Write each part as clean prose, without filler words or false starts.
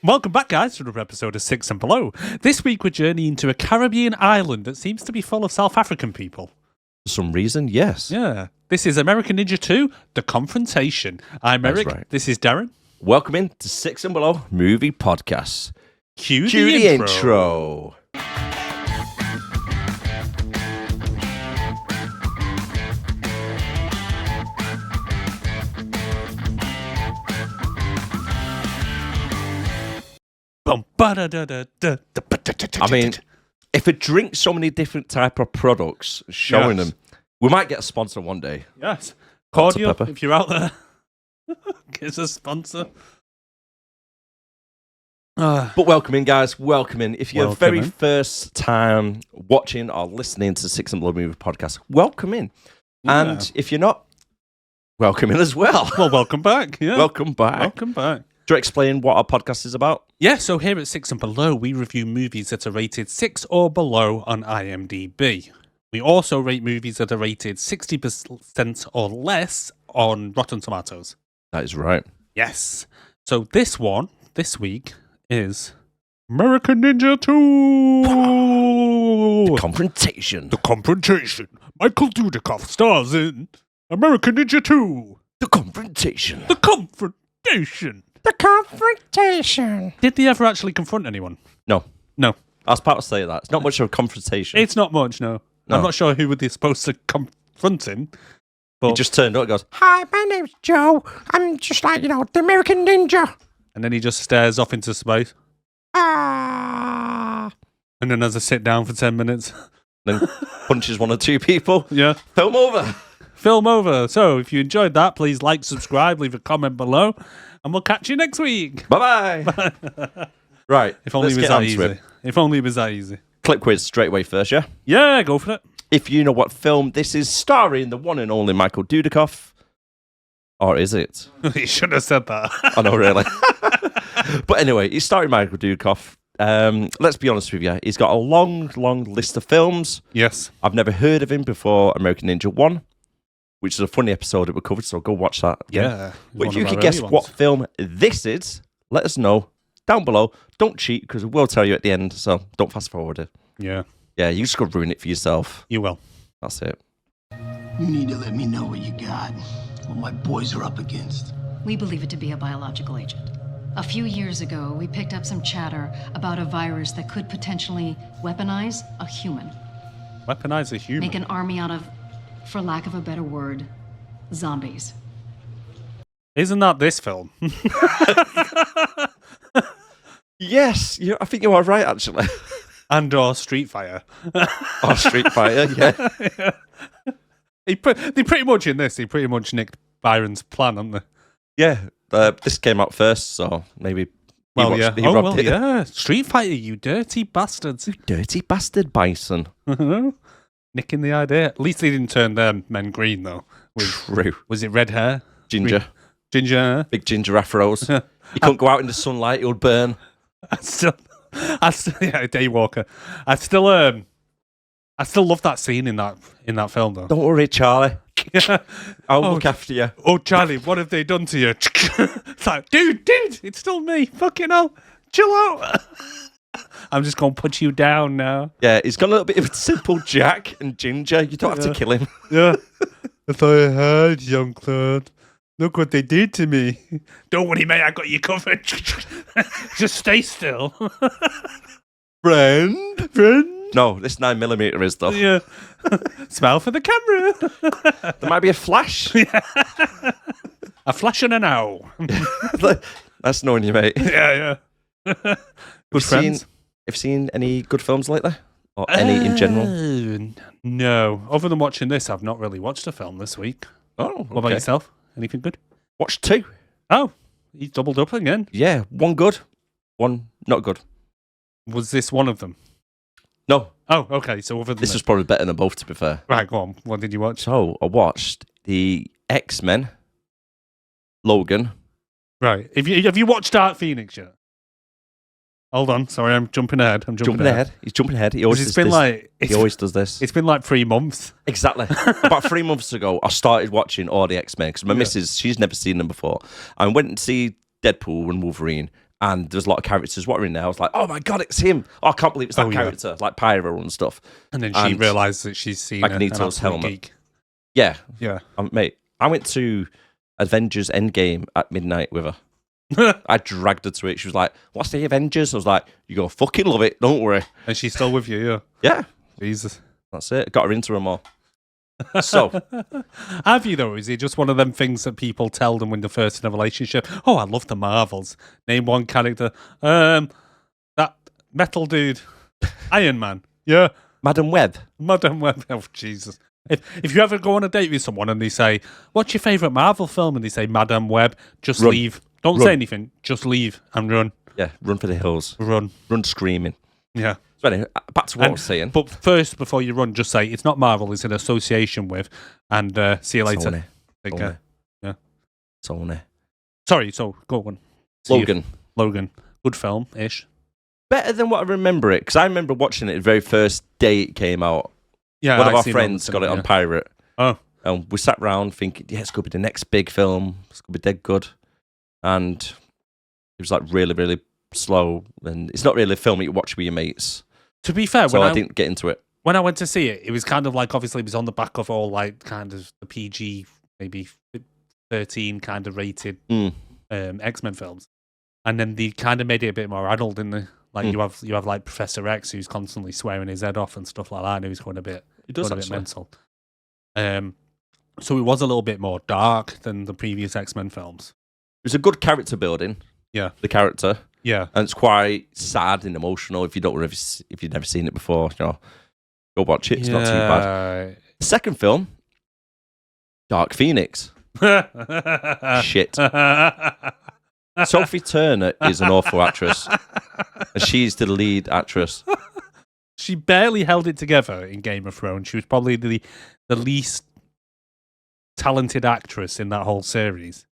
Welcome back, guys, to another episode of Six and Below. This week we're journeying to a Caribbean island that seems to be full of South African people. For some reason, yes. Yeah. This is American Ninja 2, The Confrontation. I'm Erik. Right. This is Darren. Welcome in to Six and Below Movie Podcast. Cue the intro. I mean, if it drinks so many different type of products, showing them, we might get a sponsor one day. Yes. Dr. Cordial, Pepper. if you're out there, get us a sponsor. But welcome in, guys. Welcome in. If you're Welcome very in. first time watching or listening to Six and Below Movie Podcast, welcome in. Yeah. And if you're not, welcome in as well. Well, welcome back. Yeah. Welcome back. Welcome back. Do you explain what our podcast is about? Yeah, so here at Six and Below, we review movies that are rated 6 or below on IMDb. We also rate movies that are rated 60% or less on Rotten Tomatoes. That is right. Yes. So this week, is American Ninja 2! The Confrontation. The Confrontation. Michael Dudikoff stars in American Ninja 2. The Confrontation. The Confrontation. The Confrontation. Did they ever actually confront anyone? No. No. I was about to say that. It's not much of a confrontation. It's not much, no. No. I'm not sure who were they supposed to confront him. But He just turned up and goes, Hi, my name's Joe. I'm just like, the American Ninja. and then he just stares off into space. Ah. And then has a sit down for 10 minutes. then punches one or two people. Yeah. Film over. Film over. So if you enjoyed that, please like, subscribe, leave a comment below, and we'll catch you next week. Bye-bye. Right. If only let's it was get that on to easy. it. If only it was that easy. Clip quiz straight away first, yeah? Yeah, go for it. If you know what film this is starring the one and only Michael Dudikoff, or is it? You should have said that. I know, really. But anyway, he's starring Michael Dudikoff. Let's be honest with you. He's got a long, long list of films. Yes. I've never heard of him before American Ninja 1, which is a funny episode that we covered, so go watch that. Yeah. But if you could guess what film this is, let us know down below. Don't cheat, because we'll tell you at the end, so don't fast forward it. Yeah, Yeah, you just got to ruin it for yourself. you will. That's it. You need to let me know what you got, what my boys are up against. We believe it to be a biological agent. A few years ago, we picked up some chatter about a virus that could potentially weaponize a human. Weaponize a human. Make an army out of, for lack of a better word, zombies. Isn't that this film? Yes, I think you are right, actually. And or Street Fighter. Or Street Fighter, yeah. They pretty much in this, they pretty much nicked Byron's plan, haven't they? Yeah, this came out first, so maybe he robbed it. Yeah. Street Fighter, you dirty bastards. Dirty bastard Bison. Nicking the idea. At least they didn't turn their men green, though. True. Was it red hair? Ginger. Green. Ginger hair? Big ginger afros. You couldn't go out in the sunlight, it would burn. I still, yeah, Daywalker. I still love that scene in that film, though. Don't worry, Charlie. Yeah. I'll look after you. Oh, Charlie, what have they done to you? It's like, dude, it's still me. Fucking hell. Chill out. I'm just going to put you down now. Yeah, he's got a little bit of a simple Jack and Ginger. You don't have to kill him. Yeah. I thought I had, young Claude. Look what they did to me. Don't worry, mate. I got you covered. Just stay still. Friend? Friend? No, this 9mm is, though. Yeah. Smile for the camera. There might be a flash. A flash and an owl. That's knowing you, mate. Yeah. Good friends. Have you seen any good films lately? Or any in general? No. Other than watching this, I've not really watched a film this week. Oh, What about yourself? Anything good? Watch 2. Oh, he's doubled up again. Yeah, 1 good, 1 not good. Was this one of them? No, Oh, okay. So other than this was probably better than both, to be fair. right, go on. What did you watch? So, I watched the X-Men, Logan. Right. Have you watched Dark Phoenix yet? Hold on. Sorry, I'm jumping ahead. Jumping ahead. He's jumping ahead. He always It's does been this. He always does this. It's been like 3 months. Exactly. About 3 months ago, I started watching all the X-Men because my Yeah. missus, she's never seen them before. I went to see Deadpool and Wolverine, And there's a lot of characters what are in there. I was like, oh my God, it's him. Oh, I can't believe it's that character. Like Pyro and stuff. And then she realised that she's seen Magneto's an helmet. geek. Yeah. Yeah. Mate, I went to Avengers Endgame at midnight with her. I dragged her to it. She was like, what's the Avengers? I was like, you're going to fucking love it. Don't worry. And she's still with you, yeah. Yeah. Jesus. That's it. Got her into them all. So, have you though? Is it just one of them things that people tell them when they're first in a relationship? Oh, I love the Marvels. Name one character. That metal dude, Iron Man. Yeah, Madam Web. Madam Web. Oh Jesus! If you ever go on a date with someone and they say, "What's your favorite Marvel film?" and they say Madam Web, just Run. leave. Don't say anything. Just leave and run. Yeah, run for the hills. Run. Run screaming. Yeah. So anyway, back to what I was saying. But first, before you run, just say it's not Marvel. It's in association with, and see you later. Sony. Take care. Yeah. Sony. Sorry. So go on. See you. Logan. Logan. Good film ish. Better than what I remember it, because I remember watching it the very first day it came out. Yeah. One of I've our seen friends got it on Pirate. Oh. And we sat round thinking, yeah, it's going to be the next big film. It's going to be dead good. And it was like really, really slow. And it's not really a film you watch with your mates. To be fair, So I didn't get into it. When I went to see it, it was kind of like, obviously, it was on the back of all like kind of the PG, maybe 13 kind of rated X-Men films. And then they kind of made it a bit more adult, didn't they? Like you have like Professor X who's constantly swearing his head off and stuff like that, and he's going a bit, mental. So it was a little bit more dark than the previous X-Men films. It was a good character building. Yeah. The character. Yeah. And it's quite sad and emotional if you've never seen it before, go watch it. It's not too bad. The second film, Dark Phoenix. Shit. Sophie Turner is an awful actress. And she's the lead actress. She barely held it together in Game of Thrones. She was probably the least talented actress in that whole series.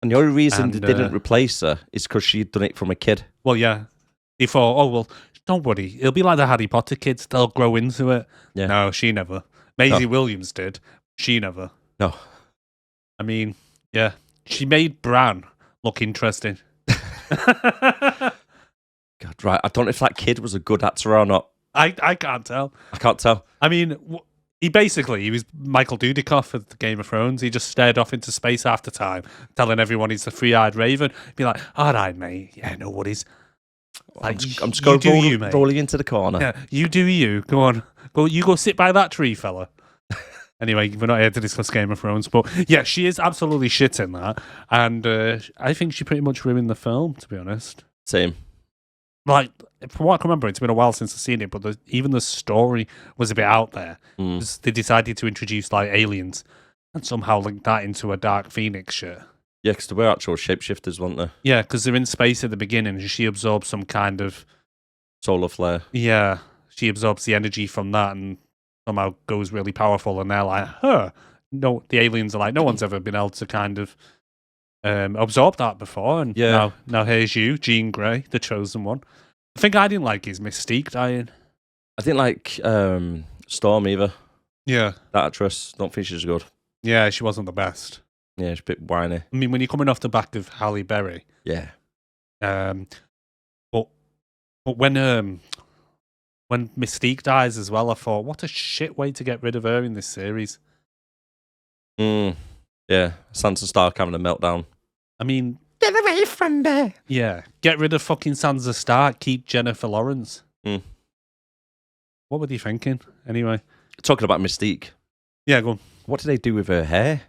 And the only reason they didn't replace her is because she'd done it from a kid. Well, yeah. They thought, oh, well, don't worry. It'll be like the Harry Potter kids. They'll grow into it. Yeah. No, she never. Maisie Williams did. She never. No. I mean, yeah. She made Bran look interesting. God, right. I don't know if that kid was a good actor or not. I can't tell. I can't tell. I mean, he was Michael Dudikoff of the Game of Thrones. He just stared off into space half the time, telling everyone he's the three-eyed raven. Be like, all right, mate. Yeah, no worries. Like, I'm just going to roll you into the corner. Yeah, you do you. Go on. Go sit by that tree, fella. Anyway, we're not here to discuss Game of Thrones, but yeah, she is absolutely shit in that. And I think she pretty much ruined the film, to be honest. Same. Like, from what I can remember, it's been a while since I've seen it, but even the story was a bit out there. They decided to introduce like aliens and somehow link that into a Dark Phoenix shit. Yeah, because they were actual shapeshifters, weren't they? Yeah, because they're in space at the beginning and she absorbs some kind of solar flare. Yeah, she absorbs the energy from that and somehow goes really powerful. And they're like, no, the aliens are like, no one's ever been able to kind of absorb that before. And now here's you, Jean Grey, the chosen one. The thing I didn't like is Mystique dying. I didn't like Storm either. Yeah. That actress, don't think she's good. Yeah, she wasn't the best. Yeah, she's a bit whiny. I mean, when you're coming off the back of Halle Berry. Yeah. But when Mystique dies as well, I thought, what a shit way to get rid of her in this series. Yeah, Sansa Stark having a meltdown. I mean, get away from there. Yeah, get rid of fucking Sansa Stark, keep Jennifer Lawrence. What were they thinking, anyway? Talking about Mystique. Yeah, go on. What did they do with her hair?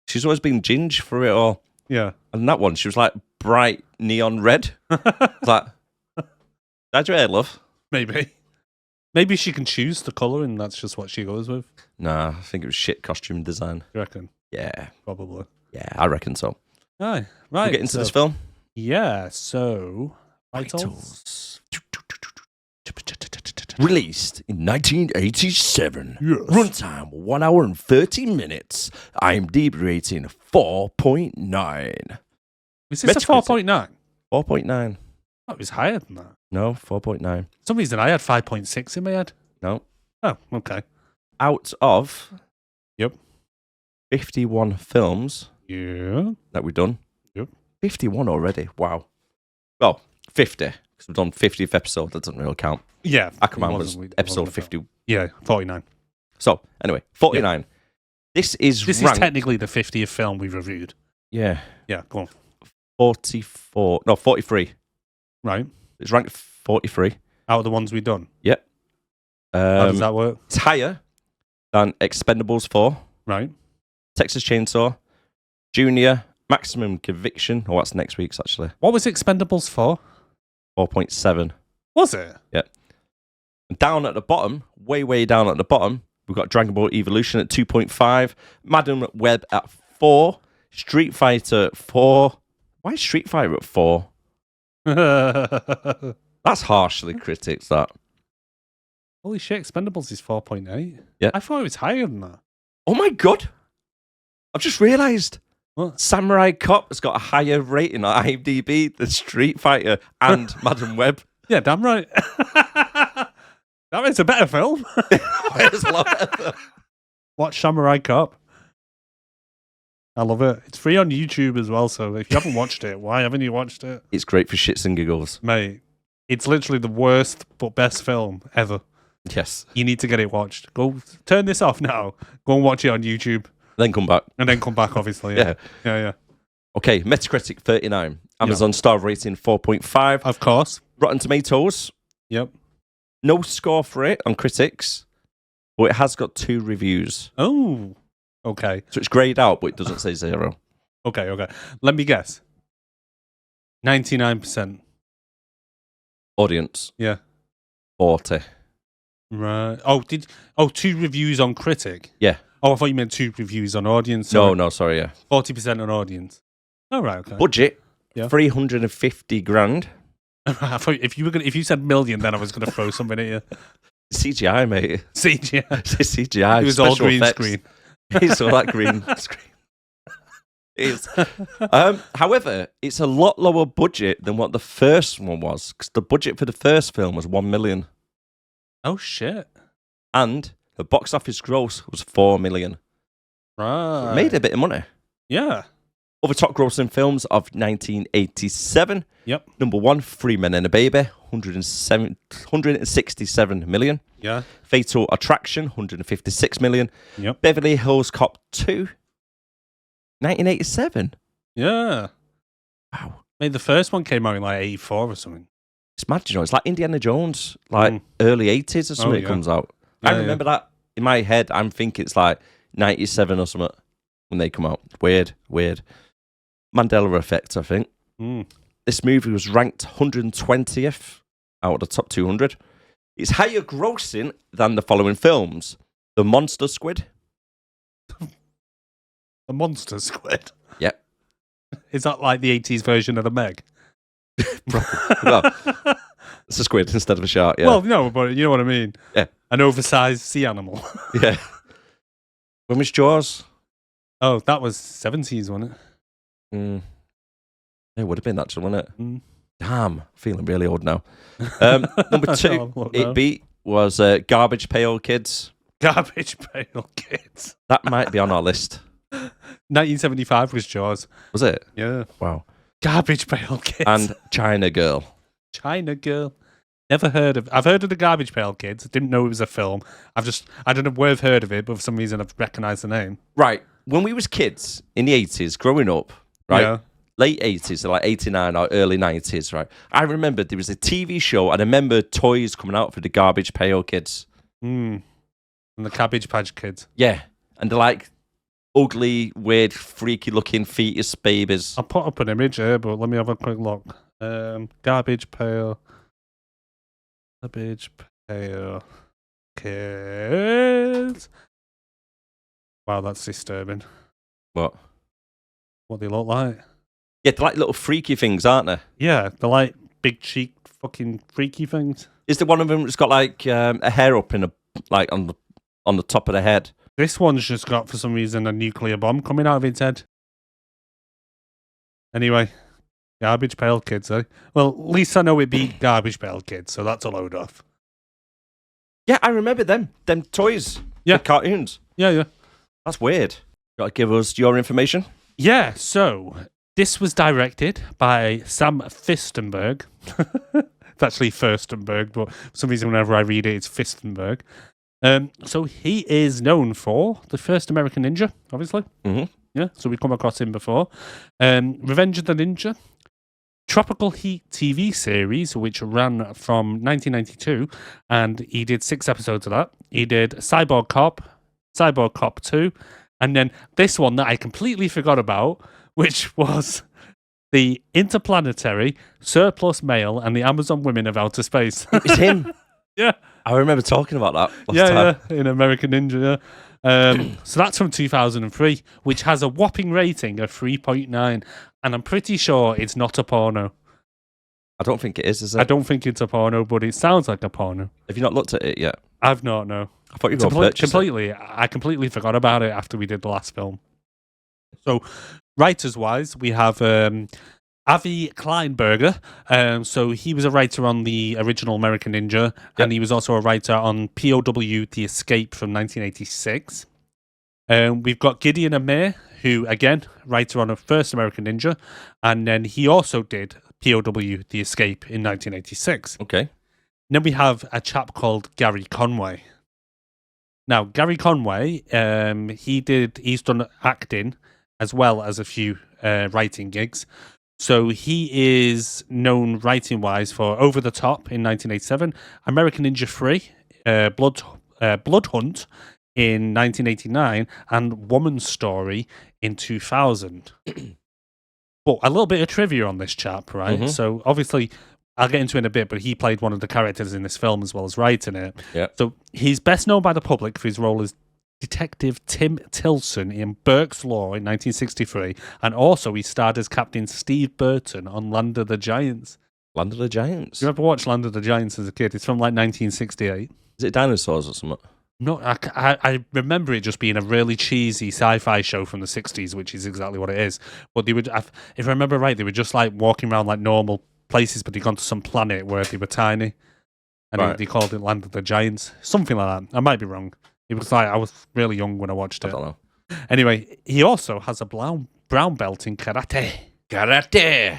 She's always been ginger for it all. Yeah. And that one, she was like bright neon red. Like, that's your hair, love. Maybe she can choose the colour and that's just what she goes with. Nah, I think it was shit costume design. You reckon? Yeah. Probably. Yeah, I reckon so. Aye, right. We'll get into this film? Yeah, so... Titles. Released in 1987. Yes. Runtime 1 hour and 30 minutes. IMDb rating 4.9. Is this a 4.9? 4.9. Oh, it was higher than that. No, 4.9. For some reason I had 5.6 in my head. No. Oh, okay. Out of 51 films that we've done. 51 already. Wow. Oh, 50. Because we've done 50th episode. That doesn't really count. Yeah. Aquaman was episode 50. Yeah, 49. So, anyway, 49. Yeah. This is technically the 50th film we've reviewed. Yeah. Yeah, go on. 44. No, 43. Right. It's ranked 43. Out of the ones we've done? Yep. How does that work? It's higher than Expendables 4. Right. Texas Chainsaw. Junior. Maximum Conviction. Oh, that's next week's, actually. What was Expendables 4? 4.7. Was it? Yeah. Down at the bottom, way down at the bottom, we've got Dragon Ball Evolution at 2.5. Madam Web at 4. Street Fighter 4. Why is Street Fighter at 4? That's harshly critics, that. Holy shit, Expendables is 4.8. Yeah. I thought it was higher than that. Oh my god! I've just realised. What? Samurai Cop has got a higher rating on IMDb than Street Fighter and Madam Web. Yeah, damn right. That is a better film. It's a lot better. Watch Samurai Cop. I love it. It's free on YouTube as well, so if you haven't watched it, why haven't you watched it? It's great for shits and giggles. Mate, it's literally the worst but best film ever. Yes. You need to get it watched. Go turn this off now. Go and watch it on YouTube. Then come back. And then come back, obviously. Yeah. Yeah. Okay, Metacritic 39. Amazon star rating 4.5. Of course. Rotten Tomatoes. Yep. No score for it on critics, but it has got 2 reviews. Oh, okay. So it's grayed out, but it doesn't say 0. Okay. Let me guess. 99%. Audience. Yeah. 40. Right. 2 reviews on critic? Yeah. Oh, I thought you meant 2 reviews on audience. No, sorry, yeah. 40% on audience. Oh, right, okay. Budget, Yeah. 350 grand. I thought if you said million, then I was going to throw something at you. CGI, mate. CGI. CGI. It was all special green effects. screen. It's all that green screen. It is. However, it's a lot lower budget than what the first one was, because the budget for the first film was 1 million. Oh, shit. And the box office gross was 4 million. Right. So it made a bit of money. Yeah. Other top grossing films of 1987. Yep. Number 1, Three Men and a Baby, 167 million. Yeah. Fatal Attraction, 156 million. Yep. Beverly Hills Cop 2, 1987. Yeah. Wow. Mate, the first one came out in like 84 or something. It's mad, you know. It's like Indiana Jones, like early 80s or something. yeah. It comes out. Yeah, I remember that in my head. I'm thinking it's like 97 or something when they come out. Weird. Mandela effect, I think. This movie was ranked 120th out of the top 200. It's higher grossing than the following films: The Monster Squid. The Monster Squid. Yep. Is that like the 80s version of the Meg? Well, it's a squid instead of a shark. Yeah. Well, no, but you know what I mean. Yeah. An oversized sea animal. Yeah. When was Jaws? Oh, that was 70s, wasn't it? It would have been actually, wouldn't it? Damn, feeling really old now. Number 2, it beat was Garbage Pail Kids. Garbage Pail Kids. That might be on our list. 1975 was Jaws. Was it? Yeah. Wow. Garbage Pail Kids. And China Girl. China Girl. Never heard of. I've heard of the Garbage Pail Kids. Didn't know it was a film. I don't know where I've heard of it, but for some reason I've recognised the name. Right. When we was kids in the 80s, growing up, right? Yeah. Late 80s, so like 89 or early 90s, right? I remember there was a TV show, and I remember toys coming out for the Garbage Pail Kids. And the Cabbage Patch Kids. Yeah. And they're like ugly, weird, freaky looking fetus babies. I'll put up an image here, but let me have a quick look. Garbage Pail Kids. Wow, that's disturbing. What they look like. Yeah, they're like little freaky things, aren't they? Yeah, they're like big cheek fucking freaky things. Is there one of them that's got like a hair up in on the top of the head? This one's just got, for some reason, a nuclear bomb coming out of its head. Anyway, Garbage Pail Kids, eh? Well, at least I know it beat Garbage Pail Kids, so that's a load off. Yeah, I remember them toys. Yeah. The cartoons. Yeah. That's weird. Got to give us your information? Yeah, so This was directed by Sam Fistenberg. It's actually Furstenberg, but for some reason, whenever I read it, it's Fistenberg. So he is known for the first American Ninja, obviously. Mm-hmm. Yeah, so we've come across him before. Revenge of the Ninja, Tropical Heat TV series, which ran from 1992, and he did 6 episodes of that. He did Cyborg Cop 2, and then this one that I completely forgot about, which was the Interplanetary Surplus Male and the Amazon Women of Outer Space. It's him. Yeah. I remember talking about that last time. Yeah, in American Ninja, yeah. So that's from 2003, which has a whopping rating of 3.9, and I'm pretty sure it's not a porno. I don't think it is it? I don't think it's a porno, but it sounds like a porno. Have you not looked at it yet? I've not, no. I thought you were going to purchase it. I completely forgot about it after we did the last film. So, writers-wise, we have Avi Kleinberger. So he was a writer on the original American Ninja, and he was also a writer on POW The Escape from 1986. We've got Gideon Amir, who, again, writer on a first American Ninja, and then he also did POW The Escape in 1986. Okay. And then we have a chap called Gary Conway. Now, Gary Conway, he's done acting as well as a few writing gigs. So he is known writing-wise for Over the Top in 1987, American Ninja 3, Blood Hunt in 1989, and Woman's Story in 2000. But a little bit of trivia on this chap, right? Mm-hmm. So obviously, I'll get into it in a bit, but he played one of the characters in this film as well as writing it. Yeah. So he's best known by the public for his role as Detective Tim Tilson in Burke's Law in 1963, and also he starred as Captain Steve Burton on Land of the Giants. Land of the Giants? You ever watched Land of the Giants as a kid? It's from like 1968. Is it dinosaurs or something? No, I remember it just being a really cheesy sci-fi show from the 60s, which is exactly what it is. But they would, if I remember right, they were just like walking around like normal places, but they'd gone to some planet where they were tiny, and Right. they called it Land of the Giants, something like that. I might be wrong. It was like I was really young when I watched it. I don't know. Anyway, he also has a brown belt in karate. Karate!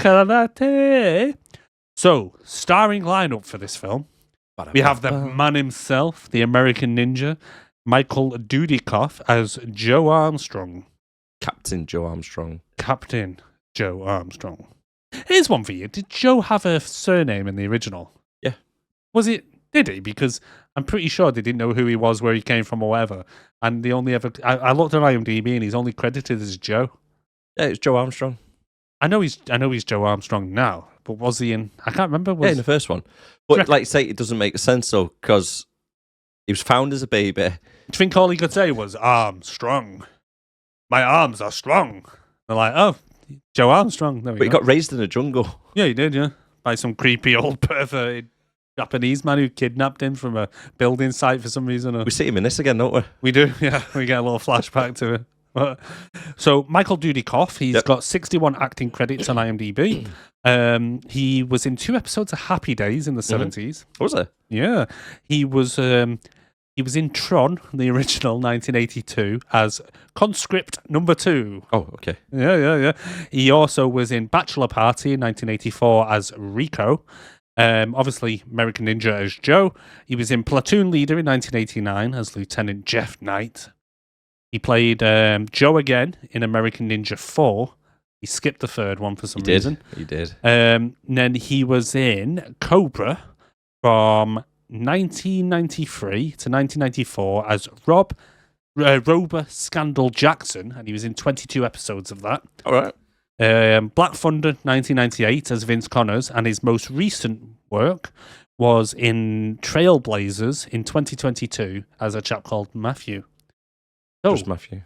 So, starring lineup for this film, we have the man himself, the American Ninja, Michael Dudikoff as Joe Armstrong. Captain Joe Armstrong. Captain Joe Armstrong. Here's one for you. Did Joe have a surname in the original? Yeah. Did he? Because I'm pretty sure they didn't know who he was, where he came from, or whatever. And they only ever... I looked at IMDb and he's only credited as Joe. Yeah, it's Joe Armstrong. I know he's Joe Armstrong now, but was he in... I can't remember. Yeah, in the first one. But like you say, it doesn't make sense though, because he was found as a baby. Do you think all he could say was, Armstrong? My arms are strong. They're like, oh, Joe Armstrong. There we But he go. got raised in a jungle. Yeah, he did, yeah. By some creepy old perverted Japanese man who kidnapped him from a building site for some reason. We see him in this again, don't we? We do, yeah. We get a little flashback to it. So, Michael Dudikoff, he's got 61 acting credits on IMDb. He was in 2 episodes of Happy Days in the 70s. Was it? Yeah. He was in Tron, the original 1982, as Conscript Number 2. Oh, okay. Yeah. He also was in Bachelor Party in 1984 as Rico. Obviously, American Ninja as Joe. He was in Platoon Leader in 1989 as Lieutenant Jeff Knight. He played Joe again in American Ninja 4. He skipped the third one for some reason. He did. And then he was in Cobra from 1993 to 1994 as Rober Scandal Jackson, and he was in 22 episodes of that. All right. Black Thunder 1998 as Vince Connors, and his most recent work was in Trailblazers in 2022 as a chap called Matthew. Oh, Just Matthew.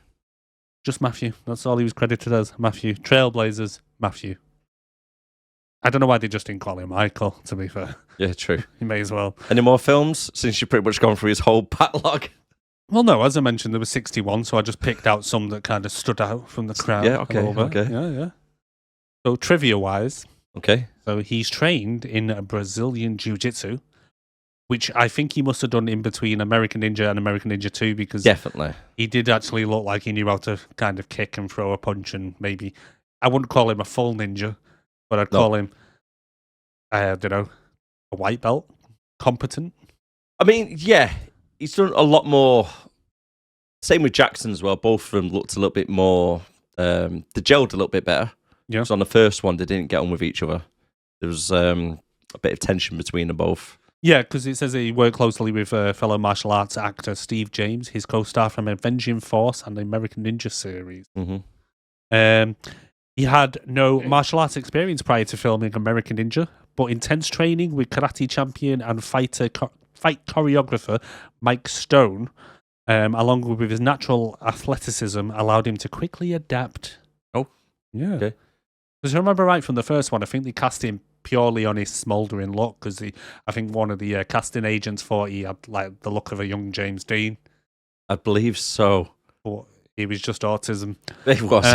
Just Matthew. That's all he was credited as. Matthew. Trailblazers, Matthew. I don't know why they just didn't call him Michael, to be fair. Yeah, true. You may as well. Any more films, since you've pretty much gone through his whole backlog? Well, no, as I mentioned, there were 61, so I just picked out some that kind of stood out from the crowd. Yeah, okay, a little bit. okay. Yeah. So, trivia-wise, Okay. so he's trained in Brazilian Jiu-Jitsu, which I think he must have done in between American Ninja and American Ninja 2, because Definitely. he did actually look like he knew how to kind of kick and throw a punch and maybe I wouldn't call him a full ninja, but I'd call him, I don't know, a white belt, competent. I mean, yeah, he's done a lot more. Same with Jackson as well. Both of them looked a little bit more. They gelled a little bit better. Yeah. So on the first one, they didn't get on with each other. There was a bit of tension between them both. Yeah, because it says that he worked closely with fellow martial arts actor Steve James, his co-star from Avenging Force and the American Ninja series. Mm-hmm. He had no martial arts experience prior to filming American Ninja, but intense training with karate champion and fight choreographer Mike Stone, along with his natural athleticism, allowed him to quickly adapt. Oh, yeah. Okay. Because I remember right from the first one, I think they cast him purely on his smouldering look, because I think one of the casting agents thought he had like the look of a young James Dean. I believe so. But it was just autism. It was.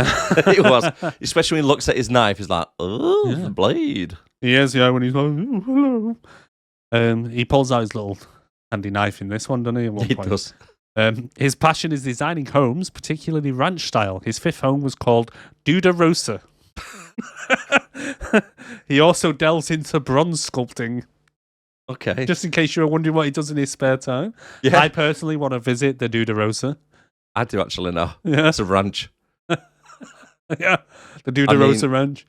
It was. Especially when he looks at his knife, he's like, oh, the blade. He is, yeah, when he's like, oh, hello. He pulls out his little handy knife in this one, doesn't he? At one He point. does. His passion is designing homes, particularly ranch style. His fifth home was called Duda Rosa. He also delves into bronze sculpting. Okay. Just in case you were wondering what he does in his spare time. Yeah. I personally want to visit the Duda Rosa. I do actually know. Yeah. It's a ranch. Yeah. The Duda Rosa Ranch.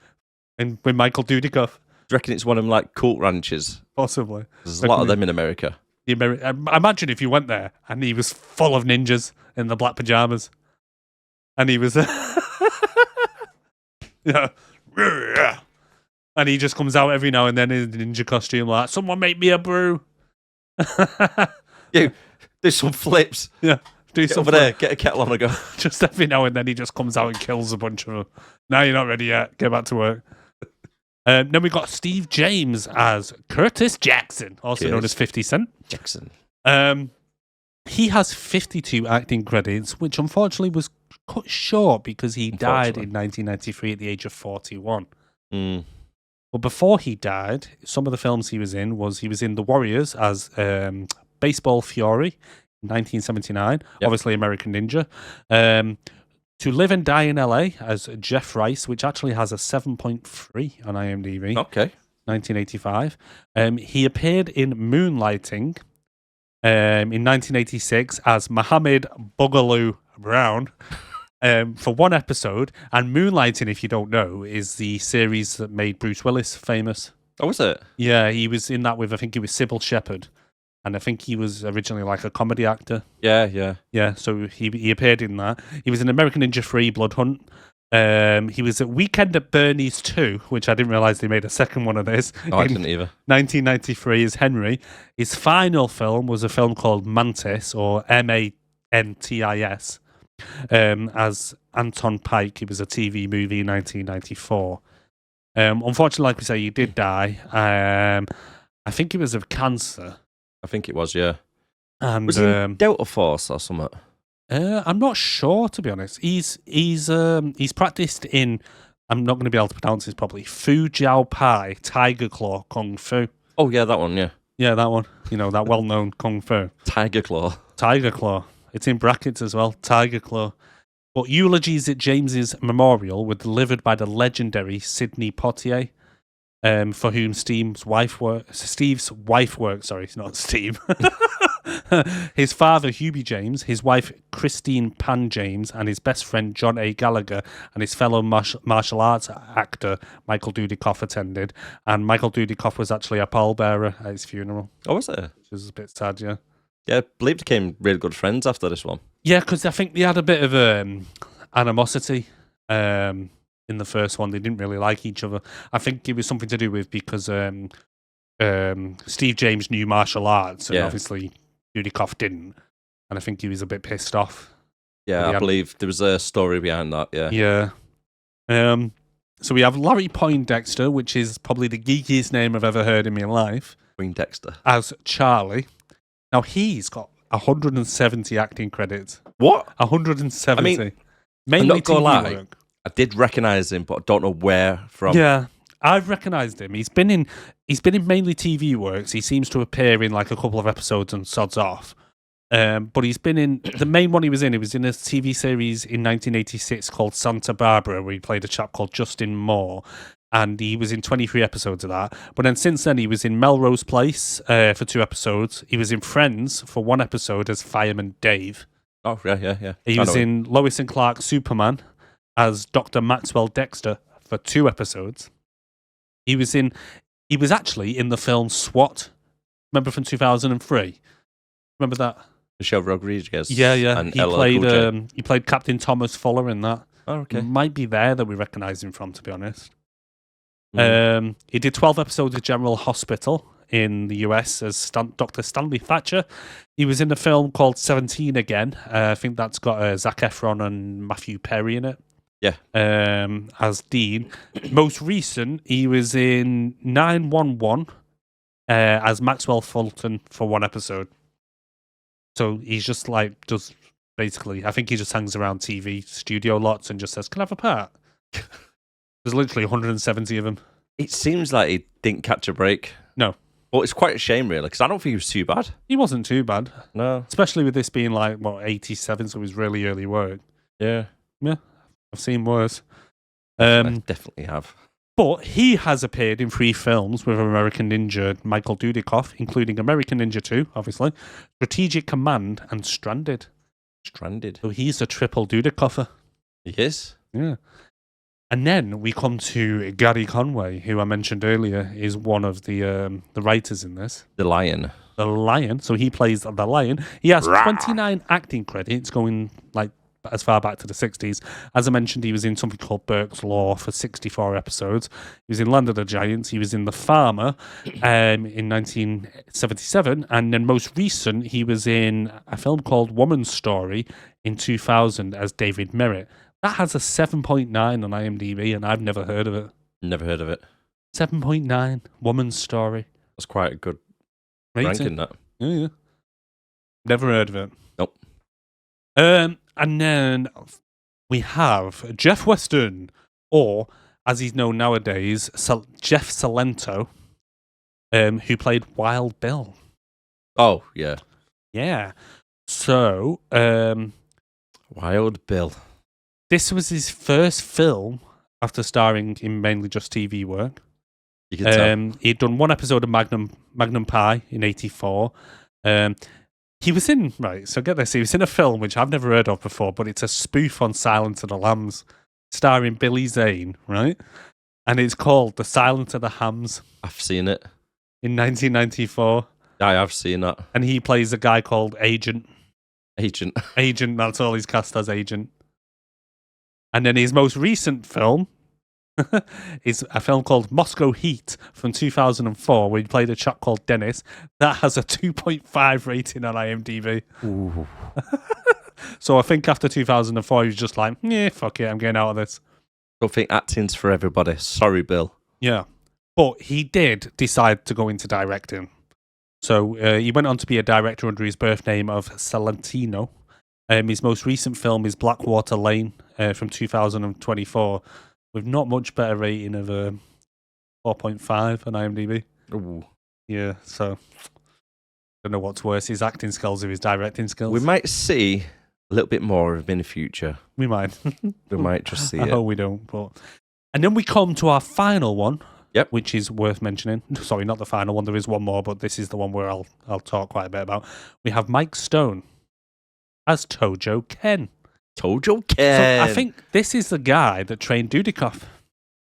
And with Michael Dudikoff. Do you reckon it's one of them like cult ranches? Possibly. There's a lot of them in America. Imagine if you went there and he was full of ninjas in the black pajamas. And he was... yeah. And he just comes out every now and then in a ninja costume like, someone make me a brew. You do some flips. Yeah. Do Get over there, get a kettle on and go. Just every now and then he just comes out and kills a bunch of them. No, you're not ready yet. Get back to work. Then we got Steve James as Curtis Jackson, also known as 50 Cent. Jackson. He has 52 acting credits, which unfortunately was cut short because he died in 1993 at the age of 41. Mm. But before he died, some of the films he was in The Warriors as Baseball Fury in 1979, obviously American Ninja. To Live and Die in LA as Jeff Rice, which actually has a 7.3 on IMDb. Okay. 1985. He appeared in Moonlighting in 1986 as Mohammed Boogaloo Brown for one episode. And Moonlighting, if you don't know, is the series that made Bruce Willis famous. Oh, was it? Yeah, he was in that with, I think it was Sybil Shepherd. And I think he was originally like a comedy actor. Yeah. Yeah, so he appeared in that. He was in American Ninja 3 Blood Hunt. He was at Weekend at Bernie's 2, which I didn't realise they made a second one of this. No, I didn't either. 1993 as Henry. His final film was a film called Mantis, or Mantis, as Anton Pike. It was a TV movie in 1994. Unfortunately, like we say, he did die. I think it was of cancer. I think it was, yeah. And was he in Delta Force or something? I'm not sure, to be honest. He's practiced in, I'm not going to be able to pronounce this properly, Fu Jiao Pai, Tiger Claw Kung Fu. Oh, yeah, that one, yeah. Yeah, that one. You know, that well-known Kung Fu. Tiger Claw. Tiger Claw. It's in brackets as well, Tiger Claw. But eulogies at James's memorial were delivered by the legendary Sidney Poitier, for whom Steve's wife worked. Sorry, not Steve. His father, Hubie James, his wife, Christine Pan James, and his best friend, John A. Gallagher, and his fellow martial arts actor, Michael Dudikoff, attended. And Michael Dudikoff was actually a pallbearer at his funeral. Oh, was it? Which was a bit sad, yeah. Yeah, I believe they became really good friends after this one. Yeah, because I think they had a bit of animosity. In the first one, they didn't really like each other. I think it was something to do with because Steve James knew martial arts, and obviously Dudikoff didn't. And I think he was a bit pissed off. Yeah, I believe there was a story behind that, yeah. Yeah. So we have Larry Poindexter, which is probably the geekiest name I've ever heard in my life. Poindexter. As Charlie. Now, he's got 170 acting credits. What? 170. I mean, mainly I'm not gonna TV lie. work. I did recognise him, but I don't know where from. Yeah, I've recognised him. He's been in mainly TV works. He seems to appear in like a couple of episodes and sods off. But he's been in the main one he was in a TV series in 1986 called Santa Barbara, where he played a chap called Justin Moore. And he was in 23 episodes of that. But then since then, he was in Melrose Place for 2 episodes. He was in Friends for 1 episode as Fireman Dave. Oh, yeah. He was in Lois and Clark Superman as Dr. Maxwell Dexter for 2 episodes. He was actually in the film SWAT. Remember from 2003? Remember that? Michelle Rodriguez. Yeah. And He played Captain Thomas Fuller in that. Oh, okay. Might be there that we recognise him from, to be honest. Mm. He did 12 episodes of General Hospital in the US as Dr. Stanley Thatcher. He was in a film called 17 Again. I think that's got Zac Efron and Matthew Perry in it. Yeah. As Dean. Most recent, he was in 911 as Maxwell Fulton for 1 episode. So he's just does basically, I think he just hangs around TV studio lots and just says, "Can I have a part?" There's literally 170 of them. It seems like he didn't catch a break. No. Well, it's quite a shame, really, because I don't think he was too bad. He wasn't too bad. No. Especially with this being 87, so it was really early work. Yeah. Yeah, I've seen worse. I definitely have. But he has appeared in 3 films with American Ninja Michael Dudikoff, including American Ninja 2, obviously, Strategic Command, and Stranded. So he's a triple Dudikoffer. He is? Yeah. And then we come to Gary Conway, who I mentioned earlier is one of the writers in this. The Lion. The Lion. So he plays the Lion. He has 29 acting credits going as far back to the 60s. As I mentioned, he was in something called Burke's Law for 64 episodes. He was in Land of the Giants. He was in The Farmer in 1977. And then most recent, he was in a film called Woman's Story in 2000 as David Merritt. That has a 7.9 on IMDb, and I've never heard of it. Never heard of it. 7.9, Woman's Story. That's quite a good Rating. ranking, that. Yeah. Never heard of it. Nope. And then we have Jeff Weston, or as he's known nowadays, Jeff Salento, who played Wild Bill. Oh, yeah. Yeah. So, Wild Bill. This was his first film after starring in mainly just TV work. You can tell. He'd done 1 episode of Magnum Pie in 84. He was in, so get this, he was in a film which I've never heard of before, but it's a spoof on Silence of the Lambs, starring Billy Zane, right? And it's called The Silence of the Hams. I've seen it. In 1994. I have seen that. And he plays a guy called Agent. Agent, that's all he's cast as, Agent. And then his most recent film is a film called Moscow Heat from 2004, where he played a chap called Dennis. That has a 2.5 rating on IMDb. Ooh. So I think after 2004, he was just like, yeah, fuck it, I'm getting out of this. Don't think acting's for everybody. Sorry, Bill. Yeah. But he did decide to go into directing. So he went on to be a director under his birth name of Salentino. His most recent film is Blackwater Lane from 2024, with not much better rating of 4.5 on IMDb. Ooh. Yeah, so don't know what's worse, his acting skills or his directing skills. We might see a little bit more of him in the future. We might. We might just see I it. hope we don't. But... And then we come to our final one, yep, which is worth mentioning. Sorry, not the final one. There is one more, but this is the one where I'll talk quite a bit about. We have Mike Stone as Tojo Ken. Tojo Ken. So I think this is the guy that trained Dudikoff.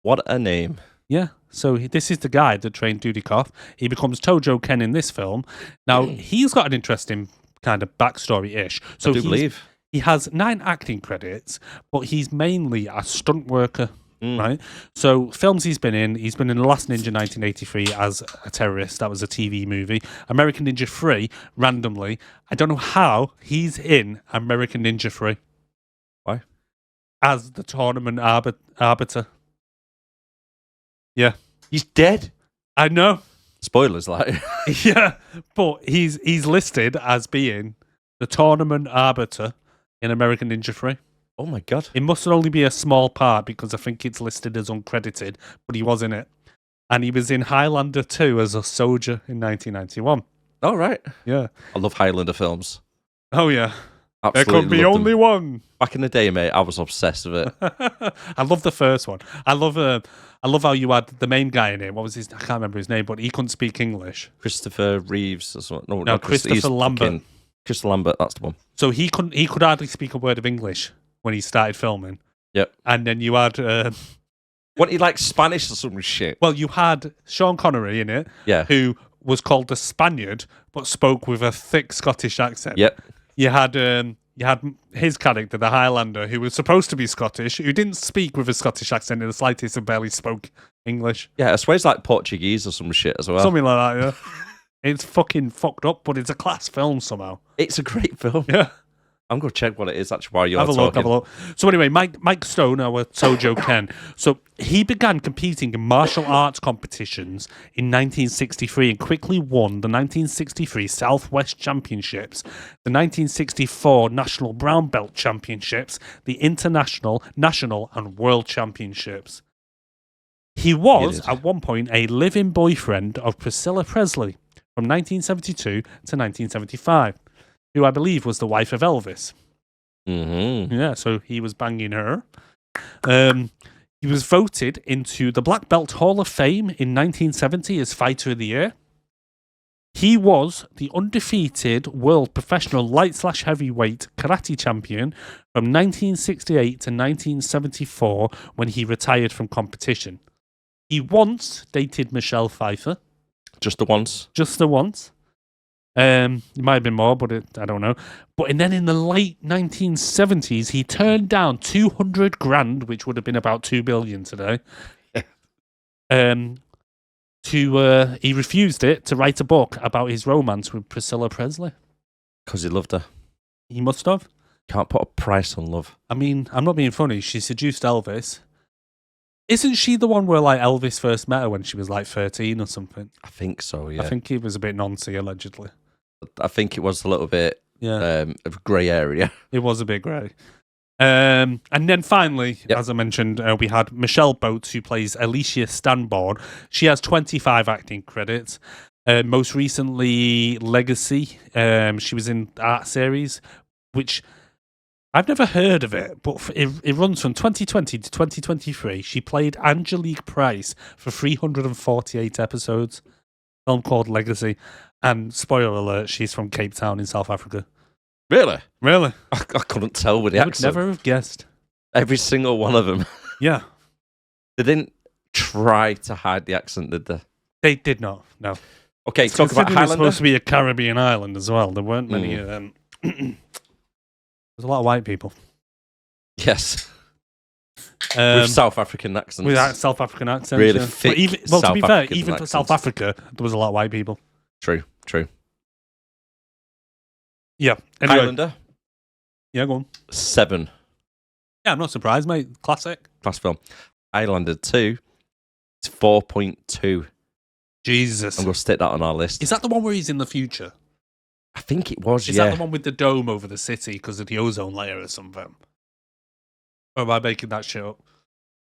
What a name. Yeah. So this is the guy that trained Dudikoff. He becomes Tojo Ken in this film. Now, he's got an interesting kind of backstory-ish. So I do believe. He has 9 acting credits, but he's mainly a stunt worker, right? So films he's been in The Last Ninja 1983 as a terrorist. That was a TV movie. American Ninja 3, randomly. I don't know how he's in American Ninja 3. Why? As the tournament arbiter. Yeah. He's dead. I know. Spoilers, like. Yeah, but he's listed as being the tournament arbiter in American Ninja 3. Oh my god. It must only be a small part because I think it's listed as uncredited, but he was in it. And he was in Highlander 2 as a soldier in 1991. Oh, right. Yeah. I love Highlander films. Oh yeah. Absolutely There could be loved only them. one. Back in the day, mate, I was obsessed with it. I love the first one. I love how you had the main guy in it. What was his? I can't remember his name, but he couldn't speak English. Christopher Reeves or something. No, No, not Christopher he's Lambert. fucking- Christopher Lambert, that's the one. So he could hardly speak a word of English when he started filming. Yep. And then you had What, he like Spanish or some shit? well, you had Sean Connery in it, Yeah. who was called the Spaniard, but spoke with a thick Scottish accent. Yep. You had his character, the Highlander, who was supposed to be Scottish, who didn't speak with a Scottish accent in the slightest and barely spoke English. Yeah, I swear it's like Portuguese or some shit as well. Something like that, yeah. It's fucking fucked up, but it's a class film somehow. It's a great film. Yeah. I'm going to check what it is actually while you're Have a talking. look. So anyway, Mike Stone, our Sojo Ken. So he began competing in martial arts competitions in 1963 and quickly won the 1963 Southwest Championships, the 1964 National Brown Belt Championships, the International, National, and World Championships. He was, at one point, a live-in boyfriend of Priscilla Presley from 1972 to 1975. Who I believe was the wife of Elvis. Mm-hmm. Yeah, so he was banging her. He was voted into the Black Belt Hall of Fame in 1970 as Fighter of the Year. He was the undefeated world professional light/heavyweight karate champion from 1968 to 1974 when he retired from competition. He once dated Michelle Pfeiffer. Just the once. Just the once. It might have been more, but I don't know. And then in the late 1970s, he turned down 200 grand, which would have been about 2 billion today. He refused it to write a book about his romance with Priscilla Presley. Because he loved her. He must have. Can't put a price on love. I mean, I'm not being funny. She seduced Elvis. Isn't she the one where like Elvis first met her when she was like 13 or something? I think so, yeah. I think he was a bit noncy, allegedly. I think it was a little bit Yeah. of grey area. It was a bit grey. And then finally, Yep. as I mentioned, we had Michelle Boats, who plays Alicia Stanbourne. She has 25 acting credits. Most recently, Legacy. She was in Art Series, which I've never heard of it, but it runs from 2020 to 2023. She played Angelique Price for 348 episodes. Film called Legacy. And spoiler alert, she's from Cape Town in South Africa. Really? Really? I couldn't tell with the I would accent. never have guessed. Every single one of them. Yeah. They didn't try to hide the accent, did they? They did not, no. Okay, talk about Considering it's Highlander. supposed to be a Caribbean island as well. There weren't many. There's a lot of white people. Yes. With South African accents. With that South African accent. Really yeah. thick But even, well, to South be fair, African even for accents. South Africa, there was a lot of white people. True. Yeah. Anyway, Highlander, yeah, go on. 7. Yeah, I'm not surprised, mate. Classic. Class film. Highlander 2, it's 4.2. Jesus. I'm going to stick that on our list. Is that the one where he's in the future? I think it was, Is yeah. that the one with the dome over the city because of the ozone layer or something? Or am I making that shit up?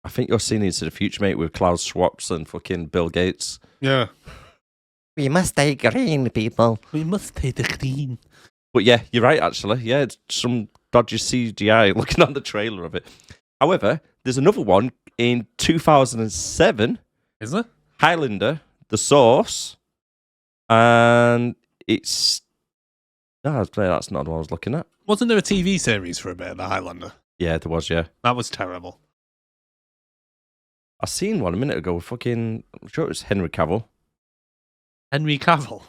I think you're seeing into the future, mate, with Klaus Schwab and fucking Bill Gates. Yeah. We must stay green, people. We must take the green. But yeah, you're right, actually. Yeah, it's some dodgy CGI looking on the trailer of it. However, there's another one in 2007, Is there? Highlander, The Source, and it's... No, that's not what I was looking at. Wasn't there a TV series for a bit of The Highlander? Yeah, there was, yeah. That was terrible. I seen one a minute ago. Fucking, I'm sure it was Henry Cavill. Henry Cavill.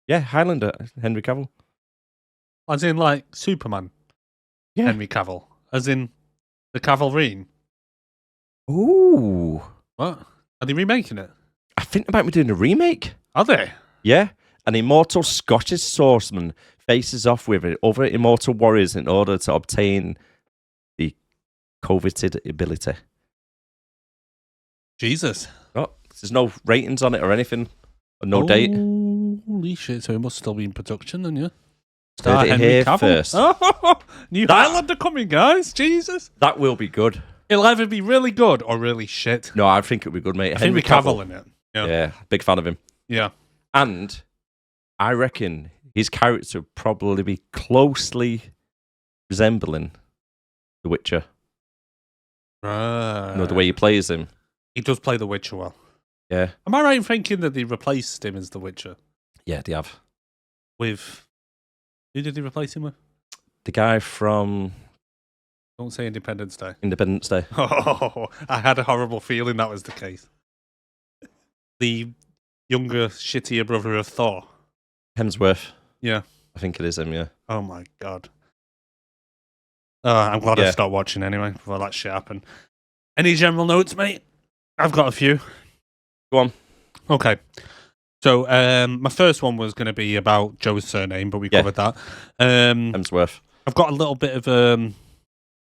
Yeah, Highlander, Henry Cavill. As in, like, Superman. Yeah. Henry Cavill. As in, the Cavalrine. Ooh. What? Are they remaking it? I think they might be doing a remake. Are they? Yeah. An immortal Scottish swordsman faces off with other immortal warriors in order to obtain the coveted ability. Jesus. Oh, there's no ratings on it or anything. Or no date. Holy shit, so it must still be in production then, yeah? Heard it here first. Oh, new That- Highlander coming, guys. Jesus. That will be good. It'll either be really good or really shit. No, I think it'll be good, mate. I think we Cavill in it. Yeah. Yeah, big fan of him. Yeah. And I reckon his character would probably be closely resembling The Witcher. Right. You know, the way he plays him. He does play The Witcher well. Yeah. Am I right in thinking that they replaced him as The Witcher? Yeah, they have. With... Who did they replace him with? The guy from Don't say Independence Day. Independence Day. Oh, I had a horrible feeling that was the case. The younger, shittier brother of Thor. Hemsworth. Yeah. I think it is him, yeah. Oh my god. I'm glad I stopped watching anyway before that shit happened. Any general notes, mate? I've got a few. Go on. Okay. So, my first one was going to be about Joe's surname, but we covered that. Hemsworth. I've got a little bit of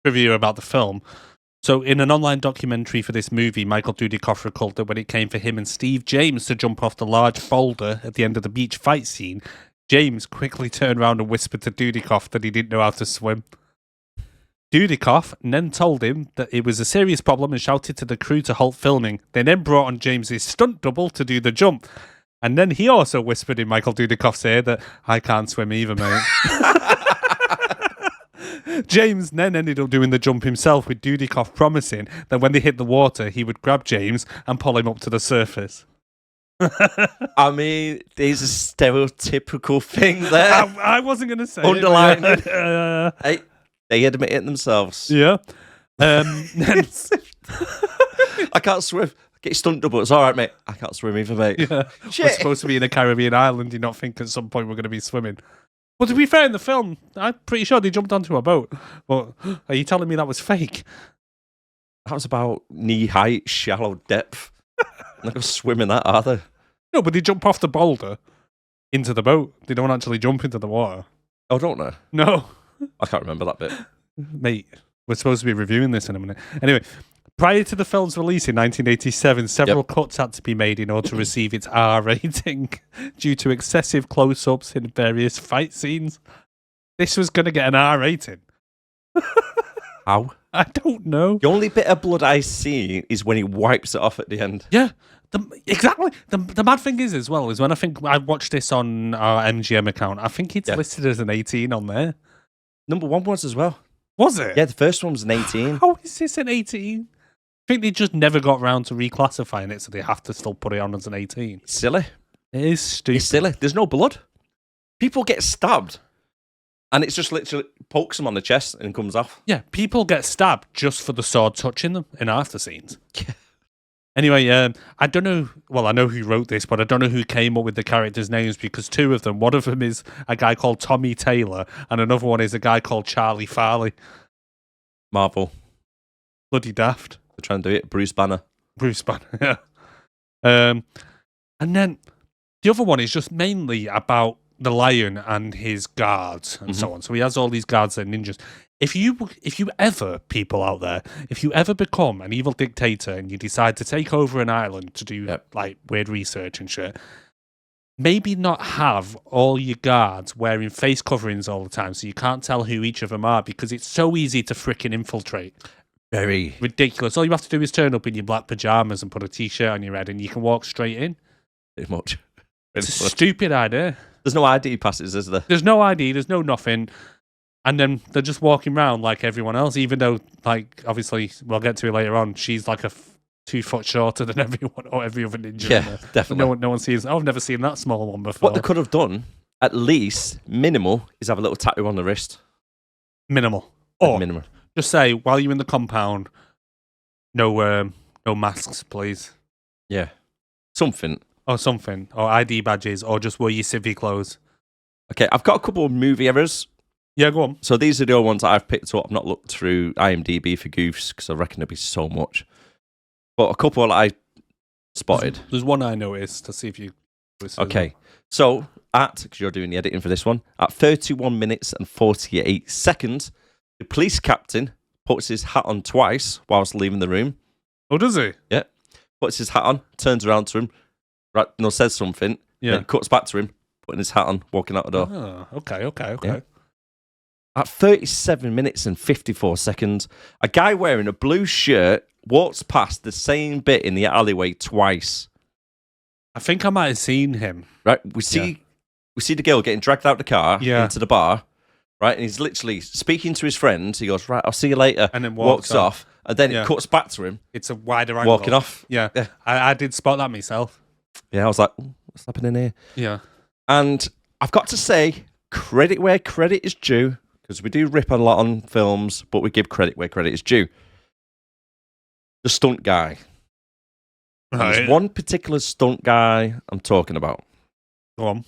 trivia about the film. So, in an online documentary for this movie, Michael Dudikoff recalled that when it came for him and Steve James to jump off the large boulder at the end of the beach fight scene, James quickly turned around and whispered to Dudikoff that he didn't know how to swim. Dudikoff then told him that it was a serious problem and shouted to the crew to halt filming. They then brought on James's stunt double to do the jump. And then he also whispered in Michael Dudikoff's ear that, I can't swim either, mate. James then ended up doing the jump himself, with Dudikoff promising that when they hit the water, he would grab James and pull him up to the surface. I mean, there's a stereotypical thing there. I wasn't going to say Underline it. Hey, they admit it themselves. Yeah. I can't swim. Get your stunt double. It's all right, mate. I can't swim either, mate. Yeah. We're supposed to be in a Caribbean island. Do you not think at some point we're going to be swimming? Well, to be fair, in the film, I'm pretty sure they jumped onto a boat. But are you telling me that was fake? That was about knee height, shallow depth. They're not going to swim in that, are they? No, but they jump off the boulder into the boat. They don't actually jump into the water. Oh, don't they? No. I can't remember that bit. Mate, we're supposed to be reviewing this in a minute. Anyway, prior to the film's release in 1987, several cuts had to be made in order to receive its R rating due to excessive close-ups in various fight scenes. This was going to get an R rating. How? I don't know. The only bit of blood I see is when he wipes it off at the end. Yeah, exactly. The mad thing is, as well, is when I watched this on our MGM account, I think it's listed as an 18 on there. Number one was as well. Was it? Yeah, the first one was an 18. How is this an 18? I think they just never got around to reclassifying it, so they have to still put it on as an 18. It's silly. It is stupid. It's silly. There's no blood. People get stabbed, and it's just literally pokes them on the chest and comes off. Yeah, people get stabbed just for the sword touching them in after scenes. Anyway, I don't know. Well, I know who wrote this, but I don't know who came up with the characters' names, because two of them, one of them is a guy called Tommy Taylor, and another one is a guy called Charlie Farley. Marvel. Bloody daft. They're trying to do it. Bruce Banner. Bruce Banner, yeah. And then the other one is just mainly about the lion and his guards and so on. So he has all these guards and ninjas. If you ever, people out there, if you ever become an evil dictator and you decide to take over an island to do like weird research and shit, maybe not have all your guards wearing face coverings all the time so you can't tell who each of them are, because it's so easy to fricking infiltrate. Very ridiculous. All you have to do is turn up in your black pajamas and put a t-shirt on your head and you can walk straight in. Pretty much. It's a stupid idea. There's no ID passes, is there? There's no ID, there's no nothing. And then they're just walking around like everyone else, even though, like, obviously, we'll get to it later on, she's like 2 foot shorter than everyone or every other ninja. Yeah, definitely. No one sees. I've never seen that small one before. What they could have done, at least, minimal, is have a little tattoo on the wrist. Minimal. Or minimal. Just say, while you're in the compound, no masks, please. Yeah. Something. Or something. Or ID badges, or just wear your civvy clothes. Okay, I've got a couple of movie errors. Yeah, go on. So these are the only ones that I've picked up. I've not looked through IMDb for goofs, because I reckon there'll be so much. But a couple that I spotted. There's one I noticed, to see if you... Okay, so because you're doing the editing for this one, at 31 minutes and 48 seconds, the police captain puts his hat on twice whilst leaving the room. Oh, does he? Yeah. Puts his hat on, turns around to him, says something, then cuts back to him, putting his hat on, walking out the door. Oh, okay. Yeah. At 37 minutes and 54 seconds, a guy wearing a blue shirt walks past the same bit in the alleyway twice. I think I might have seen him. Right, we see we see the girl getting dragged out the car Yeah. into the bar, right? And he's literally speaking to his friends. He goes, right, I'll see you later. And then walks off. And then Yeah. it cuts back to him It's a wider angle. walking off. Yeah. Yeah. I did spot that myself. Yeah, I was like, "Ooh, what's happening here?" Yeah. And I've got to say, credit where credit is due, because we do rip a lot on films, but we give credit where credit is due. The stunt guy. And there's one particular stunt guy I'm talking about. Go on.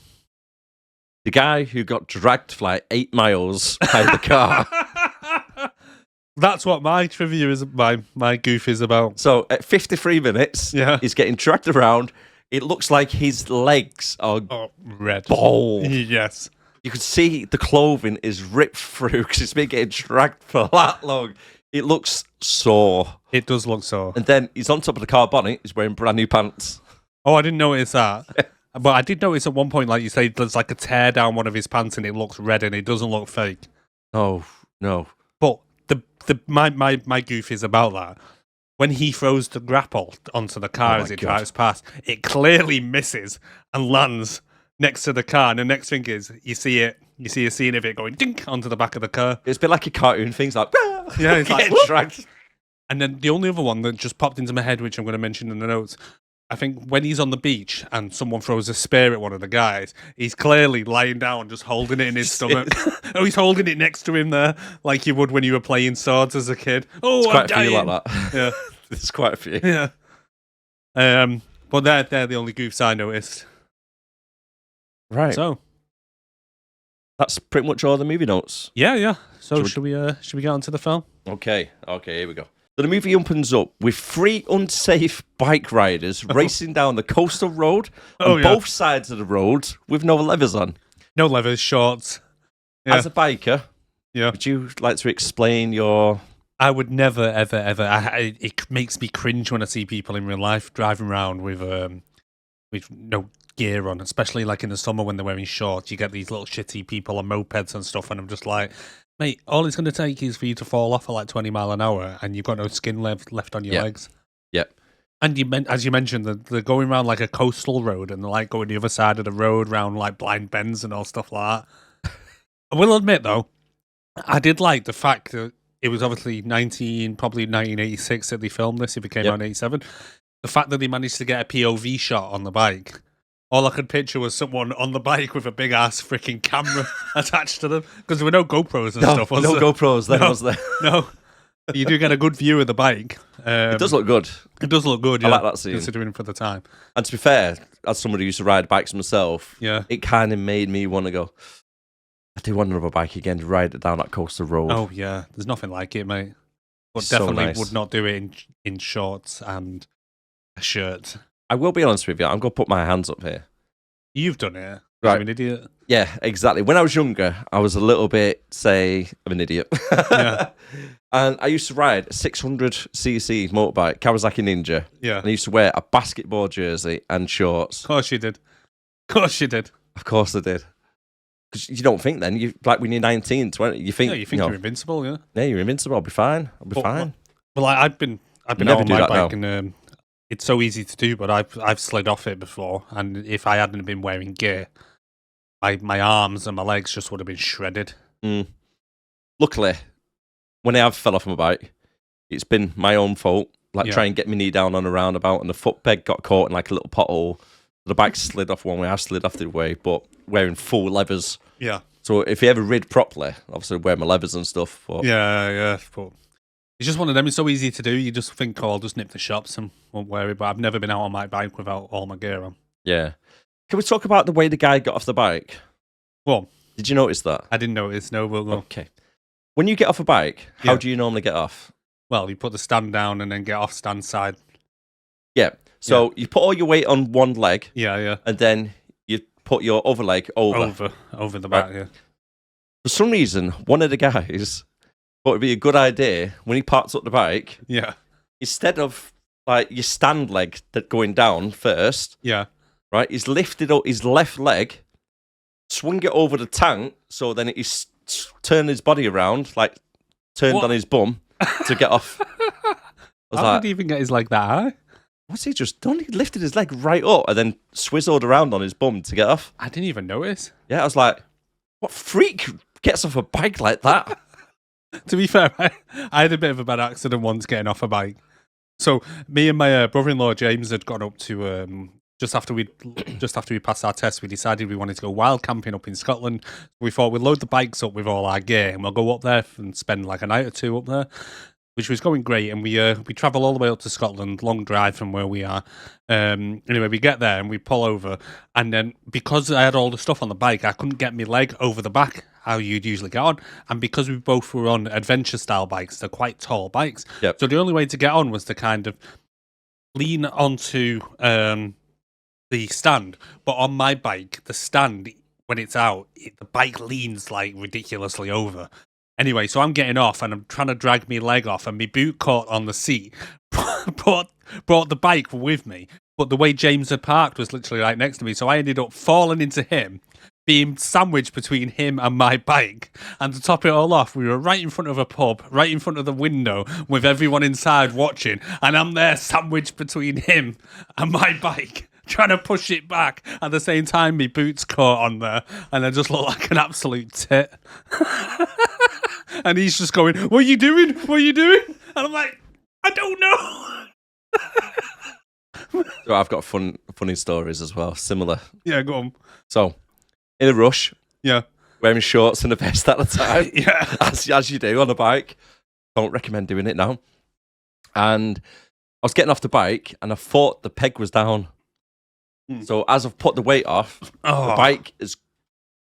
The guy who got dragged for like 8 miles by the car. That's what my trivia is. My goof is about. So at 53 minutes, Yeah. he's getting dragged around. It looks like his legs are Red. bald. Yes. You can see the clothing is ripped through because it's been getting dragged for that long. It looks sore. It does look so. And then he's on top of the car bonnet. He's wearing brand new pants. Oh, I didn't notice that. But I did notice at one point, like you say, there's like a tear down one of his pants and it looks red and it doesn't look fake. Oh, no. But my goof is about that. When he throws the grapple onto the car Oh as my it God. drives past, it clearly misses and lands next to the car. And the next thing is you see a scene of it going dink onto the back of the car. It's a bit like a cartoon thing. It's like, Yeah, it's like, getting whoop. dragged. And then the only other one that just popped into my head, which I'm going to mention in the notes, I think when he's on the beach and someone throws a spear at one of the guys, he's clearly lying down, just holding it in his stomach. Oh, he's holding it next to him there, like you would when you were playing swords as a kid. Oh, There's I'm quite a few dying. like that. Yeah, There's quite a few. yeah. But they're the only goofs I noticed. Right. So That's pretty much all the movie notes. yeah. So Should should we get on to the film? Okay, here we go. So the movie opens up with 3 unsafe bike riders racing down the coastal road on both sides of the road with no levers on. No levers, shorts. Yeah. As a biker, would you like to explain your... I would never, ever, ever. It makes me cringe when I see people in real life driving around with no gear on, especially like in the summer when they're wearing shorts. You get these little shitty people on mopeds and stuff, and I'm just like, mate, all it's going to take is for you to fall off at like 20 mile an hour, and you've got no skin left on your legs. Yep. And as you mentioned, they're going around like a coastal road, and they're like going the other side of the road, round like blind bends and all stuff like that. I will admit though, I did like the fact that it was obviously probably 1986 that they filmed this. If it came out in 87, the fact that they managed to get a POV shot on the bike. All I could picture was someone on the bike with a big ass freaking camera attached to them, because there were no GoPros and stuff. Was no there? GoPros then, No. was there? No, you do get a good view of the bike. It does look good. It does look good. I Yeah, like that scene. considering for the time. And to be fair, as somebody who used to ride bikes myself, Yeah. it kind of made me want to go, I do want another bike again to ride it down that coastal road. Oh yeah, there's nothing like it, mate. But So definitely nice. would not do it in shorts and a shirt. I will be honest with you, I'm going to put my hands up here. You've done it. Right. You're an idiot. Yeah, exactly. When I was younger, I was a little bit, I'm an idiot. Yeah. And I used to ride a 600cc motorbike, Kawasaki Ninja. Yeah. And I used to wear a basketball jersey and shorts. Of course you did. Of course you did. Of course I did. Because you don't think then, you like when you're 19, 20, you think, Yeah, you think you're invincible, yeah. yeah, you're invincible, I'll be fine. I'll be fine. Well, I've been Never out on do my that bike, now. and it's so easy to do. But I've slid off it before, and if I hadn't been wearing gear, my arms and my legs just would have been shredded. Luckily, when I have fell off my bike, it's been my own fault. Like Yeah. trying to get my knee down on a roundabout, and the footbed got caught in like a little pothole. The bike slid off one way, I slid off the other way, but wearing full levers. Yeah. So if you ever rid properly, obviously wear my levers and stuff. But Yeah. But it's just one of them. It's so easy to do. You just think, oh, I'll just nip the shops and won't wear it. But I've never been out on my bike without all my gear on. yeah. Can we talk about the way the guy got off the bike? Well, Did you notice that? I didn't notice. No, we'll go. Okay. When you get off a bike, how Yeah. do you normally get off? Well, you put the stand down and then get off stand side. Yeah. So you put all your weight on one leg, Yeah. and then you put your other leg over. Over the back. Yeah. For some reason, one of the guys thought it'd be a good idea when he parks up the bike, Yeah. instead of like your stand leg going down first, Yeah. right? He's lifted up his left leg, swung it over the tank, so then he's turned his body around, like turned What? on his bum to get off. I was How like, did he even get his leg that high? what's he just done? He lifted his leg right up and then swizzled around on his bum to get off. I didn't even notice. Yeah, I was like, what freak gets off a bike like that? To be fair, I had a bit of a bad accident once getting off a bike. So me and my brother-in-law James had gone up to just after we passed our test. We decided we wanted to go wild camping up in Scotland. We thought we'd load the bikes up with all our gear and we'll go up there and spend like a night or two up there, which was going great. And we travel all the way up to Scotland, long drive from where we are. Anyway, we get there and we pull over, and then because I had all the stuff on the bike, I couldn't get my leg over the back how you'd usually get on. And because we both were on adventure style bikes, they're quite tall bikes. Yep. So the only way to get on was to kind of lean onto the stand. But on my bike, the stand, when it's out, the bike leans like ridiculously over. Anyway, so I'm getting off and I'm trying to drag my leg off, and my boot caught on the seat, brought the bike with me. But the way James had parked was literally right next to me, so I ended up falling into him, being sandwiched between him and my bike. And to top it all off, we were right in front of a pub, right in front of the window, with everyone inside watching, and I'm there sandwiched between him and my bike, trying to push it back. At the same time, my boots caught on there, and I just look like an absolute tit. And he's just going, "What are you doing? What are you doing?" And I'm like, "I don't know." So I've got funny stories as well, similar. Yeah, go on. So, in a rush, Yeah. wearing shorts and a vest at the time, Yeah. as you do on a bike. Don't recommend doing it now. And I was getting off the bike, and I thought the peg was down. So as I've put the weight off, the bike has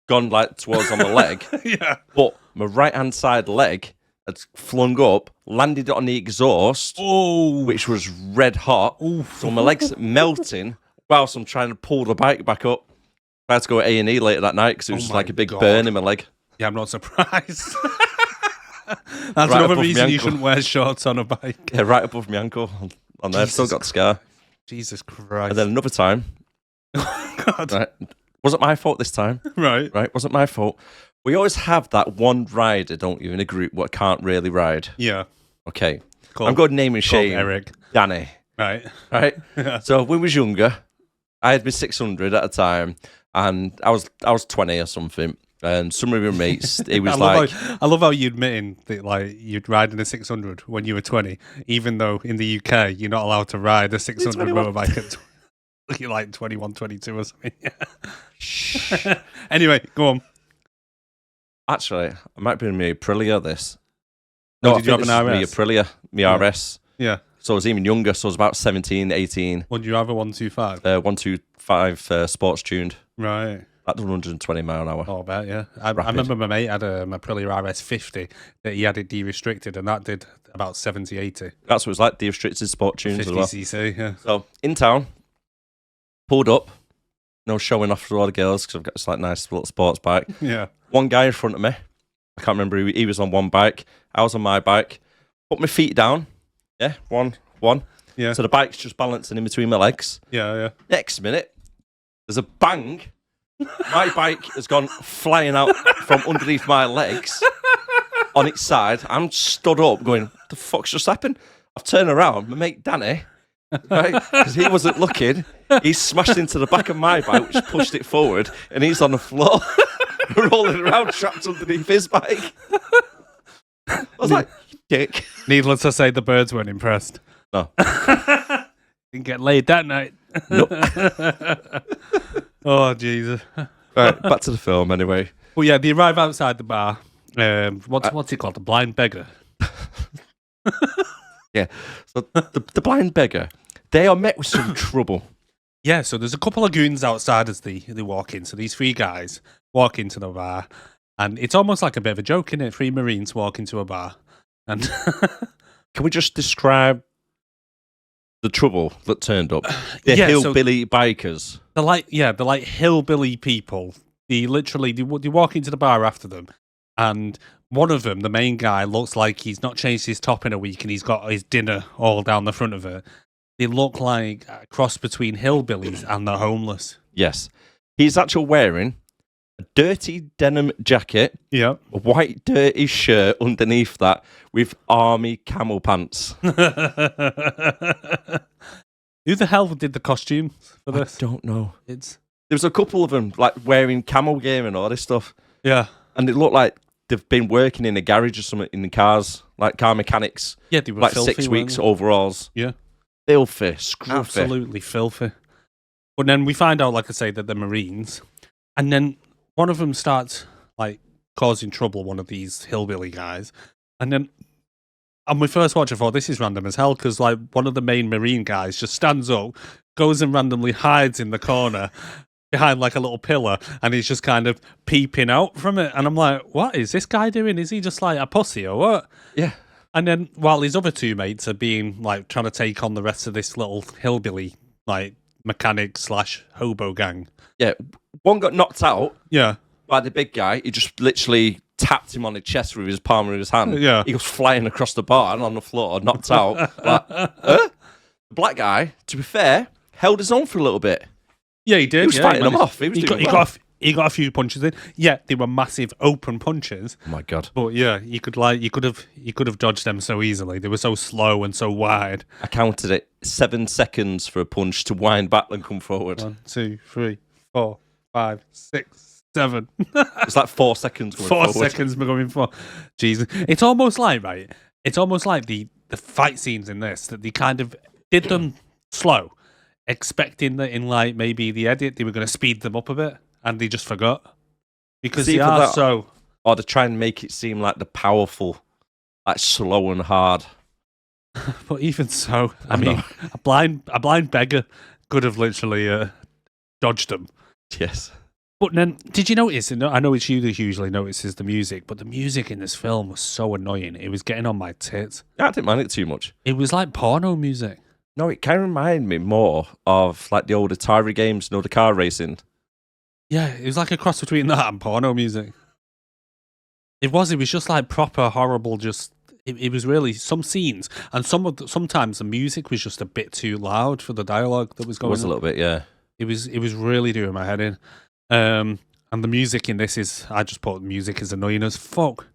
gone like towards on my leg. Yeah. But my right-hand side leg had flung up, landed on the exhaust, Oh. which was red hot. So my leg's melting whilst I'm trying to pull the bike back up. I had to go to A&E later that night because it was just my like a big God. burn in my leg. Yeah, I'm not surprised. That's Right another above reason my you ankle. shouldn't wear shorts on a bike. Yeah, right above my ankle on there. I've still got the scar. Jesus Christ. And then another time, God. right, wasn't my fault this time. Right. Right, wasn't my fault. We always have that one rider, don't you, in a group what can't really ride. Yeah. Okay, Called, I'm going name and called shame. Eric. Danny. Right. Right. So when we was younger, I had my 600 at a time, and I was 20 or something. And some of your mates, it was I love how you're admitting that like you'd ride in a 600 when you were 20, even though in the UK you're not allowed to ride a 600 motorbike at you're like 21, 22 or something. Anyway, go on. Actually, I might be in my Aprilia this. Oh, No, did you have an My RS? Aprilia, my RS. Yeah. So I was even younger, so I was about 17, 18. Would you have a 125? 125 sports tuned. Right. That done 120 mile an hour. Oh, I bet, yeah. I remember my mate had a Aprilia RS50 that he had it de-restricted, and that did about 70, 80. That's what it was like, the restricted sport tunes 50 as well. cc, yeah. So in town, pulled up, showing off to all the girls because I've got this like nice little sports bike. Yeah. One guy in front of me, I can't remember who he was on one bike. I was on my bike. Put my feet down. Yeah, one. Yeah. So the bike's just balancing in between my legs. Yeah, yeah. Next minute, there's a bang. My bike has gone flying out from underneath my legs on its side. I'm stood up going, what the fuck's just happened? I've turned around, my mate Danny, right, because he wasn't looking, he's smashed into the back of my bike, which pushed it forward, and he's on the floor, rolling around, trapped underneath his bike. I was like, you dick. Needless to say, the birds weren't impressed. No. Didn't get laid that night. Nope. Oh, Jesus. Right, back to the film anyway. Well, yeah, they arrive outside the bar. What's it called? The blind beggar. Yeah. So the blind beggar, they are met with some trouble. Yeah, so there's a couple of goons outside as they walk in. So these three guys walk into the bar, and it's almost like a bit of a joke, isn't it? Three Marines walk into a bar. And Can we just describe the trouble that turned up? They're Yeah, so- hillbilly bikers. they're like hillbilly people. They walk into the bar after them, and one of them, the main guy, looks like he's not changed his top in a week, and he's got his dinner all down the front of it. They look like a cross between hillbillies and the homeless. Yes. He's actually wearing a dirty denim jacket, Yeah. a white dirty shirt underneath that with army camel pants. Who the hell did the costumes for I this? don't know. There was a couple of them like wearing camo gear and all this stuff. Yeah. And it looked like they've been working in a garage or something in the cars, like car mechanics. Yeah, they were like filthy, 6 weren't weeks they? overalls. Yeah. Filthy, scruffy. Absolutely filthy. But then we find out, like I say, that they're Marines. And then one of them starts, like, causing trouble, one of these hillbilly guys. And then, on my first watch, I thought, this is random as hell, because, like, one of the main Marine guys just stands up, goes and randomly hides in the corner behind, like, a little pillar, and he's just kind of peeping out from it. And I'm like, what is this guy doing? Is he just, like, a pussy or what? Yeah. And then, while his other two mates are being, like, trying to take on the rest of this little hillbilly, like, mechanic / hobo gang. Yeah. One got knocked out Yeah. by the big guy. He just literally tapped him on the chest with his palm of his hand. Yeah. He goes flying across the bar and on the floor, knocked out. Like, huh? The black guy, to be fair, held his own for a little bit. Yeah, he did. He was fighting them off. He got a few punches in. Yeah, they were massive open punches. Oh my God. But yeah, you could have dodged them so easily. They were so slow and so wide. I counted it 7 seconds for a punch to wind back and come forward. 1, 2, 3, 4, 5, 6, 7. It's like 4 seconds going 4 forward. seconds we're going for. Jesus. It's almost like, right? It's almost like the fight scenes in this, that they kind of did them slow, expecting that in like maybe the edit they were going to speed them up a bit, and they just forgot. Because See, they for are that- so... Or to try and make it seem like the powerful, like slow and hard. But even so, I I mean, know. a blind beggar could have literally dodged them. Yes. But then, did you notice? And I know it's you that usually notices the music, but the music in this film was so annoying. It was getting on my tits. I didn't mind it too much. It was like porno music. No, it kind of reminded me more of like the old Atari games, the car racing. Yeah, it was like a cross between that and porno music. It was just like proper horrible. Just it was really some scenes, and sometimes the music was just a bit too loud for the dialogue that was It going. was a little bit, yeah. It was really doing my head in. And the music in this is, I just put music is annoying as fuck.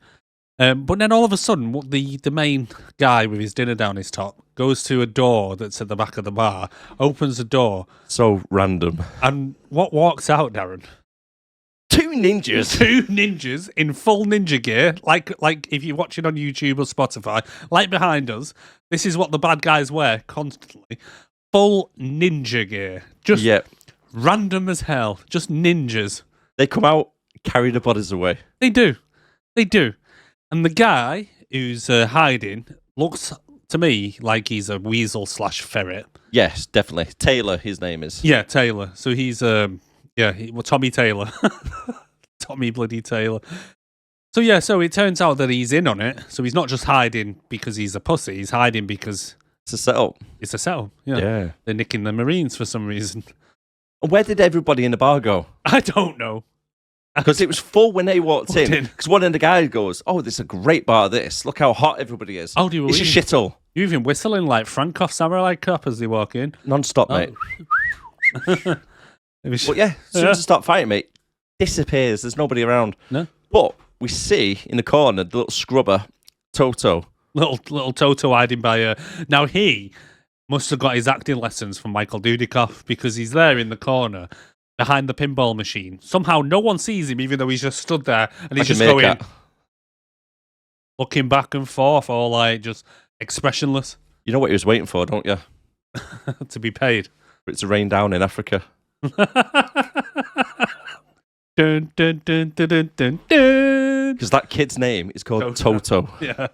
But then all of a sudden, the main guy with his dinner down his top goes to a door that's at the back of the bar, opens the door, So random. and what walks out, Darren? 2 ninjas. 2 ninjas in full ninja gear, like if you're watching on YouTube or Spotify, like behind us. This is what the bad guys wear constantly. Full ninja gear. Just Yeah. random as hell. Just ninjas. They come out, carry the bodies away. They do. And the guy who's hiding looks to me like he's a weasel / ferret. Yes, definitely. Taylor, his name is. Yeah, Taylor. So he's Tommy Taylor. Tommy bloody Taylor. So yeah, so it turns out that he's in on it. So he's not just hiding because he's a pussy. He's hiding because It's a setup. it's a setup. Yeah. Yeah. They're nicking the Marines for some reason. And where did everybody in the bar go? I don't know. Because it was full when they walked Walked in. in. Because one of the guys goes, "Oh, this is a great bar, this. Look how hot everybody is. Oh, do you It's a really? shithole. You're even whistling like Frankoff Samurai Cop as they walk in. Non-stop, Oh. mate. It was- But yeah, as soon as they start fighting, mate, disappears. There's nobody around. No. But we see in the corner the little scrubber, Toto. little Toto hiding by now he must have got his acting lessons from Michael Dudikoff, because he's there in the corner behind the pinball machine. Somehow no one sees him, even though he's just stood there and he's Like a just going, meerkat. looking back and forth, all like just expressionless You know what he was waiting for, don't you? to be paid. For it to rain down in Africa. Dun, dun, dun, dun, dun, dun, dun. Because that kid's name is called Toto. Yeah.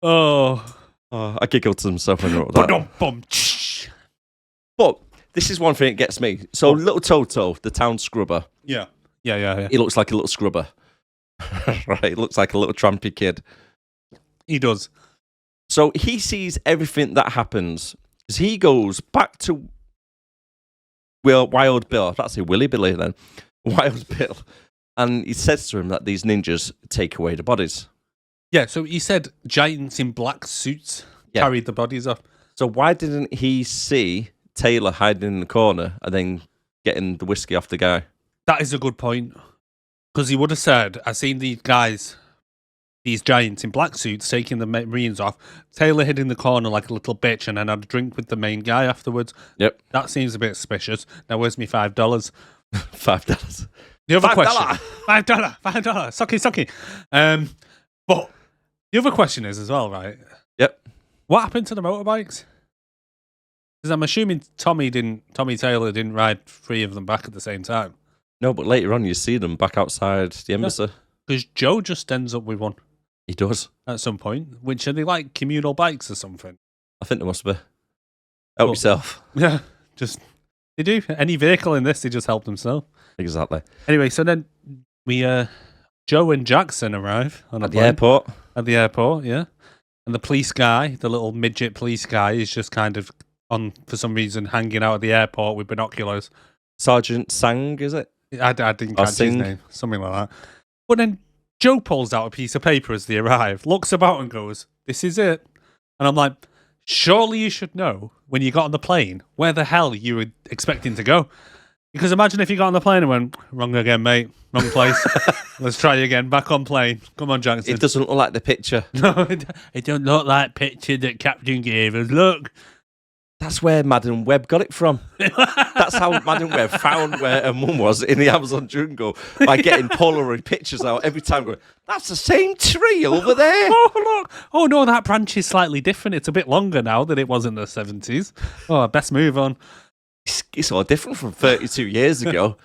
Oh. Oh, I giggled to myself when I wrote that. Ba-dum-bum. But this is one thing that gets me. So little Toto, the town scrubber, Yeah. he looks like a little scrubber. Right? He looks like a little trampy kid. He does. So he sees everything that happens. Because he goes back to Wild Bill. That's a Willy Billy then. Wild Bill. And he says to him that these ninjas take away the bodies. Yeah, so he said giants in black suits Yeah. carried the bodies off. So why didn't he see Taylor hiding in the corner and then getting the whiskey off the guy? That is a good point. Because he would have said, I seen these guys these giants in black suits taking the Marines off. Taylor hid in the corner like a little bitch and then had a drink with the main guy afterwards. Yep. That seems a bit suspicious. Now, where's me $5? $5. The other $5. question. $5. Sucky. But the other question is as well, right? Yep. What happened to the motorbikes? Because I'm assuming Tommy Taylor didn't ride 3 of them back at the same time. No, but later on you see them back outside the embassy. Because Joe just ends up with one He does. at some point. Which are they like communal bikes or something? I think there must be. Help yourself. Yeah, just they do. Any vehicle in this, they just help themselves. Exactly. Anyway, so then we Joe and Jackson arrive on At the airport. At the airport, yeah. And the police guy, the little midget police guy, is just kind of on, for some reason, hanging out at the airport with binoculars. Sergeant Sang, is it? I didn't catch his name. Something like that. But then Joe pulls out a piece of paper as they arrive, looks about and goes, "This is it." And I'm like, surely you should know when you got on the plane where the hell you were expecting to go. Because imagine if you got on the plane and went, "Wrong again, mate. Wrong place. Let's try again. Back on plane. Come on, Jackson." It doesn't look like the picture. No, it don't look like picture that Captain gave us. Look. That's where Madam Web got it from. That's how Madam Web found where her mum was in the Amazon jungle by getting Polaroid pictures out every time going, "That's the same tree over there." Oh, look. Oh, no, that branch is slightly different. It's a bit longer now than it was in the 70s. Oh, best move on. It's all different from 32 years ago.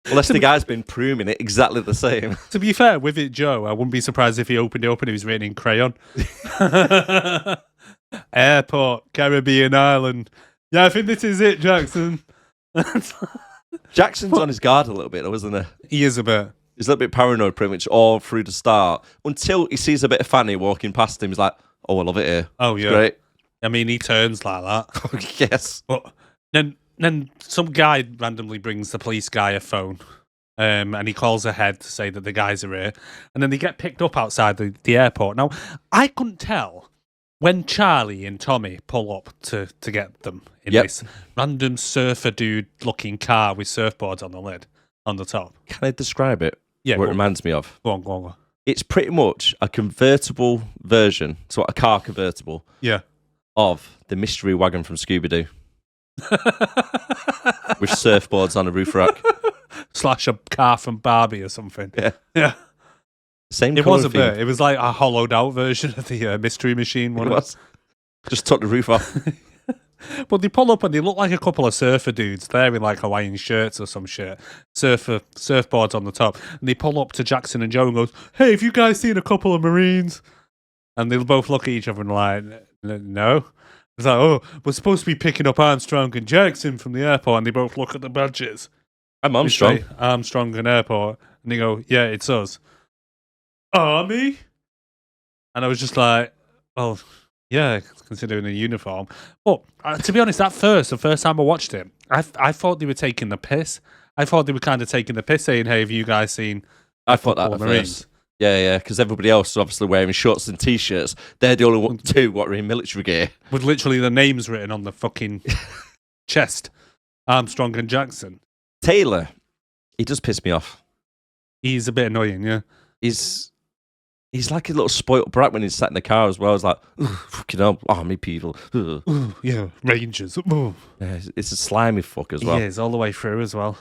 Unless the guy's been pruning it exactly the same. To be fair, with it, Joe, I wouldn't be surprised if he opened it up and it was written in crayon. Airport, Caribbean island. Yeah, I think this is it, Jackson. Jackson's on his guard a little bit, though, isn't he? He is a bit. He's a little bit paranoid pretty much all through the start. Until he sees a bit of Fanny walking past him, he's like, "Oh, I love it here. Oh, It's yeah. great." I mean, he turns like that. Yes. But then some guy randomly brings the police guy a phone. And he calls ahead to say that the guys are here. And then they get picked up outside the airport. Now, I couldn't tell when Charlie and Tommy pull up to get them in this random surfer dude looking car with surfboards on the lid, on the top. Can I describe it? Yeah, What it go on. reminds me of? Go on. It's pretty much a convertible version, so a car convertible, Yeah. of the mystery wagon from Scooby-Doo. With surfboards on a roof rack. Slash a car from Barbie or something. Yeah. Same It colour was a theme. bit. It was like a hollowed out version of the Mystery Machine one. It was. Just took the roof off. But they pull up and they look like a couple of surfer dudes. They're in like Hawaiian shirts or some shit. Surfboards on the top. And they pull up to Jackson and Joe and goes, "Hey, have you guys seen a couple of Marines?" And they'll both look at each other and like, "No." It's like, "Oh, we're supposed to be picking up Armstrong and Jackson from the airport." And they both look at the badges. I'm Armstrong. They say, "Armstrong and airport." And they go, "Yeah, it's us." "Army?" And I was just like, "Well, yeah, considering the uniform." But to be honest, the first time I watched it, I thought they were taking the piss. I thought they were kind of taking the piss, saying, "Hey, have you guys seen I thought that couple at of Marines?" first. Yeah, because everybody else is obviously wearing shorts and t-shirts. They're the only two what are in military gear. With literally the names written on the fucking chest. Armstrong and Jackson. Taylor, he does piss me off. He's a bit annoying, yeah. He's like a little spoilt brat when he's sat in the car as well. He's like, fucking hell, army people. Ugh. Ooh, yeah, Rangers. Ooh. Yeah, it's a slimy fuck as well. He is, all the way through as well.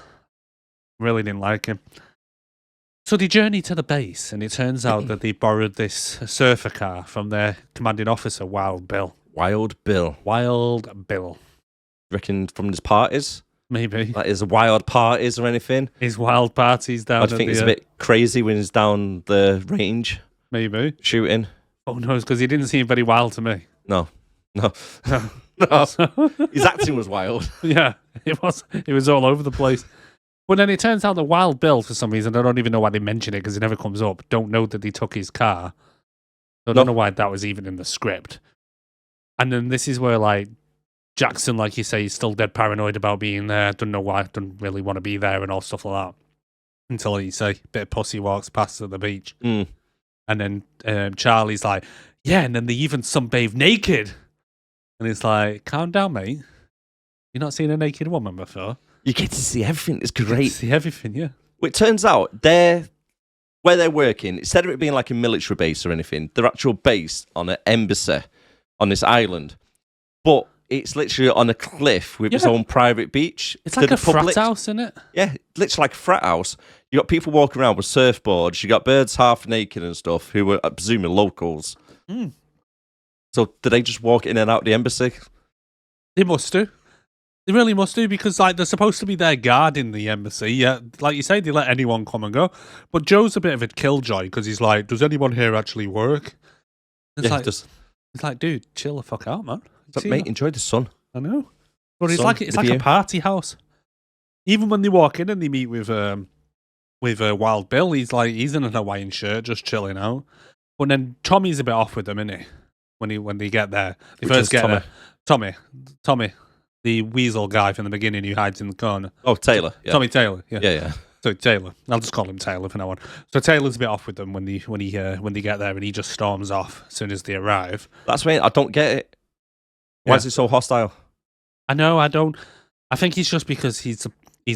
Really didn't like him. So they journey to the base, and it turns out that they borrowed this surfer car from their commanding officer, Wild Bill. Wild Bill. Wild Bill. Reckon from his parties? Maybe. Like his wild parties or anything? His wild parties down I at think the, it's a bit crazy when he's down the range Maybe. shooting. Oh, no, because he didn't seem very wild to me. No. No. His acting was wild. Yeah, it was all over the place. But then it turns out that Wild Bill, for some reason, I don't even know why they mention it because it never comes up, don't know that they took his car. So I don't know why that was even in the script. And then this is where, like, Jackson, like you say, is still dead paranoid about being there. Don't know why, don't really want to be there and all stuff like that. Until, like you say, a bit of pussy walks past at the beach. Mm. And then Charlie's like, yeah, and then they even sunbathe naked. And it's like, calm down, mate. You've not seen a naked woman before. You get to see everything. It's You great. see everything, yeah. Well, it turns out when where they're working, instead of it being like a military base or anything, they're actual base on an embassy on this island. But it's literally on a cliff with its own private beach. It's like a frat house, isn't it? Yeah, literally like a frat house. You got people walking around with surfboards. You got birds half naked and stuff who were, presuming, locals. Mm. So did they just walk in and out the embassy? They must do. They really must do, because like they're supposed to be there guarding the embassy. Yeah, like you say, they let anyone come and go. But Joe's a bit of a killjoy because he's like, "Does anyone here actually work?" It's like, dude, chill the fuck out, man. But mate, enjoy the sun. I know, but it's like a party house. Even when they walk in and they meet with Wild Bill, he's in a Hawaiian shirt, just chilling out. But then Tommy's a bit off with them, isn't he? When they get there, they first get there. Tommy, the weasel guy from the beginning who hides in the corner. Oh, Taylor. Yeah. Tommy Taylor. Yeah. So Taylor, I'll just call him Taylor from now on. So Taylor's a bit off with them when they get there, and he just storms off as soon as they arrive. That's me. I don't get it. Why is it so hostile? I know. I don't. I think he's just because he's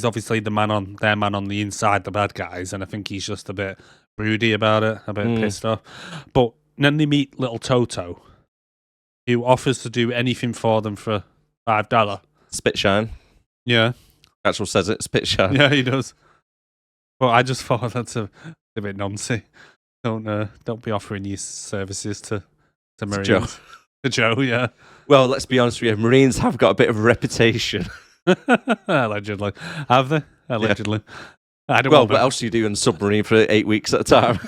obviously their man on the inside, the bad guys, and I think he's just a bit broody about it, a bit pissed off. But then they meet little Toto, who offers to do anything for them for $5. Spit shine. Yeah. Actual says it. Spit shine. Yeah, he does. Well, I just thought that's a bit noncy. Don't be offering your services to Marines. Joe. To Joe, yeah. Well, let's be honest with you. Marines have got a bit of a reputation. Allegedly. Have they? Allegedly. Yeah. What else do you do in a submarine for 8 weeks at a time?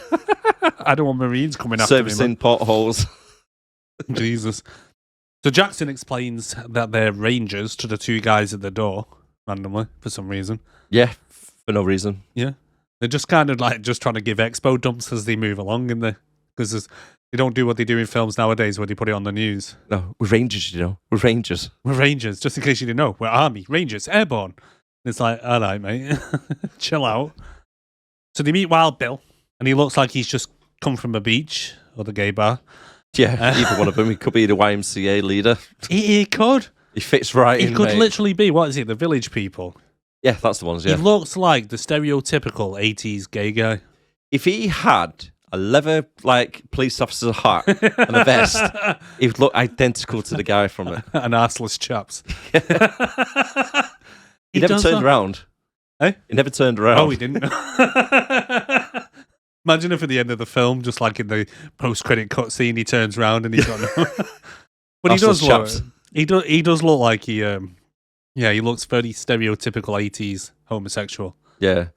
I don't want Marines coming after me. Servicing potholes. Jesus. So Jackson explains that they're Rangers to the two guys at the door, randomly, for some reason. Yeah, for no reason. Yeah. They're just kind of like just trying to give expo dumps as they move along, in there, because they don't do what they do in films nowadays where they put it on the news. No, we're Rangers, We're Rangers. We're Rangers, just in case you didn't know. We're Army, Rangers, Airborne. And it's like, all right, mate. Chill out. So they meet Wild Bill, and he looks like he's just come from a beach or the gay bar. Yeah, either one of them. He could be the YMCA leader. He could. He fits right in, He could mate. literally be, what is it, the Village People? Yeah, that's the ones, yeah. He looks like the stereotypical 80s gay guy. If he had a leather, police officer hat and a vest, he would look identical to the guy from it. And arseless chaps. He never turned around. Eh? He never turned around. Oh, he didn't. Imagine if at the end of the film, just like in the post-credit cutscene, he turns around and he's got no... But he does look like he looks very stereotypical 80s homosexual. Yeah.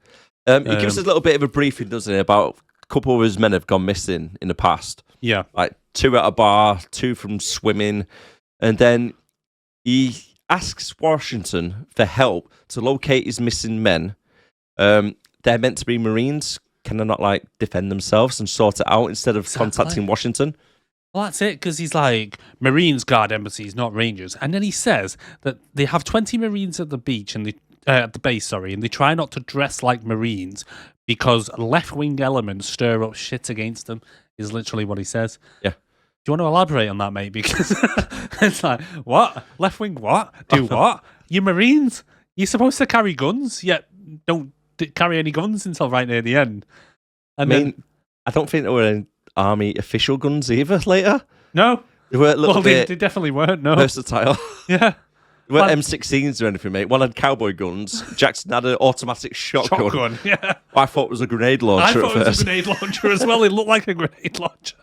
He gives us a little bit of a briefing, doesn't he, about a couple of his men have gone missing in the past. Yeah. Like 2 at a bar, 2 from swimming. And then he asks Washington for help to locate his missing men. They're meant to be Marines. Can they not defend themselves and sort it out instead of contacting Washington? Well, that's it, because he's like, Marines guard embassies, not Rangers. And then he says that they have 20 Marines at the beach and at the base, and they try not to dress like Marines because left-wing elements stir up shit against them, is literally what he says. Yeah. Do you want to elaborate on that, mate? Because it's like, what? Left-wing what? Do what? You Marines? You're supposed to carry guns, yet don't carry any guns until right near the end. And I don't think there were any Army official guns either later. No. They were a little bit they definitely weren't, no. versatile. Yeah. They weren't M16s or anything, mate. One had cowboy guns. Jackson had an automatic shotgun. Shotgun, yeah. I thought it was a grenade launcher I thought it was a grenade launcher as well. It looked like a grenade launcher.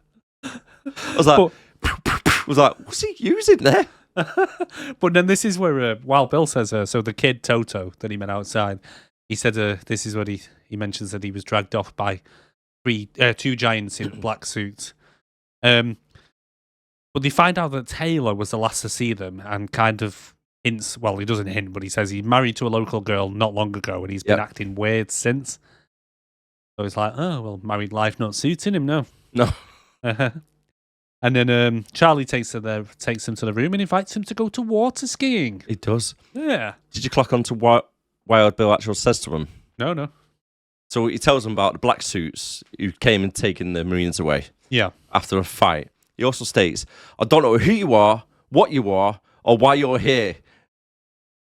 I was like, what's he using there? But then this is where Wild Bill says, so the kid Toto that he met outside, he said this is what he mentions, that he was dragged off by 2 giants in black suits. But they find out that Taylor was the last to see them and kind of hints, well, he doesn't hint, but he says he's married to a local girl not long ago and he's been acting weird since. So he's like, oh, well, married life not suiting him, no. No. And then Charlie takes him to the room and invites him to go to water skiing. He does. Yeah. Did you clock on to what Wild Bill actually says to him? No. So he tells him about the black suits who came and taken the Marines away. Yeah. After a fight. He also states, I don't know who you are, what you are, or why you're here.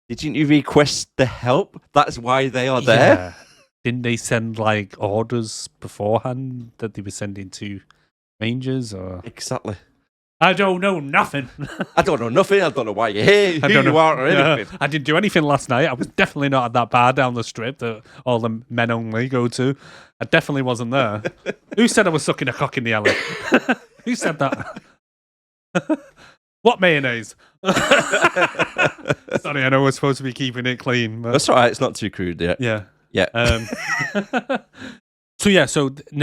Didn't you request the help? That's why they are there. didn't they send like orders beforehand that they were sending to Rangers or Exactly. I don't know nothing. I don't know nothing. I don't know why you're here, who you are, or anything. I didn't do anything last night. I was definitely not at that bar down the strip that all the men only go to. I definitely wasn't there. Who said I was sucking a cock in the alley? Who said that? What mayonnaise? Sorry, I know we're supposed to be keeping it clean. But... That's all right. It's not too crude yet. Yeah. Yeah. Then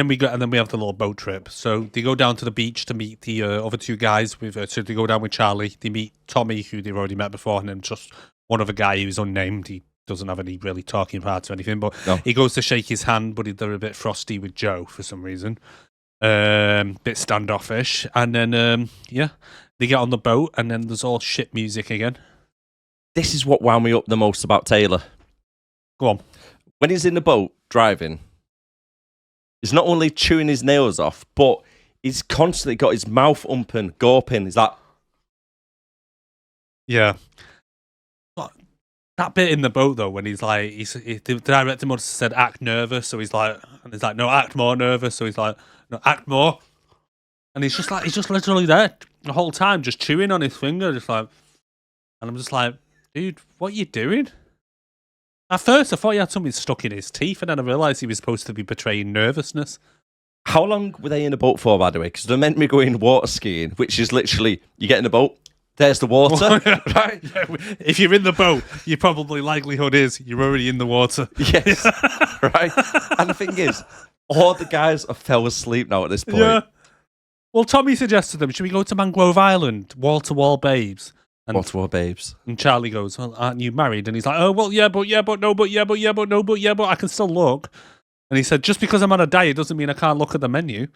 we have the little boat trip. So they go down to the beach to meet the other two guys. So they go down with Charlie. They meet Tommy, who they've already met before, and then just one other guy who's unnamed. He doesn't have any really talking parts or anything, but he goes to shake his hand, but they're a bit frosty with Joe for some reason. Bit standoffish. And then, they get on the boat, and then there's all shit music again. This is what wound me up the most about Taylor. Go on. When he's in the boat driving, he's not only chewing his nails off, but he's constantly got his mouth open, gawping. He's like... Yeah. That bit in the boat, though, when he's like... the director must have said, act nervous, so he's like... And he's like, no, act more nervous, so he's like, no, act more. And he's just literally there the whole time, just chewing on his finger, just like... And I'm just like, dude, what are you doing? At first, I thought he had something stuck in his teeth, and then I realised he was supposed to be betraying nervousness. How long were they in the boat for, by the way? Because they're meant to be going water skiing, which is literally, you get in the boat, there's the water, right? Yeah, if you're in the boat, your probably likelihood is you're already in the water. Yes, right? And the thing is, all the guys have fell asleep now at this point. Yeah. Well, Tommy suggested them, should we go to Mangrove Island, wall-to-wall babes? And, Wall-to-wall babes. And Charlie goes, well, aren't you married? And he's like, oh, well, but I can still look. And he said, just because I'm on a diet doesn't mean I can't look at the menu.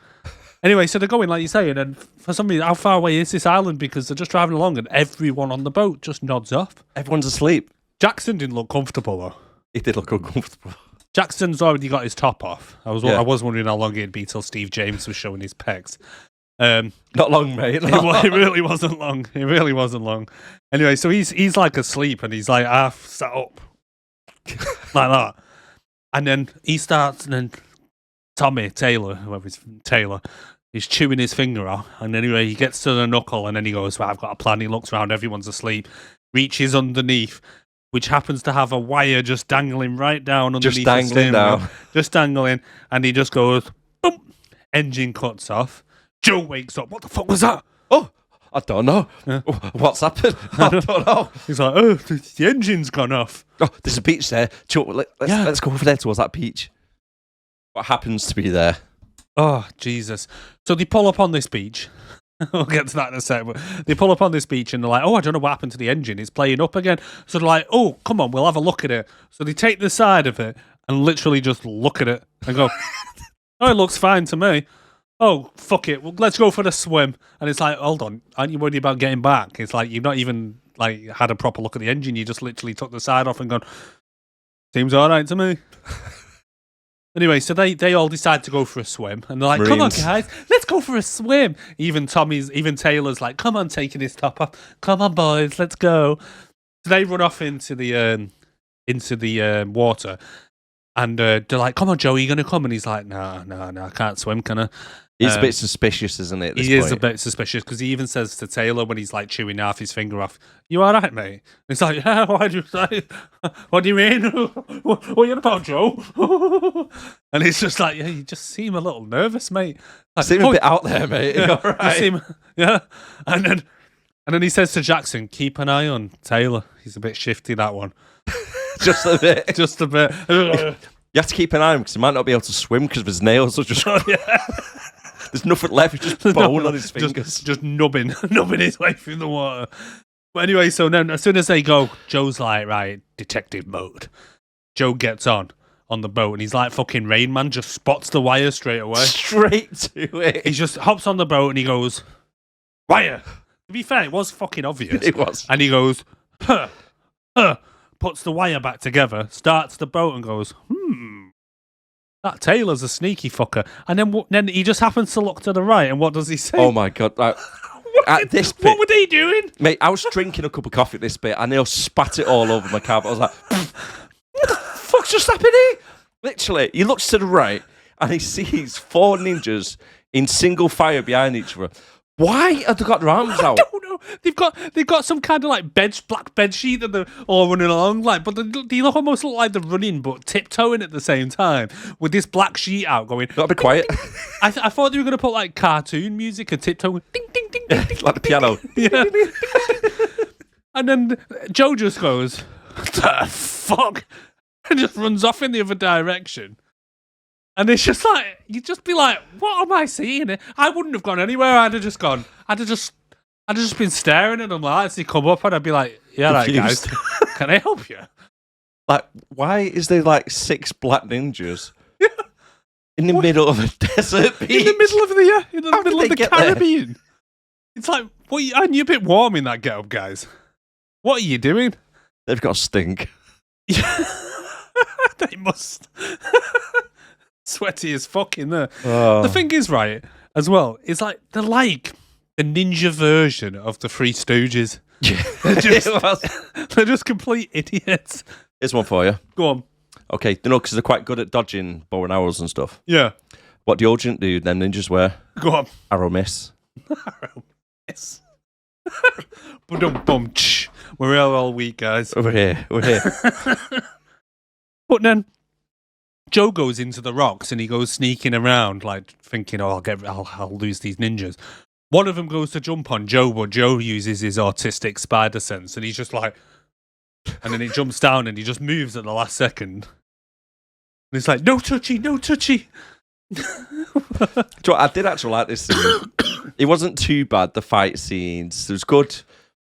Anyway, so they're going, like you say, and then for some reason, how far away is this island? Because they're just driving along and everyone on the boat just nods off. Everyone's asleep. Jackson didn't look comfortable, though. He did look uncomfortable. Jackson's already got his top off. I was wondering how long it'd be till Steve James was showing his pecs. Not long, mate. It really wasn't long. It really wasn't long. Anyway, so he's like asleep and he's like half sat up like that. And then he starts, and then Taylor, whoever's Taylor, is chewing his finger off. And anyway, he gets to the knuckle, and then he goes, well, I've got a plan. He looks around, everyone's asleep, reaches underneath, which happens to have a wire just dangling right down underneath. Just dangling down. Just dangling. And he just goes, boom, engine cuts off. Joe wakes up. What the fuck was that? Oh, I don't know. Yeah. What's happened? I don't know. He's like, oh, the engine's gone off. Oh, there's a beach there. Joe, let's go over there towards that beach. What happens to be there? Oh, Jesus. So they pull up on this beach. We'll get to that in a sec. But they pull up on this beach and they're like, oh, I don't know what happened to the engine. It's playing up again. So they're like, oh, come on, we'll have a look at it. So they take the side of it and literally just look at it and go, oh, it looks fine to me. Oh, fuck it. Well, let's go for the swim. And it's like, hold on. Aren't you worried about getting back? It's like, you've not even like had a proper look at the engine. You just literally took the side off and gone, seems all right to me. Anyway, so they all decide to go for a swim. And they're like, come on, guys, let's go for a swim. Even Taylor's like, come on, taking his top off. Come on, boys, let's go. So they run off into the water. And they're like, come on, Joe, are you going to come? And he's like, no, I can't swim, can I? He's a bit suspicious, isn't it? He is a bit suspicious because he even says to Taylor when he's like chewing half his finger off, you all right, mate? And he's like, yeah, why do you say? What do you mean? What are you about, Joe? And he's just like, yeah, you just seem a little nervous, mate. Like, seem a bit out there, mate. Yeah, all right. Yeah. And then he says to Jackson, keep an eye on Taylor. He's a bit shifty, that one. Just a bit. Just a bit. You have to keep an eye on him because he might not be able to swim because of his nails. Are just there's nothing left. It's just bone on his fingers. Just nubbing his way through the water. But anyway, so then as soon as they go, Joe's like, right, detective mode. Joe gets on the boat and he's like fucking Rain Man, just spots the wire straight away. Straight to it. He just hops on the boat and he goes, wire. To be fair, it was fucking obvious. It was. And he goes, puts the wire back together, starts the boat and goes, that Taylor's a sneaky fucker. And then he just happens to look to the right, and what does he say? Oh my God. What were they doing? Mate, I was drinking a cup of coffee at this bit, and they'll spat it all over my carpet. I was like, what the fuck's just happening here? Literally, he looks to the right and he sees 4 ninjas in single file behind each other. Why have they got their arms out? I don't know. They've got some kind of like black bed sheet that they're all running along like, but they almost look like they're running but tiptoeing at the same time with this black sheet out going. Gotta be quiet. I thought they were gonna put like cartoon music and tiptoe ding ding ding ding ding Like the piano. Yeah. And then Joe just goes, "What the fuck?" and just runs off in the other direction. And it's just like, you'd just be like, what am I seeing? I wouldn't have gone anywhere. I'd have just been staring at them like, as they come up, and I'd be like, yeah, right, guys, can I help you? Like, why is there like 6 black ninjas in the middle of a desert beach? In the middle of the get Caribbean. There? It's like, aren't you a bit warm in that get-up, guys? What are you doing? They've got a stink. Yeah. They must. Sweaty as fuck in there. Oh. The thing is, right, as well, it's like they're like the ninja version of the Three Stooges. They're just complete idiots. Here's one for you. Go on. Okay, because they're quite good at dodging bow and arrows and stuff. Yeah. What do the agent do? Them ninjas wear? Go on. Arrow miss. Arrow miss. Bum. We're here all week, guys. We're here. But then Joe goes into the rocks and he goes sneaking around, like thinking, "Oh, I'll lose these ninjas." One of them goes to jump on Joe, but Joe uses his autistic spider sense, and he's just like, and then he jumps down and he just moves at the last second. And it's like, "No touchy, no touchy." I did actually like this scene. It wasn't too bad. The fight scenes, it was good.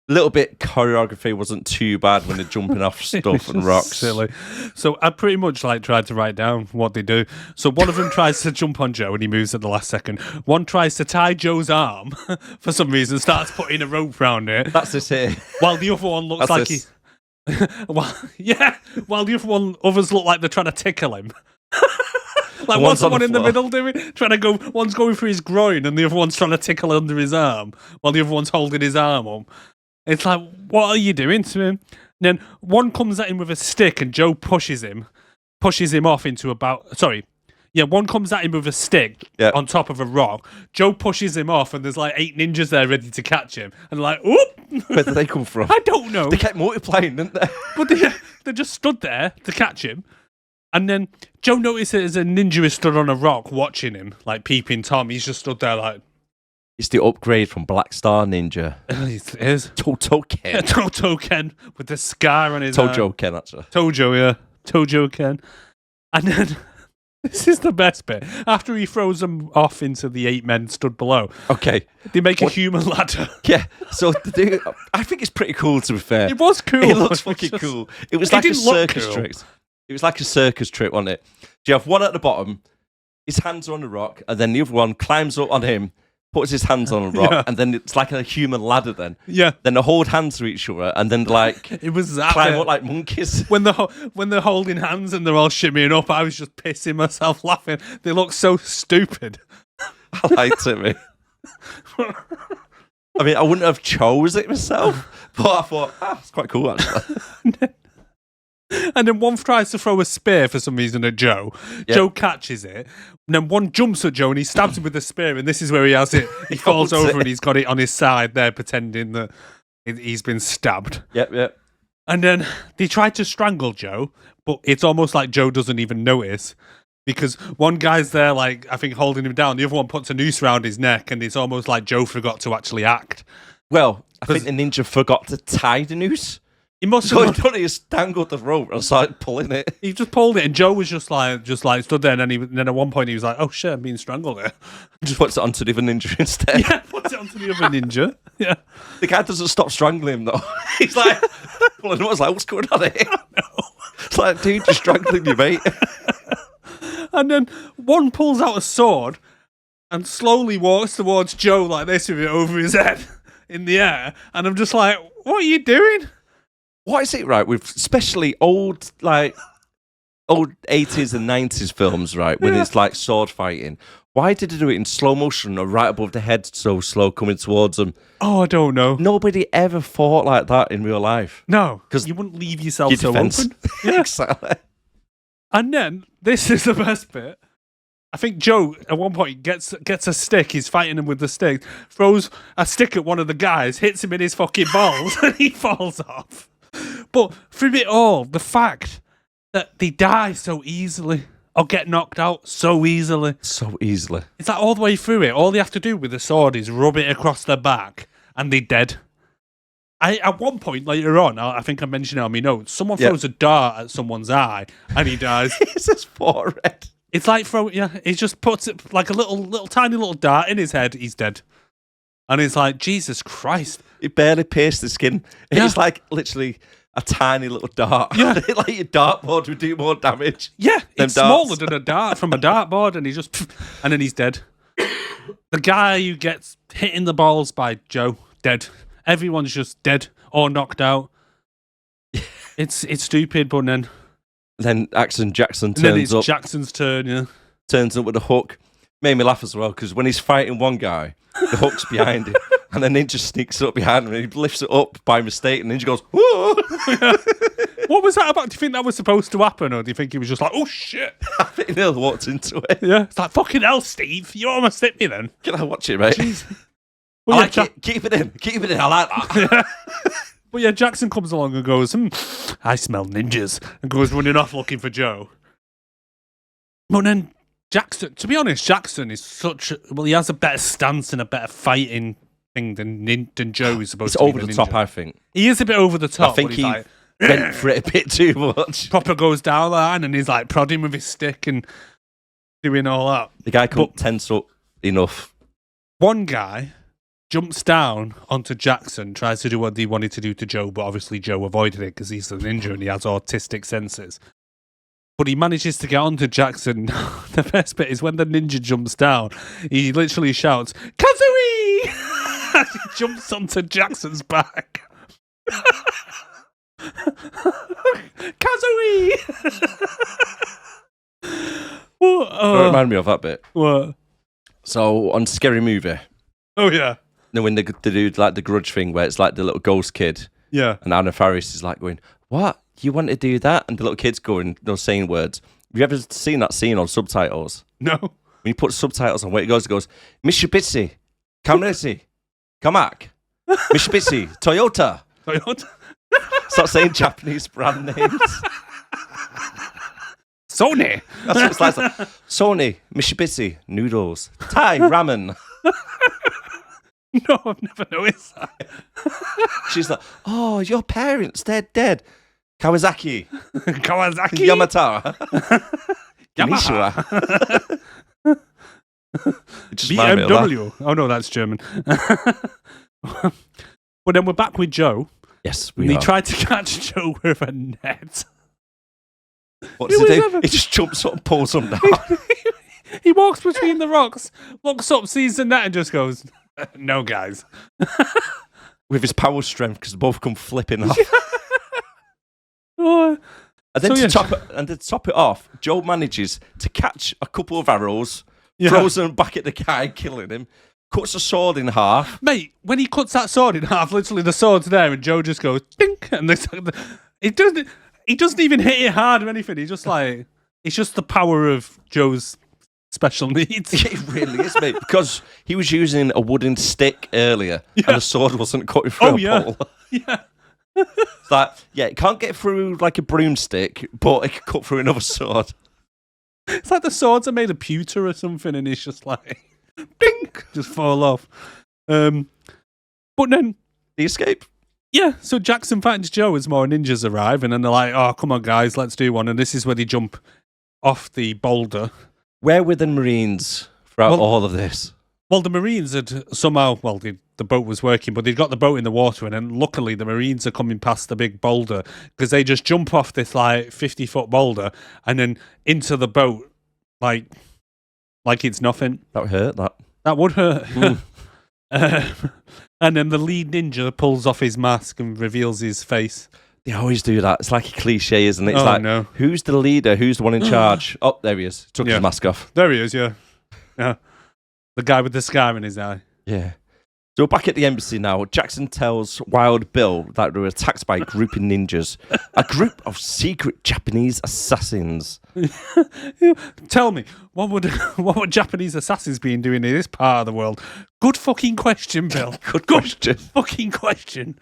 A little bit choreography wasn't too bad when they're jumping off stuff and rocks. Silly. So I pretty much like tried to write down what they do. So one of them tries to jump on Joe and he moves at the last second. One tries to tie Joe's arm for some reason, starts putting a rope around it. That's this here. While the other one looks like this. While the others look like they're trying to tickle him. Like One's what's the on one the in the floor. middle doing? One's going for his groin and the other one's trying to tickle under his arm while the other one's holding his arm up. It's like, what are you doing to him? And then one comes at him with a stick and Joe pushes him off into one comes at him with a stick on top of a rock. Joe pushes him off and there's like 8 ninjas there ready to catch him. And like, oop! Where did they come from? I don't know. They kept multiplying, didn't they? But they just stood there to catch him. And then Joe notices a ninja is stood on a rock watching him, like peeping Tom. He's just stood there like... It's the upgrade from Black Star Ninja. It is. Toto Ken. Toto Ken with the scar on his Tojo Ken, actually. Tojo, yeah. Tojo Ken. And then, this is the best bit. After he throws them off into the 8 men stood below, Okay. they make a human ladder. Yeah, so I think it's pretty cool, to be fair. It was cool. It looks fucking cool. It was like a didn't look circus cool. trick. It was like a circus trick, wasn't it? So you have one at the bottom, his hands are on the rock, and then the other one climbs up on him, puts his hands on a rock, and then it's like a human ladder then. Yeah. Then they hold hands to each other, and then like It was that climb bit. up like monkeys. When they're holding hands and they're all shimmying up, I was just pissing myself laughing. They look so stupid. I liked it, mate. I mean, I wouldn't have chose it myself, but I thought, it's quite cool, actually. And then one tries to throw a spear for some reason at Joe. Yep. Joe catches it. And then one jumps at Joe and he stabs him with the spear. And this is where he has it. He falls holds over it. and he's got it on his side there, pretending that he's been stabbed. Yep. And then they try to strangle Joe, but it's almost like Joe doesn't even notice. Because one guy's there, like, I think holding him down. The other one puts a noose around his neck. And it's almost like Joe forgot to actually act. Well, I think the ninja forgot to tie the noose. He must So have. he done it, he dangled the rope and started pulling it. He just pulled it, and Joe was just like stood there, and then at one point he was like, "Oh shit, I'm being strangled here." Just puts it onto the other ninja instead. Yeah, puts it onto the other ninja. Yeah, The guy doesn't stop strangling him though. He's like, well, I was like, what's going on here? It's like, dude, you're strangling your mate. and then one pulls out a sword and slowly walks towards Joe like this with it over his head in the air, and I'm just like, "What are you doing?" What is it, right, with especially old 80s and 90s films, right, when it's like sword fighting? Why did they do it in slow motion or right above the head so slow coming towards them? Oh, I don't know. Nobody ever fought like that in real life. No, 'Cause you wouldn't leave yourself Your so defense. open. Yeah. Exactly. And then, this is the best bit. I think Joe, at one point, gets a stick. He's fighting him with the stick. Throws a stick at one of the guys, hits him in his fucking balls, and he falls off. But through it all, the fact that they die so easily, or get knocked out so easily. So easily. It's like all the way through it. All they have to do with the sword is rub it across their back, and they're dead. At one point later on, I think I mentioned it on my notes, someone throws a dart at someone's eye, and he dies. It's his forehead. It's like he just puts it like a little tiny little dart in his head. He's dead, and it's like Jesus Christ. It barely pierced the skin. Yeah. It's like literally a tiny little dart. Yeah. Like your dartboard would do more damage. Yeah, it's darts. smaller than a dart from a dartboard, and and then he's dead. The guy who gets hit in the balls by Joe, dead. Everyone's just dead or knocked out. It's stupid, but Then Jackson then turns it's up. Jackson's turn. Yeah. Turns up with a hook. Made me laugh as well because when he's fighting one guy, the hook's behind him, and the ninja sneaks up behind him and he lifts it up by mistake, and the ninja goes, "Whoa!" What was that about? Do you think that was supposed to happen, or do you think he was just like, "Oh shit"? I think he nearly walked into it. Yeah, it's like fucking hell, Steve. You almost hit me then. Can I watch it, mate? Well, I yeah, like it. Keep it in. Keep it in. I like that. But yeah, Jackson comes along and goes, I smell ninjas, and goes running off looking for Joe. But then Jackson, to be honest, Jackson is he has a better stance and a better fighting thing than Joe is supposed It's to be. over the top, I think. He is a bit over the top. I think but he he's like, went for it a bit too much. proper goes down the line and he's like prodding with his stick and doing all that. The guy couldn't tense up enough. One guy jumps down onto Jackson, tries to do what he wanted to do to Joe, but obviously Joe avoided it because he's a ninja and he has autistic senses. But he manages to get onto Jackson. The best bit is when the ninja jumps down, he literally shouts, Kazooie! As he jumps onto Jackson's back. Kazooie! What? Don't remind me of that bit. What? So on Scary Movie, Oh, yeah. when they do like the grudge thing where it's like the little ghost kid Yeah. and Anna Faris is like going, "What? You want to do that?" And the little kid's going, they're saying words. Have you ever seen that scene on subtitles? No. When you put subtitles on where it goes, Mitsubishi, Kamresi, Kamak, Mitsubishi, Toyota. Start saying Japanese brand names. Sony. That's what it's like. Sony, Mitsubishi, noodles, Thai ramen. No, I've never noticed that. She's like, "Oh, your parents, they're dead. Kawasaki, Kawasaki. Yamaha, Yamaha. Nishira." It just reminded me of that. BMW. Oh, no, that's German. But then we're back with Joe. Yes, And we he are. tried to catch Joe with a net. What does It he was do? ever- He just jumps up and pulls him down. He walks between the rocks, looks up, sees the net, and just goes, "No, guys." With his power strength, because both come flipping off. Oh, And then So, to top it off, Joe manages to catch a couple of arrows, yeah. throws them back at the guy, killing him, cuts a sword in half. Mate, when he cuts that sword in half, literally the sword's there, and Joe just goes, "Dink," and he doesn't even hit it hard or anything. He's just like, it's just the power of Joe's special needs. It really is, mate, because he was using a wooden stick earlier, and the sword wasn't cutting through a pole. Yeah. It's like, yeah, it can't get through like a broomstick, but it can cut through another sword. It's like the swords are made of pewter or something, and it's just like, dink, just fall off. But then, The escape. yeah, so Jackson finds Joe as more ninjas arrive, and then they're like, "Oh, come on, guys, let's do one." And this is where they jump off the boulder. Where were the Marines throughout Well- all of this? Well, the Marines had somehow, the boat was working, but they'd got the boat in the water, and then luckily the Marines are coming past the big boulder because they just jump off this like 50-foot boulder and then into the boat like it's nothing. That would hurt, that. That would hurt. And then the lead ninja pulls off his mask and reveals his face. They always do that. It's like a cliche, isn't it? It's Oh, like, no. who's the leader? Who's the one in charge? Oh, there he is. Took Yeah. his mask off. There he is, yeah. The guy with the scar in his eye. Yeah. So we're back at the embassy now. Jackson tells Wild Bill that they were attacked by a group of ninjas. A group of secret Japanese assassins. Tell me, what would Japanese assassins be doing in this part of the world? Good fucking question, Bill. Good question. Fucking question.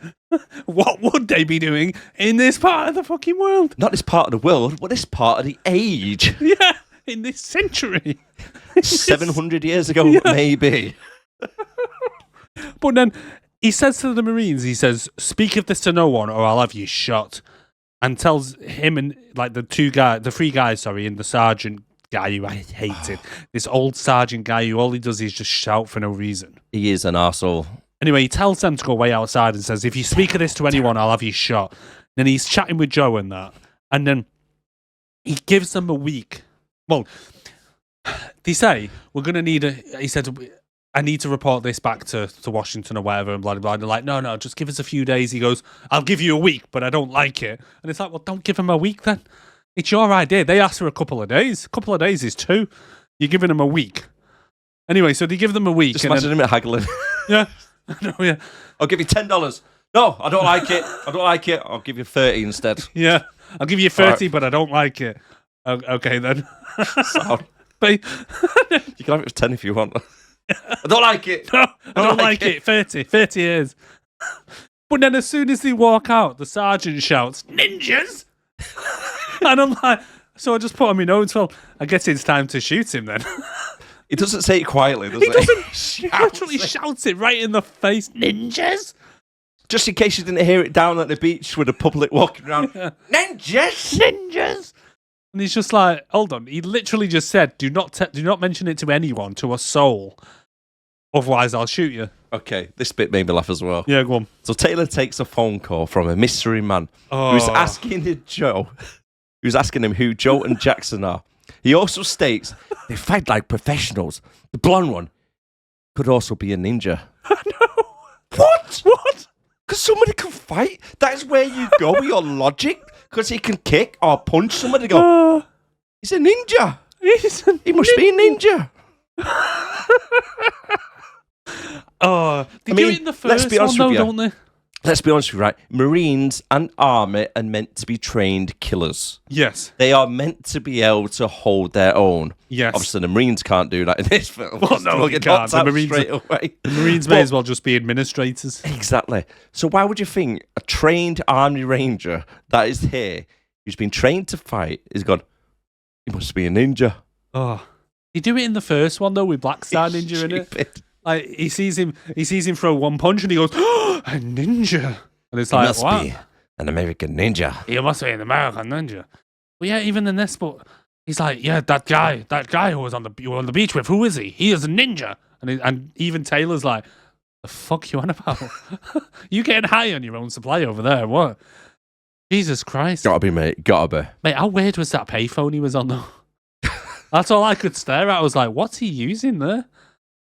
What would they be doing in this part of the fucking world? Not this part of the world, but this part of the age. Yeah, in this century. 700 years ago, maybe. But then he says to the Marines, he says, speak of this to no one or I'll have you shot. And tells him and like the three guys, and the sergeant guy who I hated, this old sergeant guy who all he does is just shout for no reason. He is an arsehole. Anyway, he tells them to go way outside and says, if you speak of this to anyone, I'll have you shot. Then he's chatting with Joe and that. And then he gives them a week. Well, they say, we're going to need he said, I need to report this back to Washington or whatever, and blah, blah, blah. And they're like, no, just give us a few days. He goes, I'll give you a week, but I don't like it. And it's like, well, don't give him a week then. It's your idea. They asked for a couple of days. A couple of days is 2. You're giving them a week. Anyway, so they give them a week. Just imagine him haggling. Yeah. No, yeah. I'll give you $10. No, I don't like it. I'll give you 30 instead. Yeah. I'll give you 30, but I don't like it. Okay, then. So, But, you can have it for 10 if you want. I don't like it. No, I don't like it. 30 years. But then as soon as they walk out, the sergeant shouts, ninjas! And I'm like, so I just put on my notes, well, I guess it's time to shoot him then. He doesn't say it quietly, does He he? doesn't. He literally shouts it right in the face, ninjas! Just in case you didn't hear it down at the beach with the public walking around. Ninjas! Ninjas! And he's just like, hold on. He literally just said, do not mention it to anyone, to a soul. Otherwise, I'll shoot you. Okay, this bit made me laugh as well. Yeah, go on. So Taylor takes a phone call from a mystery man who's asking him who Joe and Jackson are. He also states they fight like professionals. The blonde one could also be a ninja. No. What? What? Because somebody can fight. That is where you go with your logic. Because he can kick or punch somebody. Go. He's a ninja. He must be a ninja. They do it in the first one, though, don't they? Let's be honest with you, right? Marines and army are meant to be trained killers. Yes. They are meant to be able to hold their own. Yes. Obviously, the Marines can't do that in this film. Well, no, they can't. The Marines may as well just be administrators. Exactly. So why would you think a trained army ranger that is here, who's been trained to fight, is gone, he must be a ninja? Oh. They do it in the first one, though, with Black Star Ninja in it. Like, he sees him throw one punch and he goes, oh, a ninja. And it's like, must what? be an American ninja. He must be an American ninja. But yeah, even in this, but he's like, yeah, that guy who was on the beach with, who is he? He is a ninja. And even Taylor's like, the fuck you on about? You getting high on your own supply over there? What? Jesus Christ. Gotta be, mate. Gotta be. Mate, how weird was that payphone he was on, though? That's all I could stare at. I was like, what's he using there?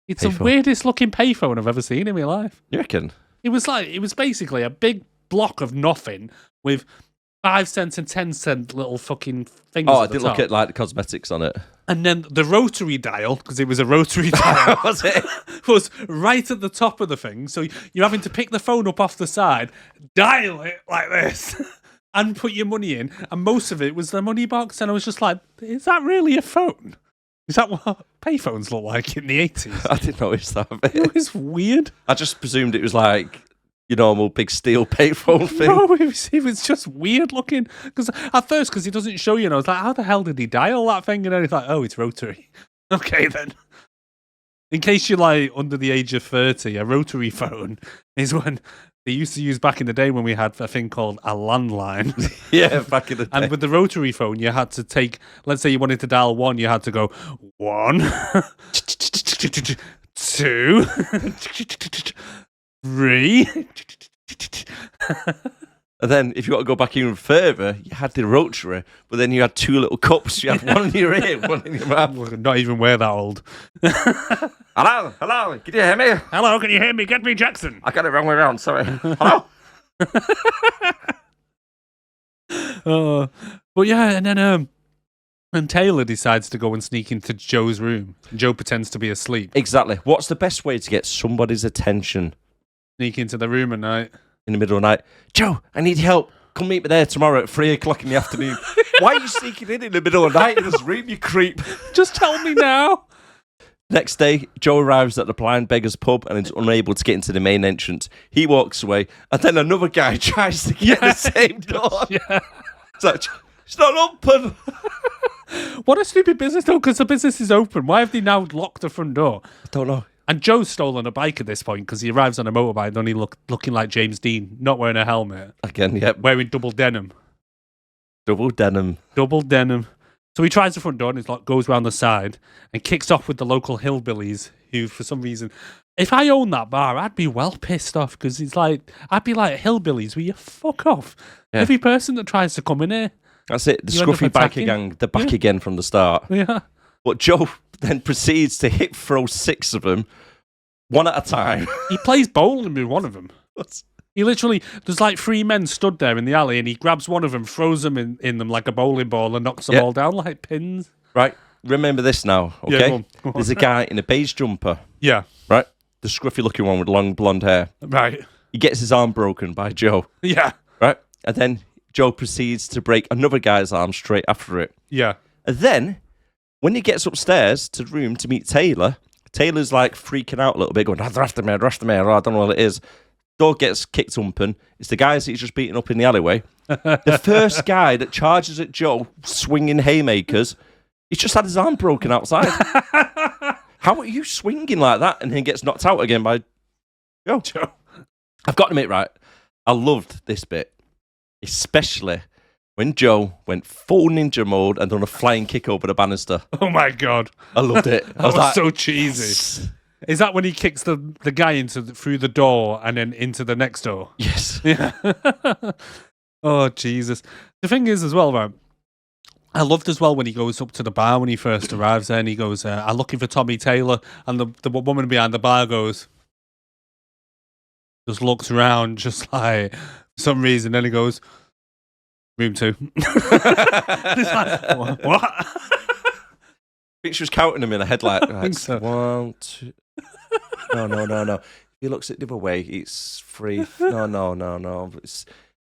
It's the weirdest looking payphone I've ever seen in my life. You reckon? It was basically a big block of nothing with 5 cents and 10 cent little fucking things. Oh, I did look at like the cosmetics on it. And then the rotary dial, because it was a rotary dial, was it? Was right at the top of the thing. So you're having to pick the phone up off the side, dial it like this, and put your money in. And most of it was the money box. And I was just like, is that really a phone? Is that what payphones look like in the 80s? I didn't notice that bit. It was weird. I just presumed it was like your normal big steel payphone thing. No, it was just weird looking. Because at first, because he doesn't show you, and I was like, how the hell did he dial that thing? And then he's like, oh, it's rotary. Okay, then. In case you're like under the age of 30, a rotary phone is when they used to use back in the day when we had a thing called a landline. Yeah, back in the day. And with the rotary phone, you had to take, let's say you wanted to dial 1, you had to go 1, 2, 3. And then if you got to go back even further, you had the rotary, but then you had 2 little cups. You had one in your ear, one in your mouth. Not even we're that old. Hello, can you hear me? Hello, can you hear me? Get me, Jackson. I got it wrong way around, sorry. Hello? But yeah, and then And Taylor decides to go and sneak into Joe's room. Joe pretends to be asleep. Exactly. What's the best way to get somebody's attention? Sneak into the room at night. In the middle of the night. Joe, I need help. Come meet me there tomorrow at 3 o'clock in the afternoon. Why are you sneaking in the middle of the night in this room, you creep? Just tell me now. Next day, Joe arrives at the Blind Beggar's pub and is unable to get into the main entrance. He walks away, and then another guy tries to get the same door. Yeah. It's like, it's not open. What a stupid business, though, because the business is open. Why have they now locked the front door? I don't know. And Joe's stolen a bike at this point because he arrives on a motorbike, only looking like James Dean, not wearing a helmet. Again, yep. Wearing double denim. Double denim. Double denim. So he tries the front door and he goes round the side and kicks off with the local hillbillies who, for some reason, if I owned that bar, I'd be well pissed off because it's like, I'd be like, hillbillies, will you fuck off? Yeah. Every person that tries to come in here. That's it. The scruffy biker gang, they're back again from the start. Yeah. But Joe then proceeds to hip throw 6 of them, one at a time. He plays bowling with one of them. He literally, there's like 3 men stood there in the alley and he grabs one of them, throws them in them like a bowling ball and knocks them all down like pins. Right. Remember this now, okay? Go on. There's a guy in a beige jumper. Yeah. Right? The scruffy looking one with long blonde hair. Right. He gets his arm broken by Joe. Yeah. Right? And then Joe proceeds to break another guy's arm straight after it. Yeah. And then, when he gets upstairs to the room to meet Taylor, Taylor's like freaking out a little bit, going, they're after me, I don't know what it is. Door gets kicked open. It's the guys that he's just beating up in the alleyway. The first guy that charges at Joe, swinging haymakers, he's just had his arm broken outside. How are you swinging like that and then gets knocked out again by Joe? I've got to admit, right, I loved this bit, especially when Joe went full ninja mode and done a flying kick over the banister. Oh my God. I loved it. That was like, so cheesy. Is that when he kicks the guy through the door and then into the next door? Yes. Yeah. Oh, Jesus. The thing is as well, right, I loved as well when he goes up to the bar when he first arrives there and he goes, I'm looking for Tommy Taylor. And the woman behind the bar goes, just looks around just like, for some reason. Then he goes, room 2. It's like, what? I think she was counting them in a headlight. I think so. 1, 2. No. He looks at the other way. It's 3. No. I'm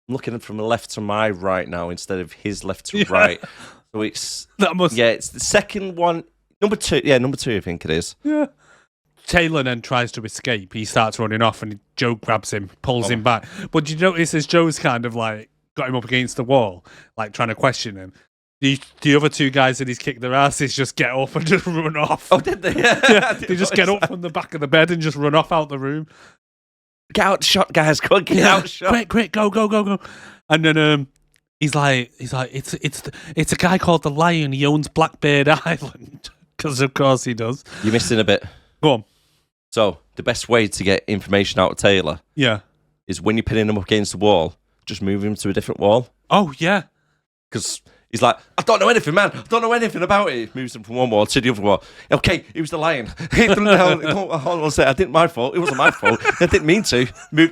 looking from the left to my right now instead of his left to right. So it's it's the second one. Number 2. Yeah, number 2. I think it is. Yeah. Taylor then tries to escape. He starts running off, and Joe grabs him, pulls him back. But do you notice as Joe's kind of like got him up against the wall, like trying to question him? The other 2 guys that he's kicked their asses just get up and just run off. Oh, did they? Yeah, they just get up from the back of the bed and just run off out the room. Get out shot, guys! Quick, get out shot! Quick, go! And then he's like, it's a guy called the Lion. He owns Blackbeard Island because of course he does. You're missing a bit. Go on. So the best way to get information out of Taylor, is when you're pinning him up against the wall, just move him to a different wall. Oh yeah, because he's like, I don't know anything, man. I don't know anything about it. He moves him from one wall to the other wall. Okay, it was the Lion. Hold on a second. I didn't my fault. It wasn't my fault. I didn't mean to.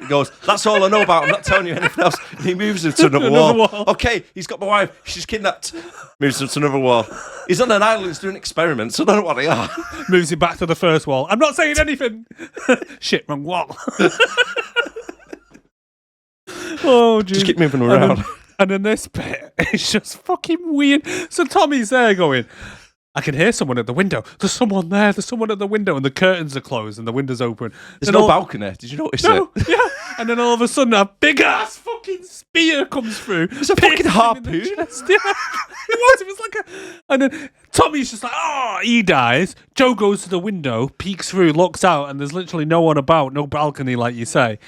Goes, that's all I know about. I'm not telling you anything else. And he moves him to another wall. Okay, he's got my wife. She's kidnapped. Moves him to another wall. He's on an island. He's doing experiments. I don't know what they are. Moves him back to the first wall. I'm not saying anything. Shit, wrong wall. Oh, geez. Just keep moving around. And then this bit, it's just fucking weird. So Tommy's there going, I can hear someone at the window. There's someone there. There's someone at the window. And the curtains are closed and the window's open. There's no balcony. Did you notice it? Yeah. And then all of a sudden, a big-ass fucking spear comes through. It's a fucking harpoon. Yeah. It was like a... And then Tommy's just like, he dies. Joe goes to the window, peeks through, looks out, and there's literally no one about, no balcony, like you say.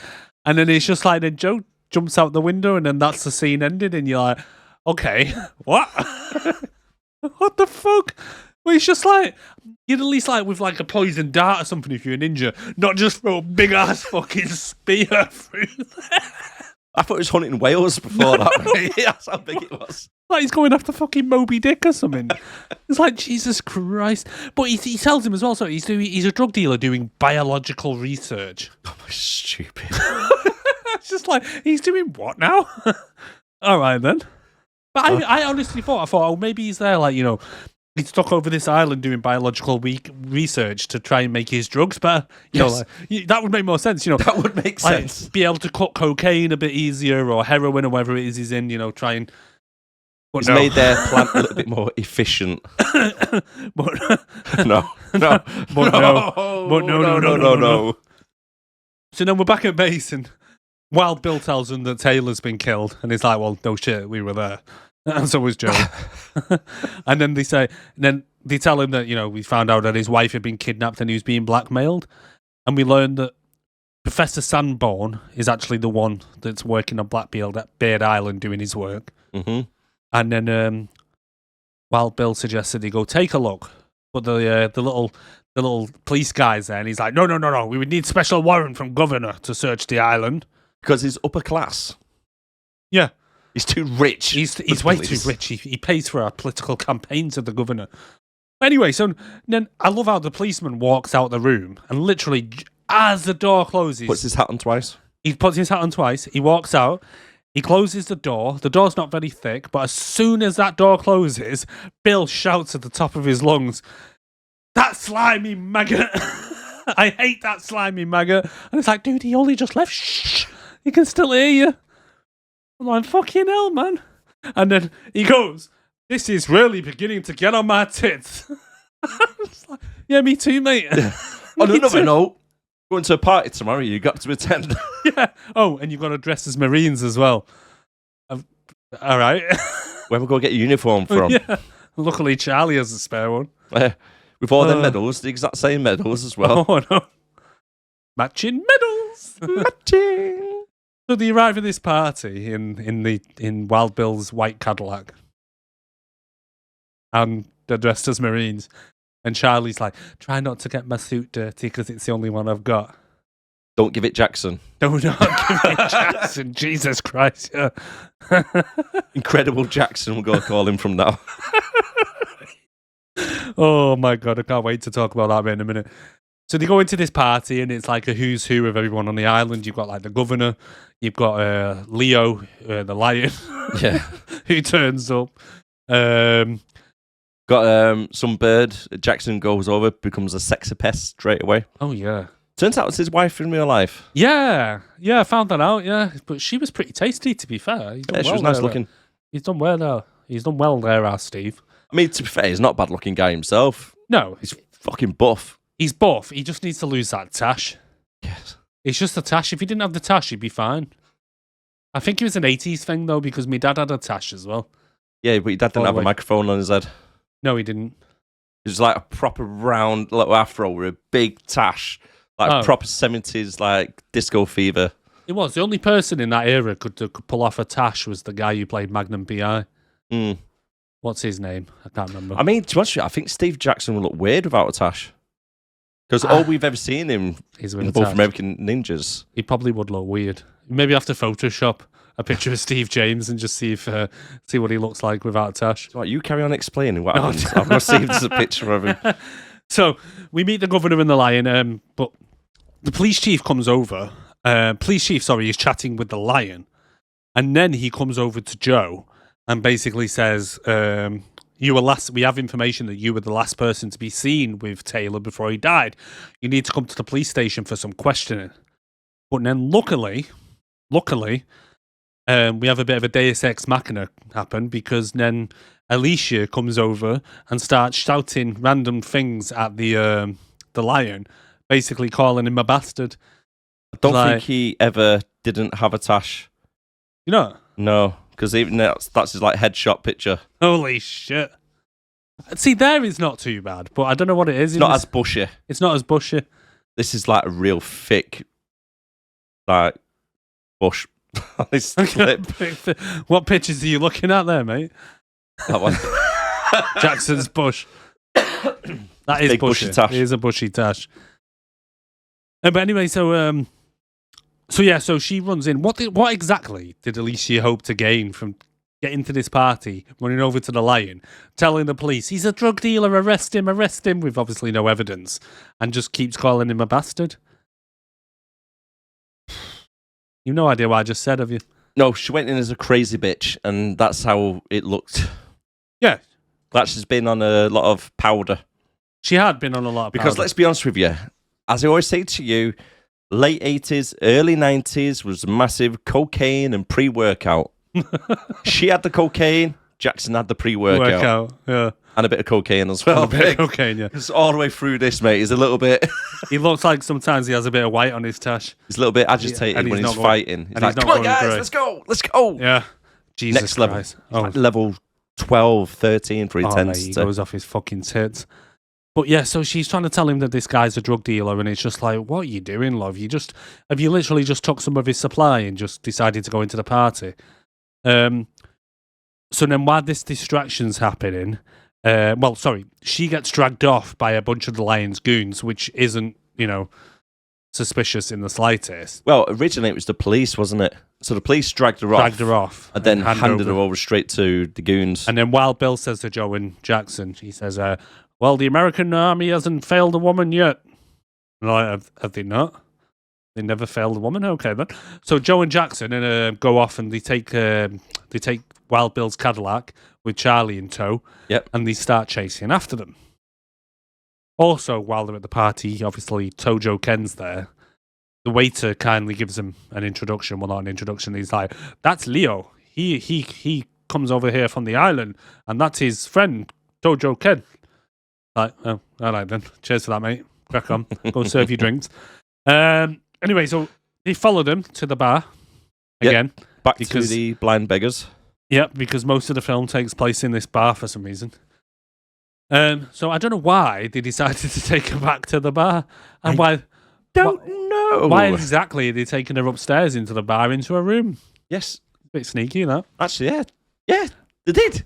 And then it's just like, then Joe jumps out the window, and then that's the scene ended, and you're like, okay, what? What the fuck? Well, it's just like, you'd at least like with like a poison dart or something if you're a ninja, not just throw a big ass fucking spear through there. I thought it was hunting whales before that. That's how big it was. Like he's going after fucking Moby Dick or something. It's like, Jesus Christ. But he tells him as well, so he's a drug dealer doing biological research. Oh, stupid. It's just like, he's doing what now? All right then. But I honestly thought, oh, maybe he's there, like, he's stuck over this island doing biological research to try and make his drugs better. That would make more sense, That would make sense. Be able to cut cocaine a bit easier or heroin or whatever it is he's in, try and... He's made their plant a little bit more efficient. But No. So then we're back at base and Wild Bill tells him that Taylor's been killed. And he's like, well, no shit, we were there. And so was Joe. And then they tell him that, we found out that his wife had been kidnapped and he was being blackmailed. And we learned that Professor Sanborn is actually the one that's working on Blackbeard at Beard Island doing his work. Mm-hmm. And then Wild Bill suggested they go take a look. But the little police guy's there, and he's like, no, we would need special warrant from governor to search the island. Because he's upper class. Yeah. He's too rich. He's way too rich. He pays for our political campaigns of the governor. Anyway, so then I love how the policeman walks out the room, and literally, as the door closes... Puts his hat on twice. He puts his hat on twice, he walks out, he closes the door. The door's not very thick, but as soon as that door closes, Bill shouts at the top of his lungs, "That slimy maggot! I hate that slimy maggot!" And it's like, dude, he only just left. Shh! He can still hear you. I'm like, fucking hell, man. And then he goes, "This is really beginning to get on my tits." Like, yeah, me too, mate. On another note, going to a party tomorrow, you got to attend. Yeah. Oh, and you've got to dress as Marines as well. All right. Where we go get a uniform from? Yeah. Luckily, Charlie has a spare one. With all their medals, the exact same medals as well. Oh, no. Matching medals. Matching. So they arrive at this party in Wild Bill's white Cadillac. And they're dressed as Marines. And Charlie's like, try not to get my suit dirty because it's the only one I've got. Don't give it Jackson. Don't give it Jackson. Jesus Christ, yeah. Incredible Jackson, we'll go call him from now. Oh my God, I can't wait to talk about that bit in a minute. So they go into this party and it's like a who's who of everyone on the island. You've got like the governor, you've got Leo, the lion, yeah, who turns up. Got some bird. Jackson goes over, becomes a sexy pest straight away. Oh yeah. Turns out it's his wife in real life. Yeah, I found that out. Yeah, but she was pretty tasty, to be fair. She was nice looking. He's done well there. He's done well there, our Steve. I mean, to be fair, he's not a bad looking guy himself. No, he's fucking buff. He's buff. He just needs to lose that tash. Yes. It's just the tash. If he didn't have the tash, he'd be fine. I think it was an 80s thing, though, because my dad had a tash as well. Yeah, but your dad didn't have a microphone on his head. No, he didn't. It was like a proper round little afro with a big tash. Like proper 70s, like disco fever. It was. The only person in that era could pull off a tash was the guy who played Magnum P.I. Mm. What's his name? I can't remember. I mean, to be honest with you, I think Steve Jackson would look weird without a tash. Because all we've ever seen him in both American Ninjas. He probably would look weird. Maybe have to Photoshop a picture of Steve James and just see what he looks like without a tash. So you carry on explaining what happens. I'm going to see if there's a picture of him. So we meet the governor and the lion, but the police chief comes over. Is chatting with the lion. And then he comes over to Joe and basically says, we have information that you were the last person to be seen with Taylor before he died. You need to come to the police station for some questioning. But then luckily, we have a bit of a Deus Ex Machina happen because then Alicia comes over and starts shouting random things at the lion, basically calling him a bastard. I don't think he ever didn't have a tash. You know? No, because even that's his like headshot picture. Holy shit. See, there is not too bad, but I don't know what it is. It's not as bushy. It's not as bushy. This is like a real thick, like, bush. This clip. What pictures are you looking at there, mate? That one. Jackson's bush. That is big bushy. Bushy tash. It is a bushy tash. But anyway, so she runs in. What exactly did Alicia hope to gain from getting to this party, running over to the lion, telling the police he's a drug dealer, arrest him, with obviously no evidence, and just keeps calling him a bastard? You've no idea what I just said, have you? No, she went in as a crazy bitch, and that's how it looked. Yeah. That she's been on a lot of powder. She had been on a lot of Because powder. let's be honest with you, as I always say to you, late 80s, early 90s was massive cocaine and pre-workout. She had the cocaine, Jackson had the pre-workout. Workout, yeah. And a bit of cocaine as well. A bit of cocaine, yeah. It's all the way through this, mate. He's a little bit... He looks like sometimes he has a bit of white on his tash. He's a little bit agitated when he's fighting. He's like, come on, guys, let's go, let's go. Yeah. Jesus Next level. Christ. Like level 12, 13 for intense. He goes off his fucking tits. But yeah, so she's trying to tell him that this guy's a drug dealer, and it's just like, what are you doing, love? Have you literally just took some of his supply and just decided to go into the party? So then while this distraction's happening, she gets dragged off by a bunch of the Lion's goons, which isn't, suspicious in the slightest. Well, originally it was the police, wasn't it? So the police dragged her off. And then handed her over straight to the goons. And then while Bill says to Joe and Jackson, he says, well, the American army hasn't failed a woman yet. And have they not? They never failed a woman? Okay, then. So Joe and Jackson go off and they take Wild Bill's Cadillac with Charlie in tow. Yep. And they start chasing after them. Also, while they're at the party, obviously, Tojo Ken's there. The waiter kindly gives him an introduction. Well, not an introduction. He's like, that's Leo. He comes over here from the island, and that's his friend, Tojo Ken. Like, oh, all right then. Cheers for that, mate. Crack on. Go serve your drinks. Anyway, so he followed him to the bar again. Back to the blind beggars. Yep, because most of the film takes place in this bar for some reason. So I don't know why they decided to take her back to the bar, and why. Don't know. Why exactly are they taking her upstairs into the bar, into a room? Yes. A bit sneaky, that. Actually, yeah. Yeah, they did.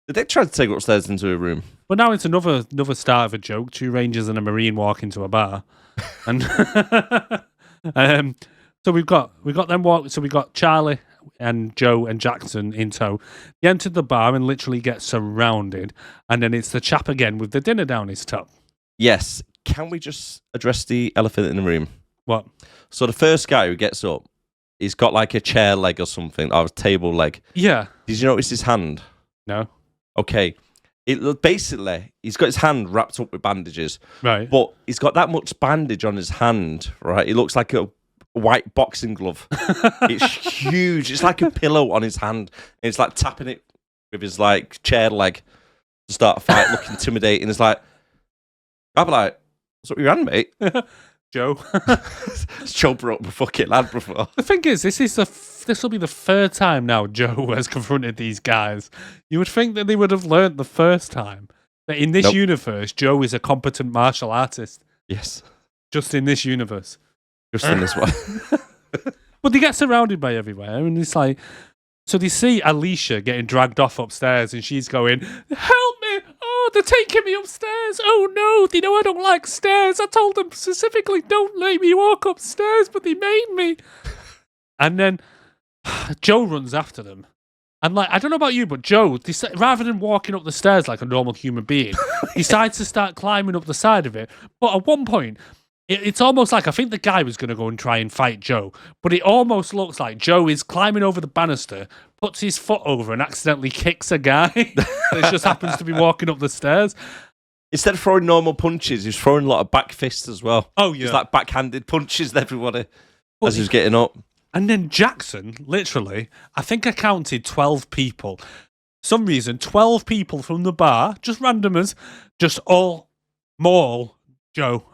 They did try to take her upstairs into a room. But now it's another start of a joke. 2 Rangers and a Marine walk into a bar. And so we've got them walk. So we got Charlie and Joe and Jackson in tow. He entered the bar and literally gets surrounded. And then it's the chap again with the dinner down his top. Yes. Can we just address the elephant in the room? What? So the first guy who gets up, he's got like a chair leg or something, or a table leg. Yeah. Did you notice his hand? No. Okay. Basically, he's got his hand wrapped up with bandages. Right. But he's got that much bandage on his hand, right? It looks like a white boxing glove. It's huge. It's like a pillow on his hand. And it's like tapping it with his like chair leg to start a fight, look intimidating. It's like, I'd be like, what's up with your hand, mate? Joe. Joe broke the fucking hand before. The thing is, this will be the 3rd time now Joe has confronted these guys. You would think that they would have learnt the first time that in this universe, Joe is a competent martial artist. Yes. Just in this universe. Just in this one. But they get surrounded by everywhere, and it's like, so they see Alicia getting dragged off upstairs, and she's going, help me! Oh, they're taking me upstairs! Oh no, they know I don't like stairs! I told them specifically, don't let me walk upstairs, but they made me! And then Joe runs after them. And like, I don't know about you, but Joe, rather than walking up the stairs like a normal human being, decides to start climbing up the side of it. But at one point, it's almost like I think the guy was going to go and try and fight Joe, but it almost looks like Joe is climbing over the banister, puts his foot over and accidentally kicks a guy that just happens to be walking up the stairs. Instead of throwing normal punches, he's throwing a lot of back fists as well. Oh, yeah. He's like backhanded punches at everybody as he's getting up. And then Jackson, literally, I think I counted 12 people. Some reason, 12 people from the bar, just randomers, just all maul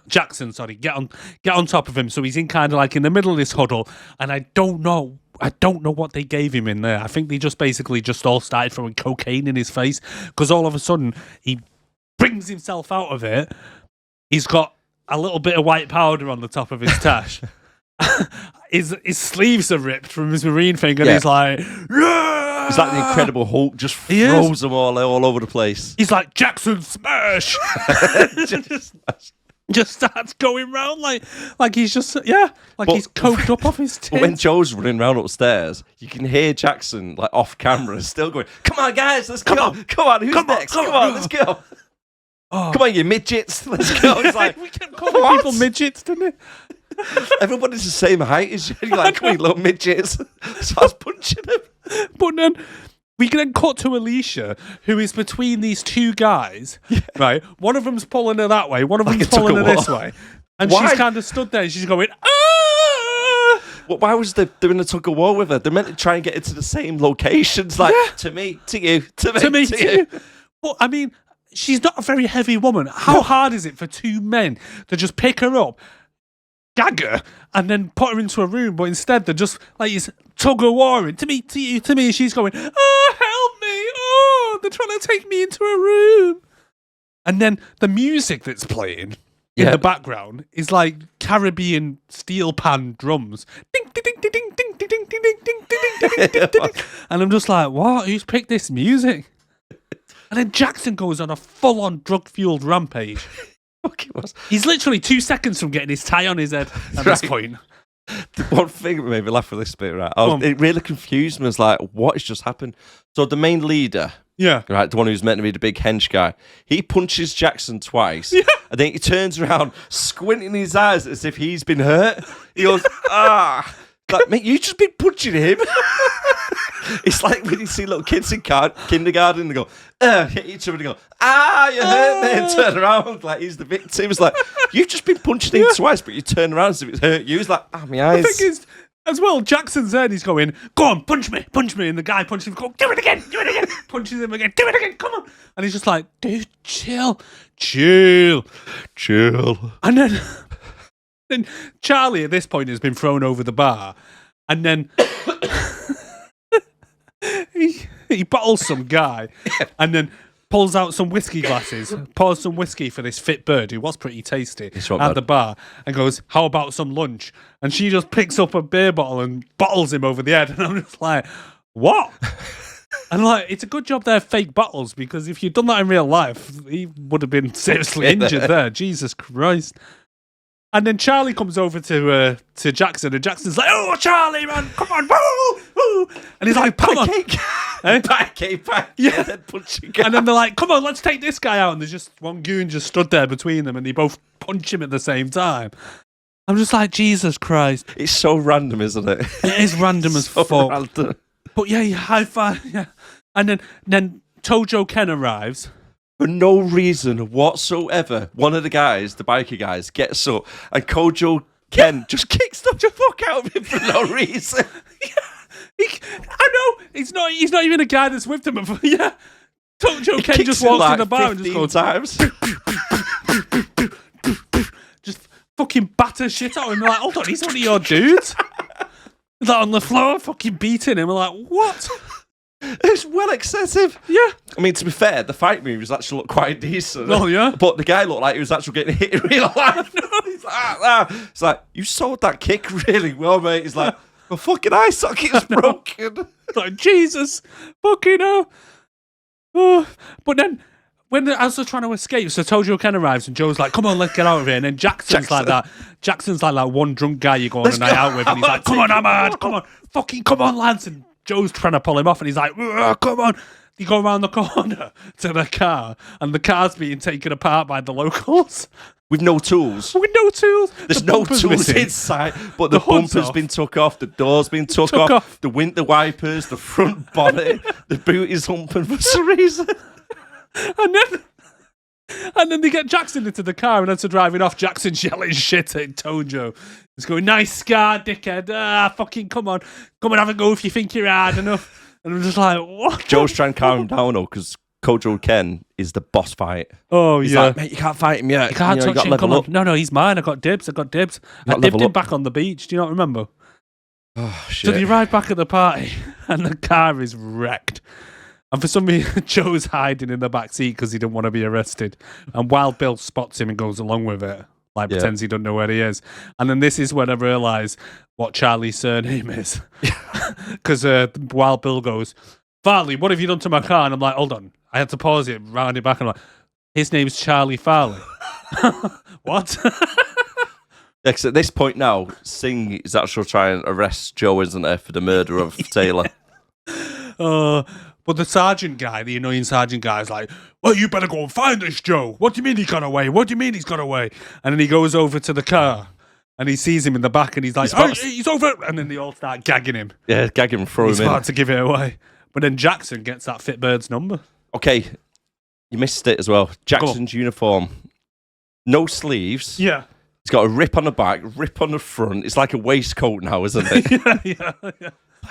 Jackson, get on top of him. So he's in kind of like in the middle of this huddle, and I don't know what they gave him in there. I think they just basically just all started throwing cocaine in his face, because all of a sudden he brings himself out of it. He's got a little bit of white powder on the top of his tash. His sleeves are ripped from his Marine thing, and he's like, yeah! He's like the Incredible Hulk, just throws them all over the place. He's like, Jackson smash! Just starts going round like he's just he's coked up off his tits. But when Joe's running round upstairs, you can hear Jackson like off camera still going, "Come on, guys, let's go! Come on, who's next? Come on, let's go! Come on, you midgets, let's go!" It's like we kept calling people midgets, didn't we? Everybody's the same height as you. You're like, we little midgets. So I was punching him. But then we can then cut to Alicia, who is between these two guys, right? One of them's pulling her that way, one of them's pulling her this way. And she's kind of stood there and she's going, ah! Well, why was they doing a tug of war with her? They're meant to try and get into the same locations. Like, to me, to you, to me, to you. But, I mean, she's not a very heavy woman. How hard is it for two men to just pick her up, gag her, and then put her into a room? But instead, they're just like this tug of warring. To me, to you, to me. She's going, oh, help me. Oh, they're trying to take me into a room. And then the music that's playing in the background is like Caribbean steel pan drums. Ding, ding, ding, ding, ding, ding, ding, ding, ding, ding, ding, ding, ding, ding. And I'm just like, what? Who's picked this music? And then Jackson goes on a full-on drug-fueled rampage. He's literally 2 seconds from getting his tie on his head at this point. The one thing that made me laugh with this bit, right? It really confused me. I was like, what has just happened? So the main leader, right, the one who's meant to be the big hench guy, he punches Jackson twice, and then he turns around, squinting his eyes as if he's been hurt. He goes, ah. Like, mate, you just been punching him. It's like when you see little kids in kindergarten and they go, hit each other and they go, ah, you hurt me, and turn around like he's the victim. It's like, you've just been punching him twice, but you turn around as if it's hurt you. It's like, my eyes. The thing is, as well, Jackson's there and he's going, go on, punch me. And the guy punches him, go, do it again. Punches him again, do it again, come on. And he's just like, dude, chill. And then Charlie at this point has been thrown over the bar, and then he bottles some guy, and then pulls out some whiskey glasses, pours some whiskey for this fit bird who was pretty tasty at the bar, and goes, how about some lunch? And she just picks up a beer bottle and bottles him over the head, and I'm just like, what? And like, it's a good job they're fake bottles, because if you'd done that in real life, he would have been seriously injured there. Jesus Christ. And then Charlie comes over to Jackson, and Jackson's like, oh, Charlie, man, come on, woo, woo. And he's like, come on. Pancake. Yeah. And then they're like, come on, let's take this guy out. And there's just one goon just stood there between them, and they both punch him at the same time. I'm just like, Jesus Christ. It's so random, isn't it? It is random as fuck. Random. But yeah, high five, yeah. And then Tojo Ken arrives. For no reason whatsoever, one of the guys, the biker guys, gets up and Kojo Ken just kicks the fuck out of him for no reason. I know, he's not even a guy that's with him. Yeah, Tojo Ken just walks in the bar and just goes times. Just fucking batter shit out of him. We're like, hold on, he's one of your dudes. He's like on the floor, fucking beating him. We're like, what? It's well excessive. Yeah. I mean, to be fair, the fight moves actually looked quite decent. Oh, yeah? But the guy looked like he was actually getting hit in real life. He's like, It's like, you sold that kick really well, mate. He's like, my fucking eye socket's broken. It's like, Jesus, fucking hell. Oh. But then, as they're trying to escape, so Tojo Ken arrives and Joe's like, come on, let's get out of here. And then Jackson's like that. Jackson's like that one drunk guy you go on a night out with. And he's like, come on, Ahmad, come on. Fucking come on, lads. And Joe's trying to pull him off, and he's like, come on. They go around the corner to the car, and the car's being taken apart by the locals. With no tools. There's no tools inside, but the bumper's been took off, the door's been took off, the winter wipers, the front bonnet, the boot is humping for some reason. And then they get Jackson into the car, and as they're driving off, Jackson's yelling shit at Tojo. He's going, nice scar, dickhead. Fucking come on, have a go if you think you're hard enough. And I'm just like, what? Joe's trying to calm him down, though, because Kojo Ken is the boss fight. Oh, he's yeah. Like, mate, you can't fight him yet. You can't touch him, come on. No, he's mine. I got dibs. I dipped him back on the beach. Do you not remember? Oh, shit. So they ride back at the party, and the car is wrecked. And for some reason, Joe's hiding in the back seat because he didn't want to be arrested. And Wild Bill spots him and goes along with it, like pretends he doesn't know where he is. And then this is when I realise what Charlie's surname is. Because Wild Bill goes, Farley, what have you done to my car? And I'm like, hold on. I had to pause it, round it back, and I'm like, his name's Charlie Farley. What? Because at this point now, Singh is actually trying to arrest Joe, isn't he, for the murder of Taylor. But the sergeant guy, the annoying sergeant guy, is like, well, you better go and find this Joe. What do you mean he got away? And then he goes over to the car, And he sees him in the back and he's like, he's over. And then they all start gagging him. Yeah, gag him and throw He's him in. about to give it away. But then Jackson gets that fit bird's number. Okay, you missed it as well. Jackson's uniform. No sleeves. Yeah. He's got a rip on the back, rip on the front. It's like a waistcoat now, isn't it? yeah.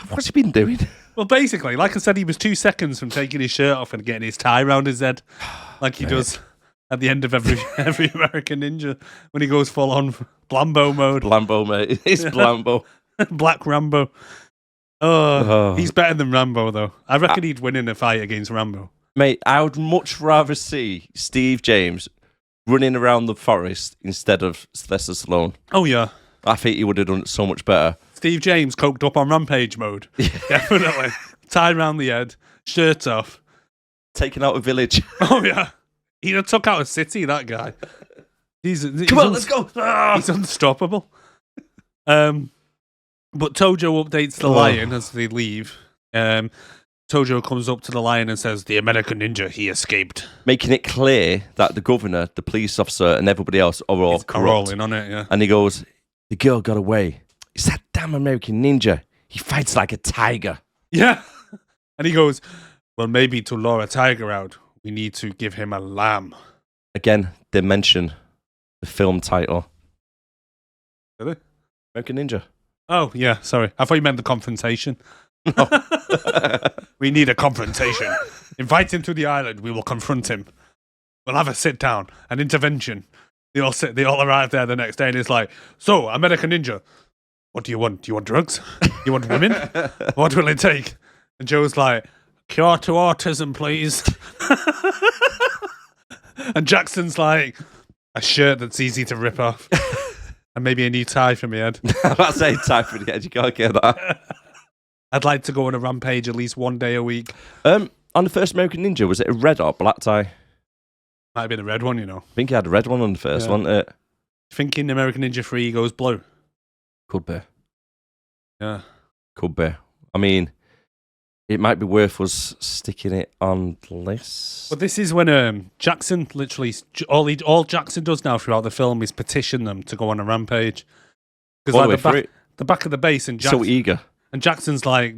What's he been doing? Well, basically, like I said, he was 2 seconds from taking his shirt off and getting his tie around his head. Like he does at the end of every American Ninja when he goes full on Blambo mode. Blambo, mate. It's Blambo. Black Rambo. Oh, he's better than Rambo, though. I reckon he'd win in a fight against Rambo. Mate, I would much rather see Steve James running around the forest instead of Sylvester Stallone. Oh, yeah. I think he would have done it so much better. Steve James coked up on Rampage mode. Definitely. Tie around the head, shirt off. Taking out a village. Oh, yeah. He took out a city, that guy. Come on, let's go. He's unstoppable. But Tojo updates the lion as they leave. Tojo comes up to the lion and says, the American Ninja, he escaped. Making it clear that the governor, the police officer, and everybody else are all corrupt. Rolling on it, yeah. And he goes, the girl got away. It's that damn American Ninja. He fights like a tiger. Yeah. And he goes, well, maybe to lure a tiger out, we need to give him a lamb. Again, they mention the film title. Really? American Ninja. Oh, yeah, sorry. I thought you meant the confrontation. No. We need a confrontation. Invite him to the island. We will confront him. We'll have a sit down, an intervention. They all arrive there the next day, and it's like, so, American Ninja, what do you want? Do you want drugs? You want women? What will it take? And Joe's like, cure to autism, please. And Jackson's like, a shirt that's easy to rip off. And maybe a new tie for my head. That's a tie for the head. You can't get that. I'd like to go on a rampage at least one day a week. On the first American Ninja, was it a red or black tie? Might have been a red one, you know. I think he had a red one on the first one. Thinking American Ninja 3 goes blue. Could be. Yeah. Could be. I mean, it might be worth us sticking it on the list. But this is when Jackson literally, all Jackson does now throughout the film is petition them to go on a rampage. Because like the back of the base and Jackson, so eager. And Jackson's like,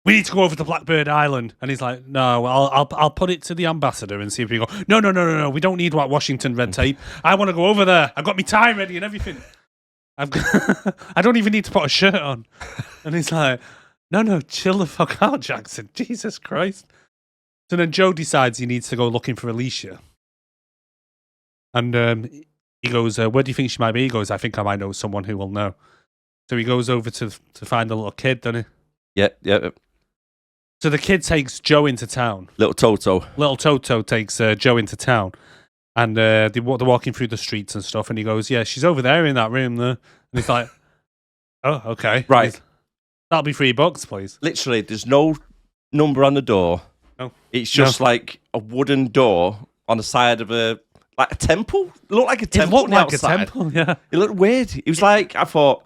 we need to go over to Blackbird Island. And he's like, no, I'll put it to the ambassador and see if we go. No. We don't need Washington red tape. I want to go over there. I got my tie ready and everything. I don't even need to put a shirt on. And he's like, no, chill the fuck out, Jackson. Jesus Christ. So then Joe decides he needs to go looking for Alicia. And he goes, where do you think she might be? He goes, I think I might know someone who will know. So he goes over to find the little kid, doesn't he? Yep. So the kid takes Joe into town. Little Toto takes Joe into town. And they're walking through the streets and stuff. And he goes, yeah, she's over there in that room there. And he's like, oh, okay. Right. That'll be $3, please. Literally, there's no number on the door. No. It's just like a wooden door on the side of a temple. It looked like a temple. It looked like a temple, yeah. It looked weird. It was like, I thought,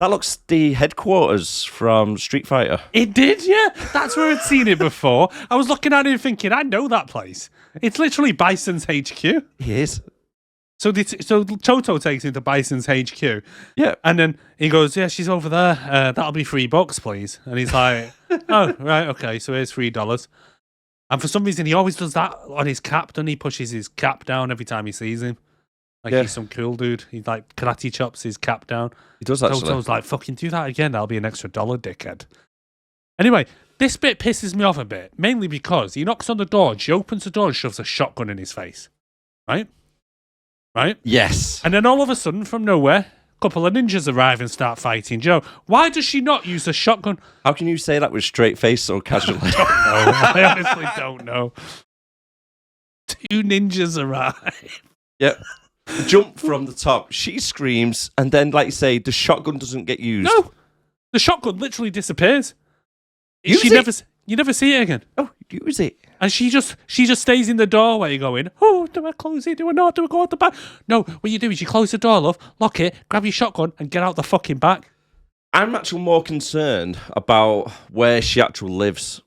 that looks the headquarters from Street Fighter. It did, yeah. That's where I'd seen it before. I was looking at it and thinking, I know that place. It's literally Bison's HQ. It is. So Toto takes him to Bison's HQ. Yeah. And then he goes, yeah, she's over there. That'll be $3, please. And he's like, oh, right, okay, so here's $3. And for some reason, he always does that on his cap, doesn't he? Pushes his cap down every time he sees him. Like he's some cool dude. He like karate chops his cap down. He does actually. Toto's like, fucking do that again. That'll be an extra $1, dickhead. Anyway, this bit pisses me off a bit, mainly because he knocks on the door. She opens the door and shoves a shotgun in his face. Right? Yes. And then all of a sudden, from nowhere, a couple of ninjas arrive and start fighting Joe. Why does she not use a shotgun? How can you say that with straight face so casually? I honestly don't know. 2 ninjas arrive. Yep. Jump from the top. She screams, and then, like you say, the shotgun doesn't get used. No, the shotgun literally disappears. You never see it again. Oh, use it. And she just stays in the doorway going, oh, do I close it? Do I not? Do I go out the back? No, what you do is you close the door, love, lock it, grab your shotgun, and get out the fucking back. I'm actually more concerned about where she actually lives.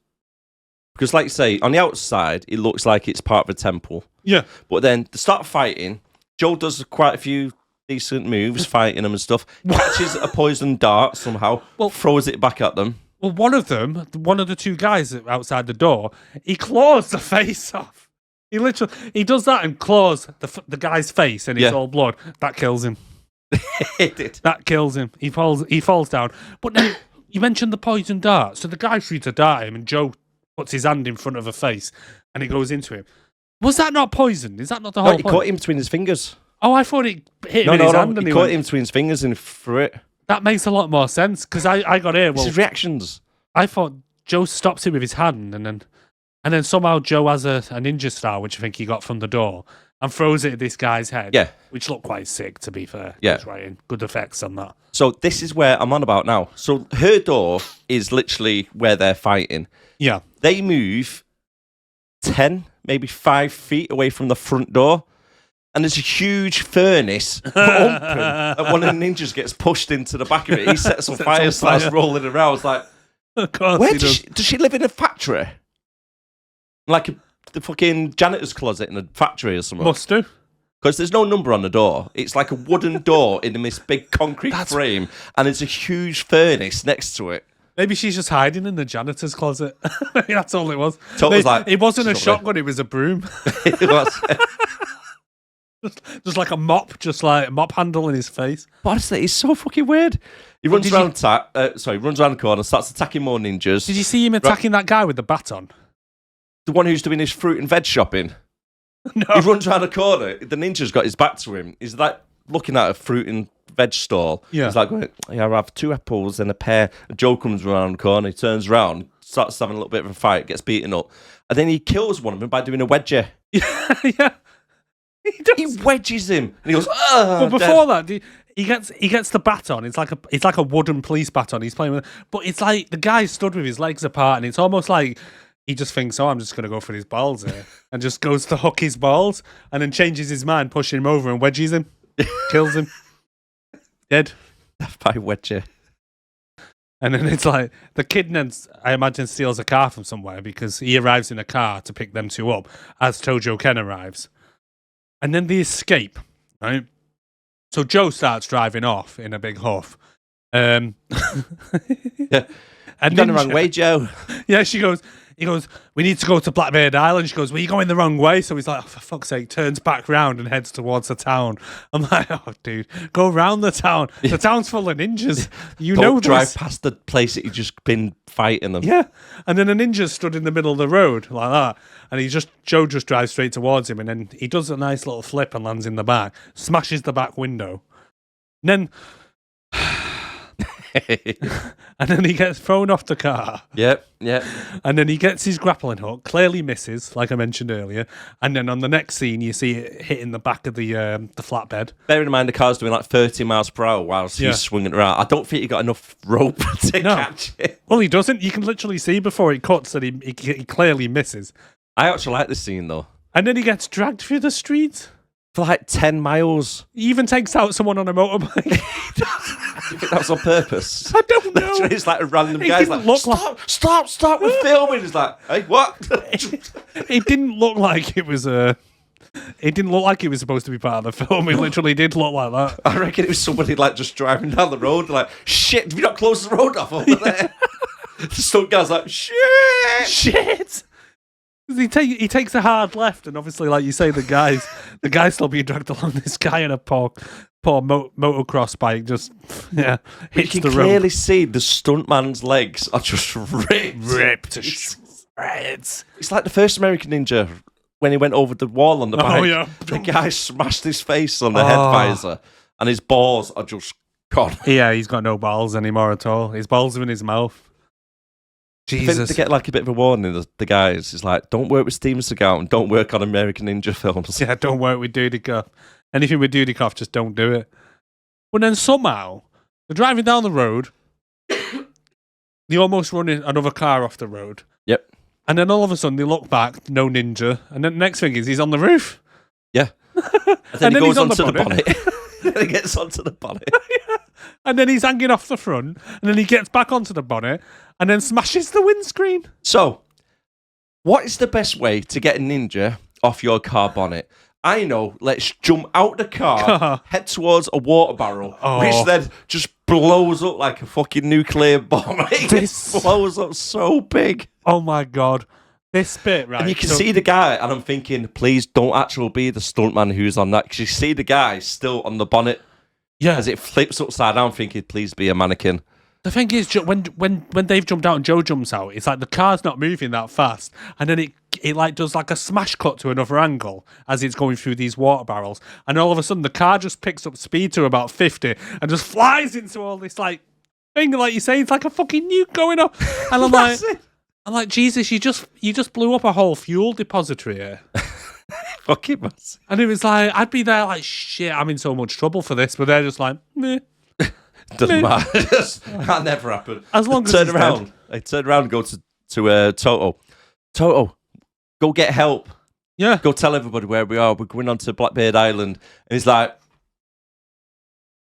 Because, like you say, on the outside, it looks like it's part of a temple. Yeah. But then they start fighting. Joe does quite a few decent moves, fighting them and stuff. Catches a poison dart somehow, throws it back at them. Well, one of the two guys outside the door, he claws the face off. He does that and claws the guy's face, and it's all blood. That kills him. It did. That kills him. He falls down. But then you mentioned the poison dart. So the guy shoots a dart at him, and Joe puts his hand in front of a face, and it goes into him. Was that not poison? Is that not the whole He point? caught him between his fingers. Oh, I thought it hit him in his hand. He caught him between his fingers and threw it. That makes a lot more sense, because I got here. It's his reactions. I thought Joe stops him with his hand, and then somehow Joe has a ninja star, which I think he got from the door, and throws it at this guy's head. Yeah. Which looked quite sick, to be fair. Yeah. Good effects on that. So this is where I'm on about now. So her door is literally where they're fighting. Yeah. They move 10, maybe 5 feet away from the front door. And there's a huge furnace open and one of the ninjas gets pushed into the back of it. He sets on fire, starts rolling around. It's like, of course where he does. does she live in a factory? Like the fucking janitor's closet in a factory or something? Must do. Because there's no number on the door. It's like a wooden door in this big concrete frame, and there's a huge furnace next to it. Maybe she's just hiding in the janitor's closet. That's all it was. So it was like, it wasn't a shotgun, it was a broom. It was. Just like a mop, a mop handle in his face. But honestly, it's so fucking weird. He runs around runs around the corner, starts attacking more ninjas. Did you see him attacking that guy with the baton? The one who's doing his fruit and veg shopping. No. He runs around the corner. The ninja's got his back to him. He's like looking at a fruit and veg stall. Yeah. He's like, I have 2 apples and a pear. And Joe comes around the corner. He turns around, starts having a little bit of a fight, gets beaten up. And then he kills one of them by doing a wedgie. Yeah. He wedges him. And he goes, But before that, he gets the baton. It's like a wooden police baton. He's playing with it. But it's like the guy stood with his legs apart, and it's almost like he just thinks, I'm just going to go for his balls here. And just goes to hook his balls, and then changes his mind, pushing him over and wedges him. Kills him. Dead. By wedgie. And then it's like, the kid then, I imagine, steals a car from somewhere, because he arrives in a car to pick them two up, as Tojo Ken arrives. And then they escape, right? So Joe starts driving off in a big huff. Yeah. And You've gone the wrong way, Joe. Yeah, he goes, we need to go to Blackbeard Island. She goes, well, you're going the wrong way. So he's like, oh, for fuck's sake, turns back round and heads towards the town. I'm like, oh, dude, go around the town. The town's full of ninjas. You know this. Drive past the place that you've just been fighting them. Yeah. And then a ninja stood in the middle of the road like that. And Joe just drives straight towards him. And then he does a nice little flip and lands in the back, smashes the back window. And then... and then he gets thrown off the car. Yep. And then he gets his grappling hook, clearly misses, like I mentioned earlier. And then on the next scene, you see it hitting the back of the flatbed. Bearing in mind the car's doing like 30 miles per hour whilst he's swinging around. I don't think he got enough rope to catch it. Well, he doesn't. You can literally see before it cuts that he clearly misses. I actually like this scene though. And then he gets dragged through the streets. For like 10 miles. He even takes out someone on a motorbike. Do you think that was on purpose? I don't know. It's like a random guy's like, stop, we're filming. He's like, hey, what? It didn't look like it was It didn't look like it was supposed to be part of the film. It literally did look like that. I reckon it was somebody like just driving down the road like, shit, have you not closed the road off over there? The stunt guy's like, shit. He takes a hard left, and obviously, like you say, the guy's still being dragged along. This guy in a poor motocross bike just hits the road. You can clearly see the stuntman's legs are just ripped to shreds. It's like the first American Ninja when he went over the wall on the bike. Oh yeah, the guy smashed his face on the head visor, and his balls are just gone. Yeah, he's got no balls anymore at all. His balls are in his mouth. Jesus. I think to get like a bit of a warning, the guys is like, don't work with Steven Seagal and don't work on American Ninja films. Yeah, don't work with Dudikoff. Anything with Dudikoff, just don't do it. But then somehow, they're driving down the road, they almost run another car off the road. Yep. And then all of a sudden, they look back, no ninja. And then the next thing is he's on the roof. Yeah. And then he goes onto the bonnet. Then he gets onto the bonnet. Yeah. And then he's hanging off the front. And then he gets back onto the bonnet and then smashes the windscreen. So, what is the best way to get a ninja off your car bonnet? I know, let's jump out the car, head towards a water barrel, which then just blows up like a fucking nuclear bomb. It blows up so big. Oh my God. This bit, right? And you can see the guy, and I'm thinking, please don't actually be the stuntman who's on that, because you see the guy still on the bonnet as it flips upside down, thinking, please be a mannequin. The thing is, when they've jumped out and Joe jumps out, it's like the car's not moving that fast, and then it like does like a smash cut to another angle as it's going through these water barrels, and all of a sudden the car just picks up speed to about 50 and just flies into all this like thing, like you say, it's like a fucking nuke going up, and I'm like, Jesus, you just blew up a whole fuel depository here. Fucking massive. And it was like, I'd be there like, shit, I'm in so much trouble for this, but they're just like, meh. Doesn't matter. That never happened. As long as turn around. I turn around and go to Toto. Toto, go get help. Yeah. Go tell everybody where we are. We're going on to Blackbeard Island. And he's like,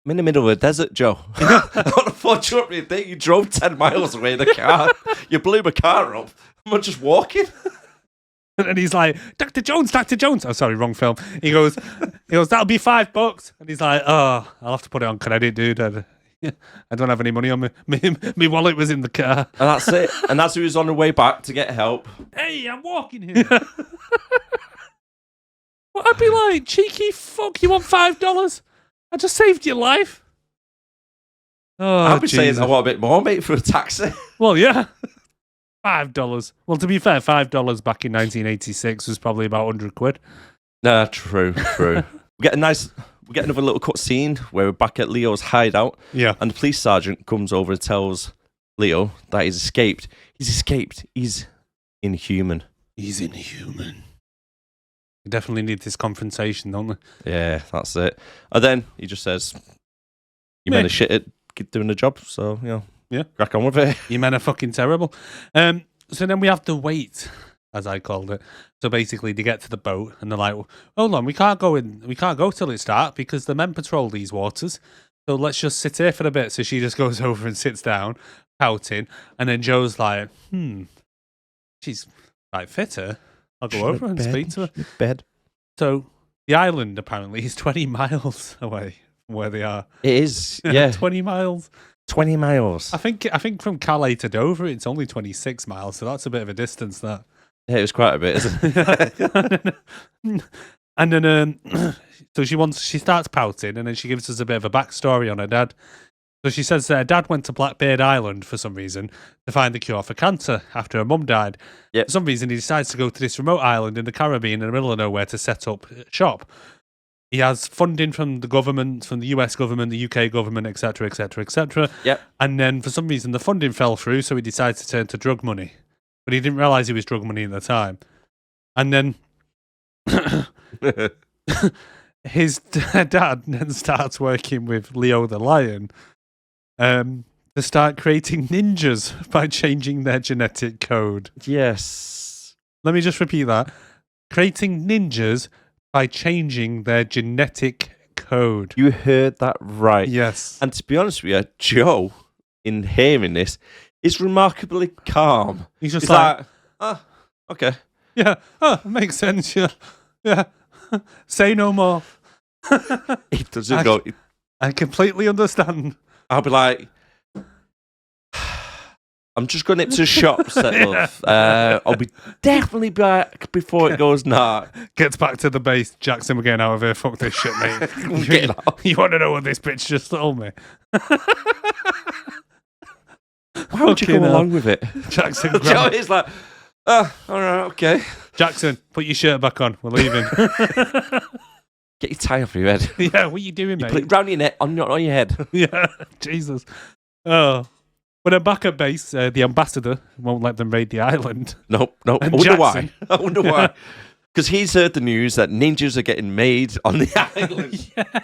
I'm in the middle of a desert, Joe. Unfortunately, you drove 10 miles away in the car. You blew my car up. I'm just walking. And he's like, Dr. Jones. Oh, sorry, wrong film. He goes, that'll be $5. And he's like, oh, I'll have to put it on credit, dude. I don't have any money on me. My wallet was in the car. And that's it. And that's who was on the way back to get help. Hey, I'm walking here. Well, I'd be like, cheeky fuck, you want $5? I just saved your life. Oh, I'd be Jesus. saying I want a bit more, mate, for a taxi. Well, yeah. $5. Well, to be fair, $5 back in 1986 was probably about 100 quid. Nah, true. We get another little cut scene where we're back at Leo's hideout. Yeah. And the police sergeant comes over and tells Leo that he's escaped. He's inhuman. He's inhuman. We definitely need this confrontation, don't we? Yeah, that's it. And then he just says, you men are shit at doing the job, so, crack on with it. You men are fucking terrible. So then we have to wait, as I called it. So basically, they get to the boat and they're like, hold on, we can't go till it starts because the men patrol these waters. So let's just sit here for a bit. So she just goes over and sits down, pouting. And then Joe's like, she's like fitter. I'll go over and speak to her. Bed. So the island apparently is 20 miles away from where they are. It is, yeah. 20 miles. 20 miles. I think from Calais to Dover, it's only 26 miles. So that's a bit of a distance, that. Yeah, it was quite a bit, isn't it? And then, so she starts pouting, and then she gives us a bit of a backstory on her dad. So she says that her dad went to Blackbeard Island for some reason to find the cure for cancer after her mum died. Yep. For some reason, he decides to go to this remote island in the Caribbean in the middle of nowhere to set up shop. He has funding from the government, from the US government, the UK government, etc., etc., etc. Yep. And then for some reason, the funding fell through, so he decides to turn to drug money. But he didn't realise he was drug money at the time. And then his dad then starts working with Leo the Lion to start creating ninjas by changing their genetic code. Yes. Let me just repeat that. Creating ninjas by changing their genetic code. You heard that right. Yes. And to be honest with you, Joe, in hearing this, is remarkably calm. He's just okay. Yeah, makes sense, yeah. Yeah. Say no more. He doesn't go. I completely understand. I'll be like, I'm just going into the shop, settle. I'll be definitely back before it goes nah. Gets back to the base. Jackson, we're getting out of here. Fuck this shit, mate. You want to know what this bitch just told me? Why would you go along with it? Jackson, Joe is like, all right, okay. Jackson, put your shirt back on. We're leaving. Get your tie off your head. Yeah, what are you doing, mate? Put it round your neck, on your head. Yeah, Jesus. Oh. When they're back at base, the ambassador won't let them raid the island. Nope. I wonder why. Because he's heard the news that ninjas are getting made on the island. Yeah.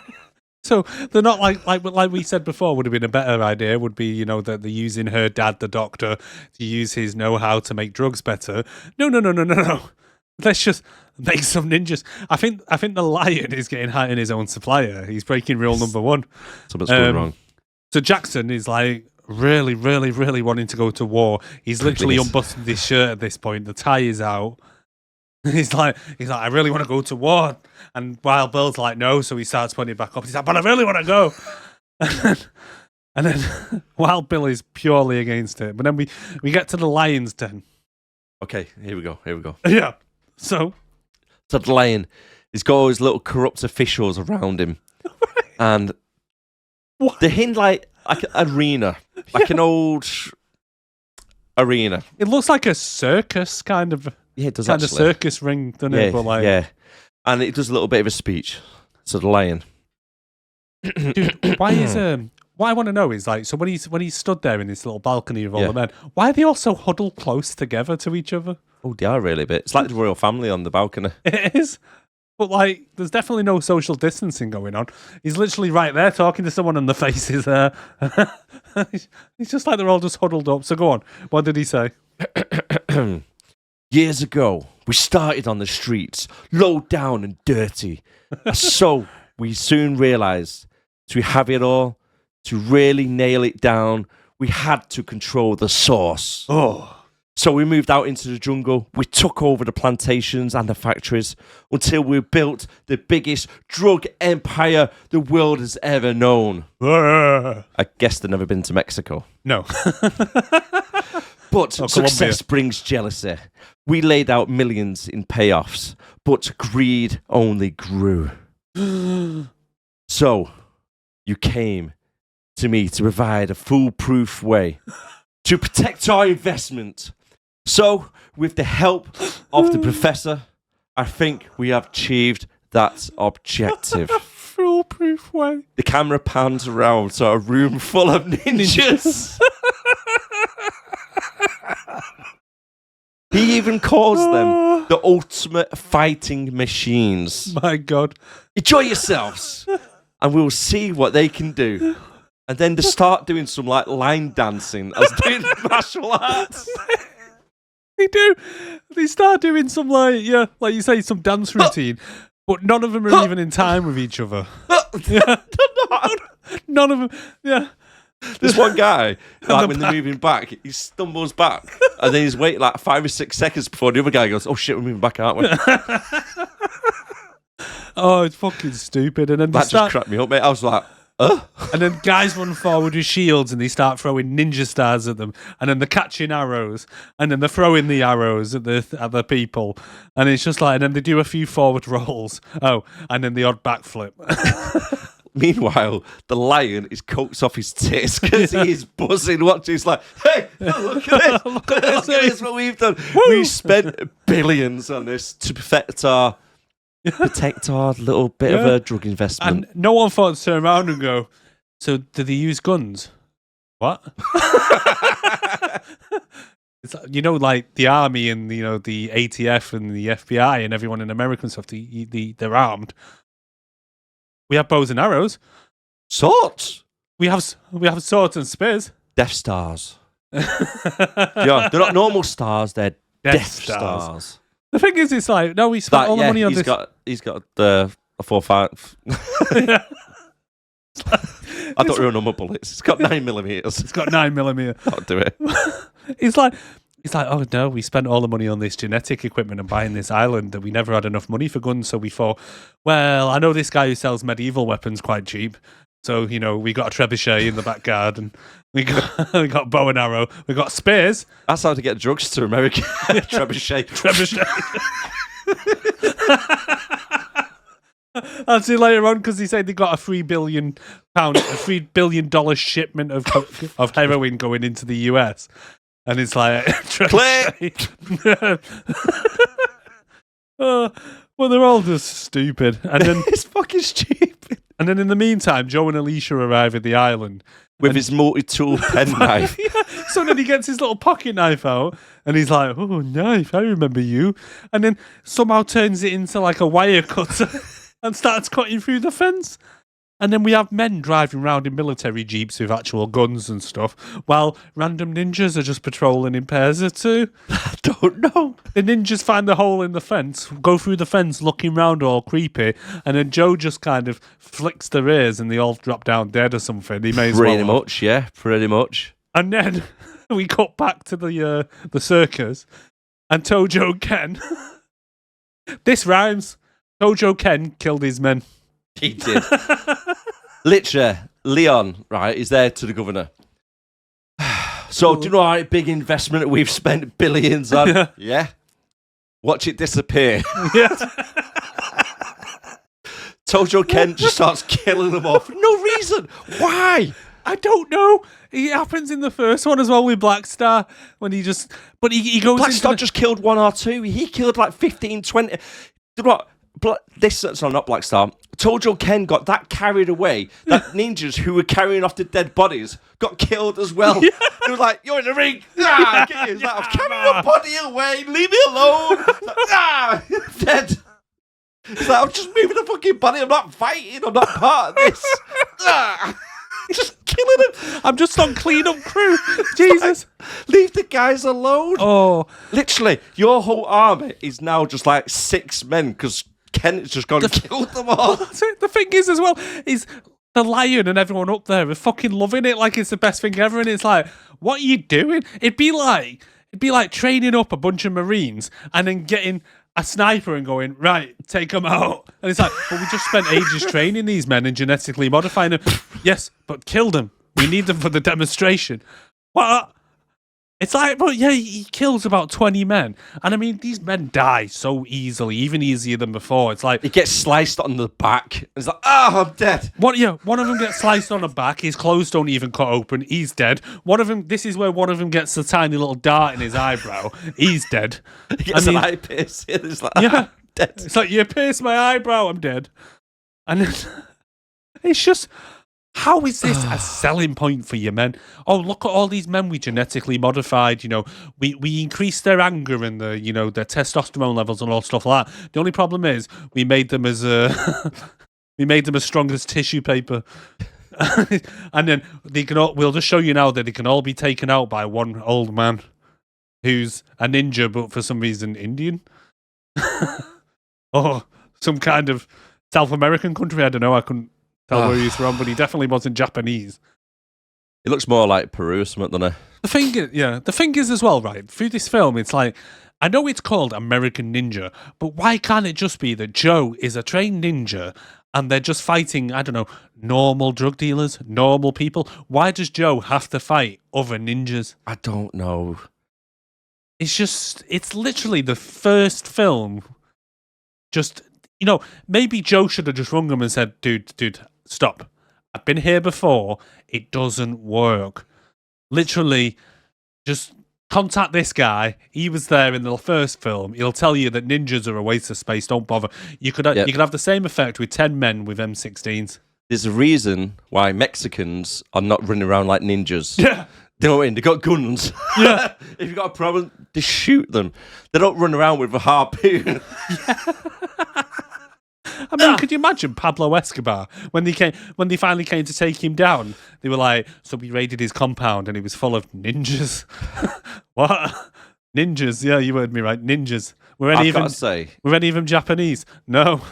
So they're not like we said before, would have been a better idea, would be, that they're using her dad, the doctor, to use his know-how to make drugs better. No. Let's just make some ninjas. I think the Lion is getting high in his own supplier. He's breaking rule number 1. Something's going wrong. So Jackson is like really, really, really wanting to go to war. He's literally unbuttoned his shirt at this point. The tie is out. He's like, I really want to go to war. And Wild Bill's like, no. So he starts putting it back up. He's like, but I really want to go. And then Wild Bill is purely against it. But then we get to the lion's den. Okay, here we go. Yeah. So the lion, he's got all his little corrupt officials around him. And they're in like an arena. Like an old arena. It looks like a circus kind of. Yeah, it does kind actually. of circus ring, doesn't it? But like, yeah. And it does a little bit of a speech. So the lion. Dude, why is what I want to know is like, so when he's stood there in this little balcony of all the men, why are they all so huddled close together to each other? Oh, they are really a bit. It's like the royal family on the balcony. It is. But like, there's definitely no social distancing going on. He's literally right there talking to someone, and the face is there. He's just like they're all just huddled up. So go on. What did he say? Years ago, we started on the streets, low down and dirty. So we soon realized to have it all, to really nail it down, we had to control the source. Oh. So we moved out into the jungle. We took over the plantations and the factories until we built the biggest drug empire the world has ever known. I guess they've never been to Mexico. No. But success brings jealousy. We laid out millions in payoffs, but greed only grew. So you came to me to provide a foolproof way to protect our investment. So, with the help of the professor, I think we have achieved that objective. Foolproof way. The camera pans around to a room full of ninjas. He even calls them the ultimate fighting machines. My God. Enjoy yourselves, and we'll see what they can do. And then they start doing some like line dancing as doing martial arts. They do. They start doing some like you say, some dance routine, but none of them are even in time with each other. Yeah. None of them. Yeah. There's one guy, like when they're moving back, he stumbles back, and then he's waiting like 5 or 6 seconds before the other guy goes, "Oh shit, we're moving back, aren't we?" Oh, it's fucking stupid. And then that just cracked me up, mate. I was like, And then guys run forward with shields and they start throwing ninja stars at them, and then they're catching arrows, and then they're throwing the arrows at the people, and it's just like, and then they do a few forward rolls. Oh, and then the odd backflip. Meanwhile, the lion is coats off his tits because he is buzzing watching. He's like, hey, look at this. Look at this, what we've done. We spent billions on this to protect our little bit of a drug investment. And no one thought to turn around and go, so did they use guns? What? It's, like the army and, the ATF and the FBI and everyone in America and stuff, they're armed. We have bows and arrows. Swords. We have swords and spears. Death Stars. Yeah, they're not normal stars. They're Death Stars. The thing is, it's like, no, we spent all the money on this. He's got a 4.5. I don't remember number bullets. It's got 9mm. It's got 9mm. I'll do it. It's like, oh no, we spent all the money on this genetic equipment and buying this island that we never had enough money for guns. So we thought, well, I know this guy who sells medieval weapons quite cheap. So, we got a trebuchet in the back garden. We got bow and arrow. We got spears. That's how to get drugs to America. Trebuchet. I'll see later on, because he said they got a $3 billion shipment of heroin going into the US. And it's like, click. Well, they're all just stupid. And then it's fucking stupid. And then in the meantime, Joe and Alicia arrive at the island with his multi-tool penknife. Yeah. So then he gets his little pocket knife out, and he's like, "Oh, knife! I remember you." And then somehow turns it into like a wire cutter and starts cutting through the fence. And then we have men driving around in military jeeps with actual guns and stuff, while random ninjas are just patrolling in pairs of two. I don't know. The ninjas find the hole in the fence, go through the fence looking round all creepy, and then Joe just kind of flicks their ears and they all drop down dead or something. He may as well. Pretty much. And then we cut back to the circus, and Tojo and Ken This rhymes. Tojo Ken killed his men. He did. Literally, Leon, right, is there to the governor. So, do you know how big investment we've spent billions on? Yeah. Watch it disappear. Yeah. Tojo Ken just starts killing them off for no reason. Why? I don't know. It happens in the first one as well with Black Star when he just... But he goes Black into Star just killed 1 or 2. He killed like 15, 20. You know what? Not Black Star. Tojo Ken got that carried away that ninjas who were carrying off the dead bodies got killed as well. Yeah. It was like, you're in the ring. Ah, get you. Like, I'm carrying your body away. Leave me alone. Like, dead. It's like, I'm just moving the fucking body. I'm not fighting. I'm not part of this. Just killing him. I'm just on clean-up crew. Jesus. Like, leave the guys alone. Oh. Literally, your whole army is now just like 6 men because Kent's just gone and killed them all. The thing is as well, is the Lion and everyone up there are fucking loving it like it's the best thing ever. And it's like, what are you doing? It'd be like training up a bunch of Marines and then getting a sniper and going, right, take them out. And it's like, but we just spent ages training these men and genetically modifying them. Yes, but kill them. We need them for the demonstration. What? It's like, but yeah, he kills about 20 men. And I mean, these men die so easily, even easier than before. It's like... He gets sliced on the back. It's like, I'm dead. One of them gets sliced on the back. His clothes don't even cut open. He's dead. One of them, this is where one of them gets a tiny little dart in his eyebrow. He's dead. He gets an eye pierce. It's like, yeah. Dead. It's like, you pierced my eyebrow, I'm dead. And then, it's just... How is this a selling point for you, men? Oh, look at all these men we genetically modified. You know, we increased their anger and their testosterone levels and all stuff like that. The only problem is we made them as strong as tissue paper. And then we'll just show you now that they can all be taken out by one old man who's a ninja, but for some reason Indian, or some kind of South American country. I don't know. I couldn't tell where he's from, but he definitely wasn't Japanese. It looks more like Peru or something, doesn't it? The thing is as well, right? Through this film, it's like, I know it's called American Ninja, but why can't it just be that Joe is a trained ninja and they're just fighting, I don't know, normal drug dealers, normal people? Why does Joe have to fight other ninjas? I don't know. It's literally the first film. Just, maybe Joe should have just rung him and said, dude, stop. I've been here before. It doesn't work. Literally, just contact this guy. He was there in the first film. He'll tell you that ninjas are a waste of space. Don't bother. You could have the same effect with 10 men with M16s. There's a reason why Mexicans are not running around like ninjas. Yeah. You know what I mean? They got guns. Yeah. If you've got a problem, they shoot them. They don't run around with a harpoon. I mean, could you imagine Pablo Escobar when they finally came to take him down? They were like, so we raided his compound and it was full of ninjas. What? Ninjas? Yeah, you heard me right. Ninjas. Were any of them Japanese? No.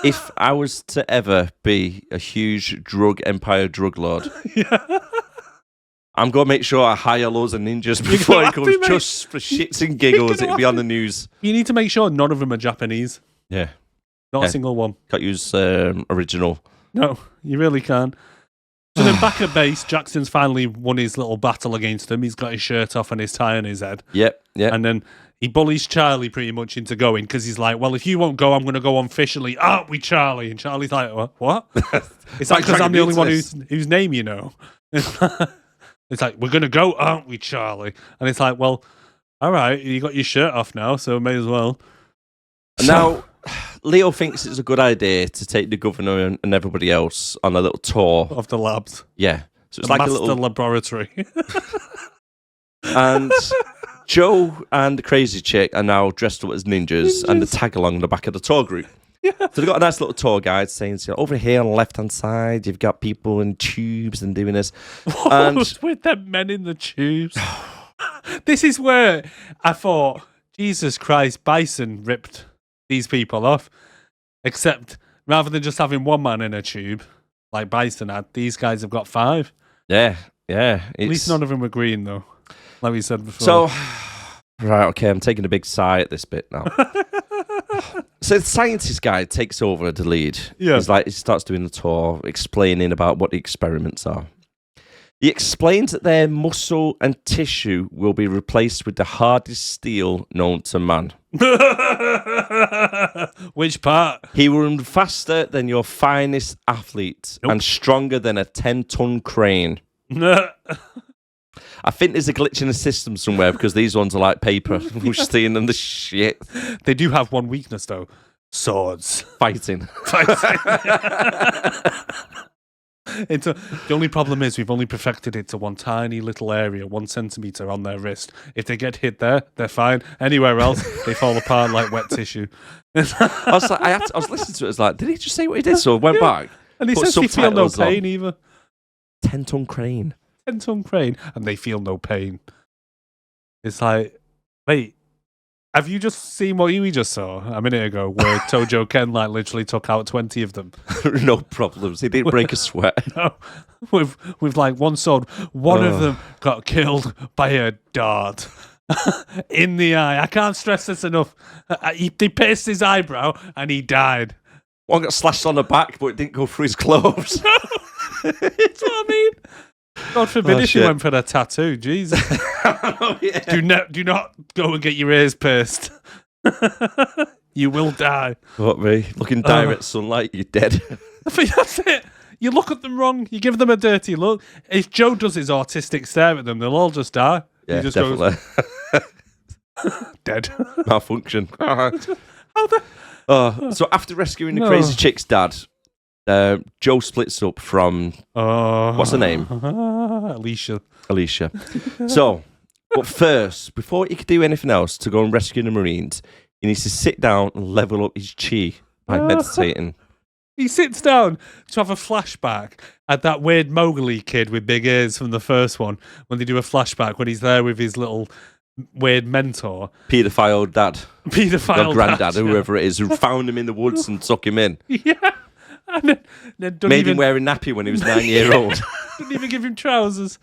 If I was to ever be a huge drug drug lord, yeah. I'm going to make sure I hire loads of ninjas before it comes, just for shits and giggles. It'll be on the news. You need to make sure none of them are Japanese. Yeah. Not a single one. Can't use original. No, you really can't. So then back at base, Jackson's finally won his little battle against him. He's got his shirt off and his tie on his head. Yep. And then he bullies Charlie pretty much into going because he's like, well, if you won't go, I'm going to go officially. Aren't we, Charlie? And Charlie's like, what? It's like, because I'm the only one whose name you know. It's like, we're going to go, aren't we, Charlie? And it's like, well, all right, you got your shirt off now, so may as well. Now, Leo thinks it's a good idea to take the governor and everybody else on a little tour of the labs. Yeah. So it's like a little laboratory. And Joe and the crazy chick are now dressed up as ninjas. And they tag along in the back of the tour group. Yeah. So they've got a nice little tour guide saying, over here on the left-hand side, you've got people in tubes and doing this. What with them men in the tubes? This is where I thought, Jesus Christ, Bison ripped these people off. Except rather than just having one man in a tube, like Bison had, these guys have got 5. Yeah. At least none of them were green, though, like we said before. So, right, okay, I'm taking a big sigh at this bit now. So the scientist guy takes over the lead. Yeah. He starts doing the tour, explaining about what the experiments are. He explains that their muscle and tissue will be replaced with the hardest steel known to man. Which part? He will run faster than your finest athlete and stronger than a 10-ton crane. I think there's a glitch in the system somewhere because these ones are like paper. We're seeing them the shit. They do have one weakness though. Swords. Fighting. The only problem is we've only perfected it to one tiny little area, 1 centimetre on their wrist. If they get hit there, they're fine. Anywhere else, they fall apart like wet tissue. I was listening to it. I was like, did he just say what he did? So I went back. And he put says they feel no subtitles on. pain either. 10-ton crane. 10-ton crane, and they feel no pain. It's like, wait, have you just seen what we just saw a minute ago, where Tojo Ken like literally took out 20 of them? No problems. He didn't break a sweat. No, with like one sword. One of them got killed by a dart in the eye. I can't stress this enough. He pierced his eyebrow and he died. One got slashed on the back, but it didn't go through his clothes. That's what I mean. God forbid if you went for a tattoo. Jesus. Oh, yeah. Do not go and get your ears pierced. You will die. What, me? Looking direct sunlight, you're dead. I think that's it. You look at them wrong. You give them a dirty look. If Joe does his autistic stare at them, they'll all just die. Yeah, he just definitely. goes dead. Malfunction. How the? So after rescuing the crazy chick's dad, Joe splits up from what's her name? Alicia. So, but first, before he could do anything else to go and rescue the Marines, he needs to sit down and level up his chi by meditating. He sits down to have a flashback at that weird Mowgli kid with big ears from the first one, when they do a flashback when he's there with his little weird mentor. Paedophile dad. Paedophile granddad, or whoever it is, who found him in the woods and took him in. Yeah. And then Made him wear a nappy when he was 9 years old. Didn't even give him trousers.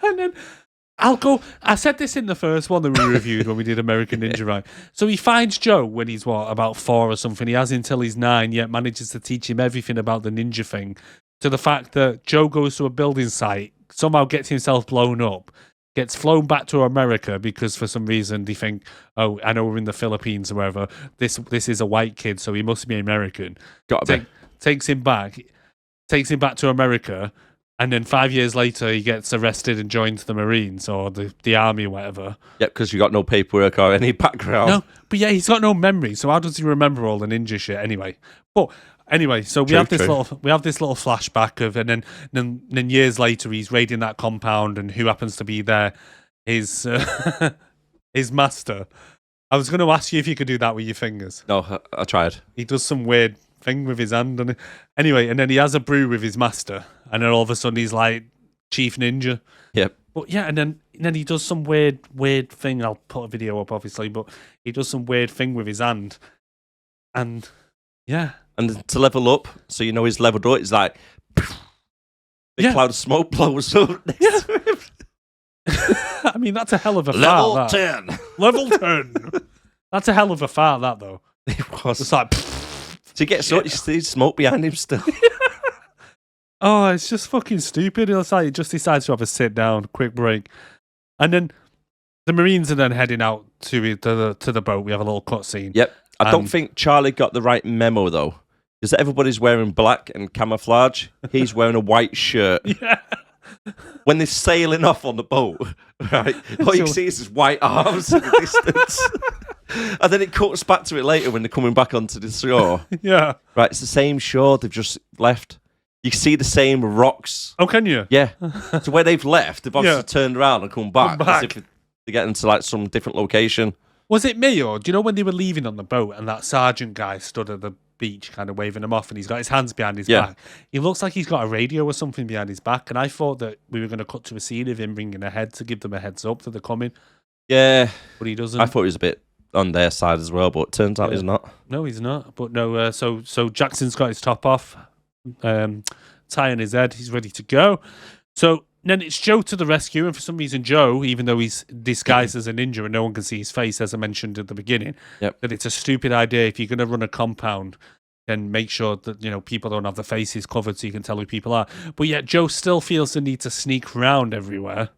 And then I said this in the first one that we reviewed when we did American Ninja, right? So he finds Joe when he's, about 4 or something. He has until he's 9, yet manages to teach him everything about the ninja thing. To the fact that Joe goes to a building site, somehow gets himself blown up, gets flown back to America because for some reason they think, oh, I know we're in the Philippines or wherever. This is a white kid, so he must be American. Takes him back to America. And then 5 years later, he gets arrested and joins the Marines or the army or whatever. Yeah, because you got no paperwork or any background. No, but yeah, he's got no memory. So how does he remember all the ninja shit anyway? But anyway, so we have this little flashback of, and then years later, he's raiding that compound, and who happens to be there? His master. I was going to ask you if you could do that with your fingers. No, I tried. He does some weird thing with his hand, and anyway, and then he has a brew with his master, and then all of a sudden he's like Chief Ninja. Yep. But yeah, and then he does some weird thing. I'll put a video up, obviously, but he does some weird thing with his hand, and yeah, and to level up, so you know he's leveled up. It's like big cloud of smoke blows up. Yeah. I mean, that's a hell of a level fart. 10. Level 10. That's a hell of a fart, that though. It was. It's like. To get so you see smoke behind him still. Oh, it's just fucking stupid. It's like he just decides to have a sit down, quick break, and then the Marines are then heading out to the boat. We have a little cutscene. Yep. I don't think Charlie got the right memo though, because everybody's wearing black and camouflage. He's wearing a white shirt. Yeah. When they're sailing off on the boat, right? All you see is his white arms in the distance. And then it cuts back to it later when they're coming back onto the shore. Yeah. Right, it's the same shore they've just left. You see the same rocks. Oh, can you? Yeah. So where they've left, they've obviously turned around and come back. As if they're getting to like some different location. Was it me, or do you know when they were leaving on the boat and that sergeant guy stood at the beach kind of waving him off and he's got his hands behind his back? He looks like he's got a radio or something behind his back, and I thought that we were going to cut to a scene of him ringing ahead to give them a heads up that they're coming. Yeah. But he doesn't. I thought he was a bit on their side as well, but it turns out he's not. No, he's not. But no, so Jackson's got his top off, tie on his head. He's ready to go. So then it's Joe to the rescue, and for some reason Joe, even though he's disguised as a ninja and no one can see his face, as I mentioned at the beginning, that it's a stupid idea if you're going to run a compound, then make sure that, you know, people don't have their faces covered so you can tell who people are. But yet Joe still feels the need to sneak around everywhere,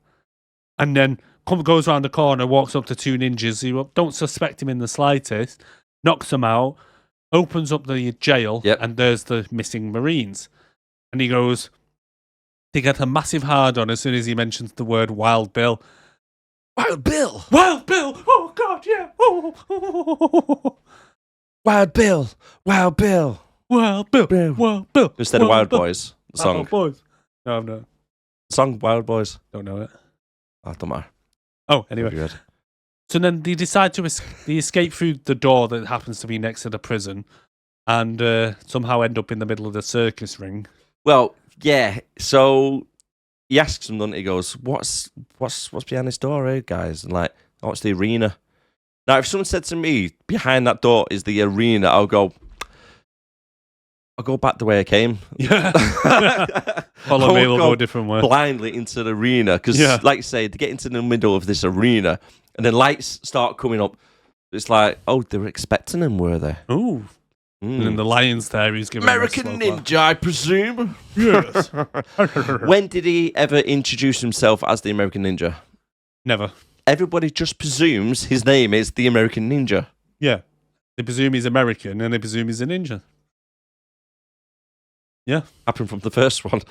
and then goes around the corner, walks up to two ninjas who don't suspect him in the slightest, knocks them out, opens up the jail, and there's the missing Marines. And he goes, they get a massive hard on as soon as he mentions the word Wild Bill. Wild Bill! Wild Bill! Oh, God, yeah! Oh. Wild Bill! Wild Bill! Wild Bill! Wild Bill! Instead of Wild Boys, the song. Wild Boys. No, I'm not. The song Wild Boys. Don't know it. Oh, don't matter. Oh, anyway. So then they decide to they escape through the door that happens to be next to the prison and somehow end up in the middle of the circus ring. Well, yeah. So he asks them, doesn't he? He goes, "What's behind this door, eh, guys?" And like, "Oh, it's the arena." Now, if someone said to me, "Behind that door is the arena," I'll go back the way I came. Yeah. Follow me, we'll go a different way. Blindly into the arena because, like you say, they get into the middle of this arena and then lights start coming up. It's like, oh, they were expecting him, were they? Ooh. And then the lion's there, he's giving American Ninja, I presume. Yes. When did he ever introduce himself as the American Ninja? Never. Everybody just presumes his name is the American Ninja. Yeah. They presume he's American and they presume he's a ninja. Yeah. Happened from the first one.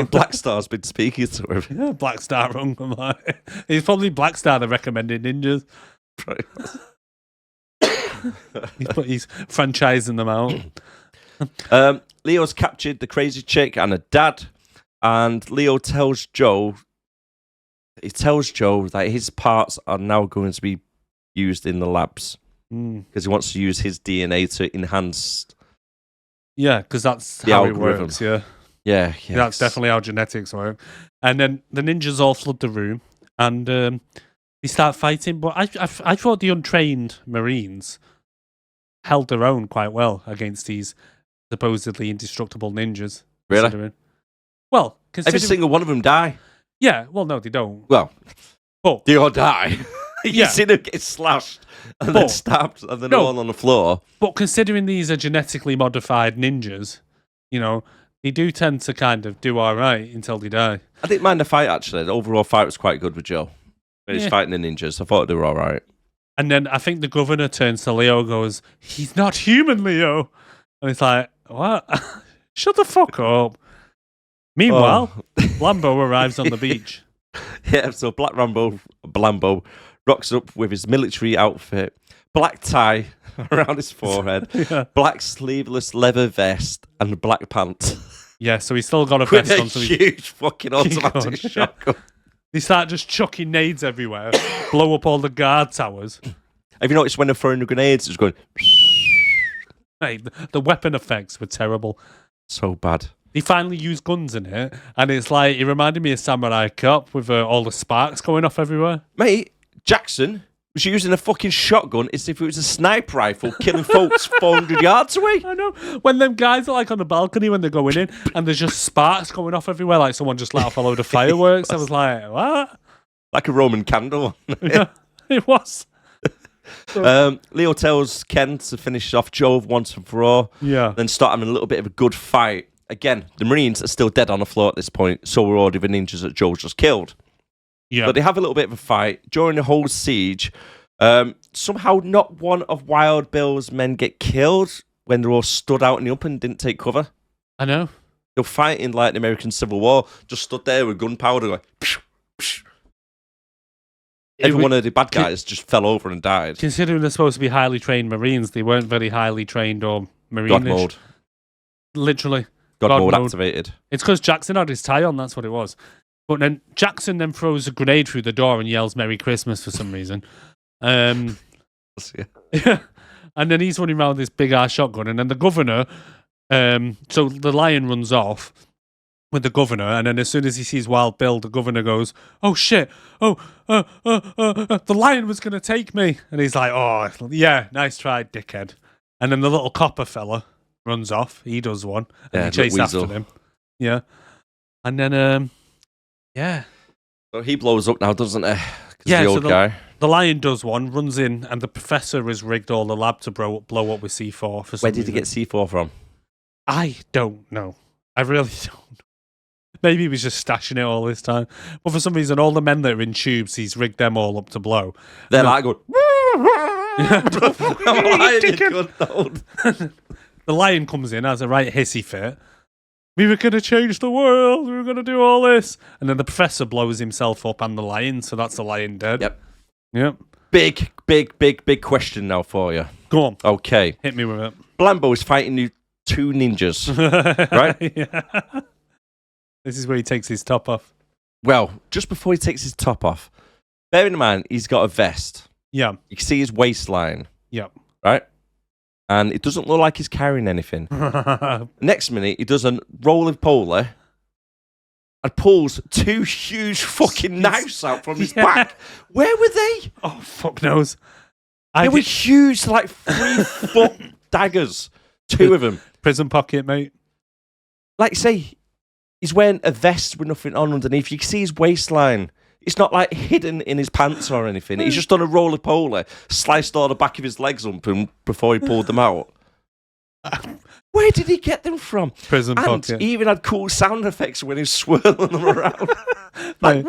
Black Star's been speaking to him. Yeah, Black Star wrong. I'm like, he's probably Black Star that recommended ninjas. He's franchising them out. Leo's captured the crazy chick and her dad, and Leo tells Joe that his parts are now going to be used in the labs because he wants to use his DNA to enhance. Yeah, because that's how it works. Yeah, yes. That's definitely how genetics work. And then the ninjas all flood the room, and they start fighting. But I thought the untrained Marines held their own quite well against these supposedly indestructible ninjas. Really? Well, every single one of them die. Yeah. Well, no, they don't. Well, but they all die. You see them get slashed and then stabbed and then all on the floor. But considering these are genetically modified ninjas, you know, they do tend to kind of do all right until they die. I didn't mind the fight, actually. The overall fight was quite good with Joe. When he's fighting the ninjas, I thought they were all right. And then I think the governor turns to Leo and goes, "He's not human, Leo." And it's like, what? Shut the fuck up. Meanwhile, Lambo arrives on the beach. Yeah, so Black Lambo rocks up with his military outfit, black tie around his forehead, black sleeveless leather vest, and black pants. Yeah, so he's still got a vest with on. So huge fucking automatic shotgun. They start just chucking nades everywhere, blow up all the guard towers. Have you noticed when they're throwing the grenades, it's going... Hey, the weapon effects were terrible. So bad. They finally used guns in it, and it's like, it reminded me of Samurai Cop with all the sparks going off everywhere. Mate, Jackson was using a fucking shotgun as if it was a sniper rifle, killing folks 400 yards away. I know. When them guys are like on the balcony when they're going in, and there's just sparks going off everywhere, like someone just let off a load of fireworks. I was like, what? Like a Roman candle. Yeah, it was. Leo tells Ken to finish off Joe once and for all. Yeah. Then start having a little bit of a good fight. Again, the Marines are still dead on the floor at this point, so were already the ninjas that Joe just killed. Yeah. But they have a little bit of a fight. During the whole siege, somehow not one of Wild Bill's men get killed when they're all stood out in the open and didn't take cover. I know. They're fighting like the American Civil War, just stood there with gunpowder going... Psh, psh. Every one of the bad guys just fell over and died. Considering they're supposed to be highly trained Marines, they weren't very highly trained or Marine-ish. God mode. Literally. God mode activated. It's because Jackson had his tie on, that's what it was. But then Jackson then throws a grenade through the door and yells Merry Christmas for some reason. Yeah. And then he's running around with this big-ass shotgun. And then the governor... so the lion runs off with the governor, and then as soon as he sees Wild Bill, the governor goes, "Oh shit! The lion was gonna take me!" And he's like, "Oh yeah, nice try, dickhead." And then the little copper fella runs off. He does one, and he chases after him. Yeah, and then Yeah. So he blows up now, doesn't he? 'Cause Yeah, the so old guy. The lion does one, runs in, and the professor has rigged all the lab to blow up with C4 for some Where did he reason. get C4 from? I don't know. I really don't. Maybe he was just stashing it all this time. But for some reason, all the men that are in tubes, he's rigged them all up to blow. They're No. like going, I'm lying, you cunt. The lion comes in, has a right hissy fit. We were going to change the world. We were going to do all this. And then the professor blows himself up and the lion, so that's the lion dead. Yep. Yep. Big question now for you. Go on. Okay. Hit me with it. Blambo is fighting two ninjas, right? Yeah. This is where he takes his top off. Well, just before he takes his top off, bearing in mind he's got a vest. Yeah. You can see his waistline, Yeah. right? And it doesn't look like he's carrying anything. Next minute, he does a roly-poly and pulls two huge fucking knives out from his back. Where were they? Oh, fuck knows. They were huge, like 3-foot daggers. Two of them. Prison pocket, mate. Like, say, he's wearing a vest with nothing on underneath. You can see his waistline. It's not like hidden in his pants or anything. He's just done a roly-poly, sliced all the back of his legs open before he pulled them out. Where did he get them from? Prison pocket. And he even had cool sound effects when he's swirling them around. Like,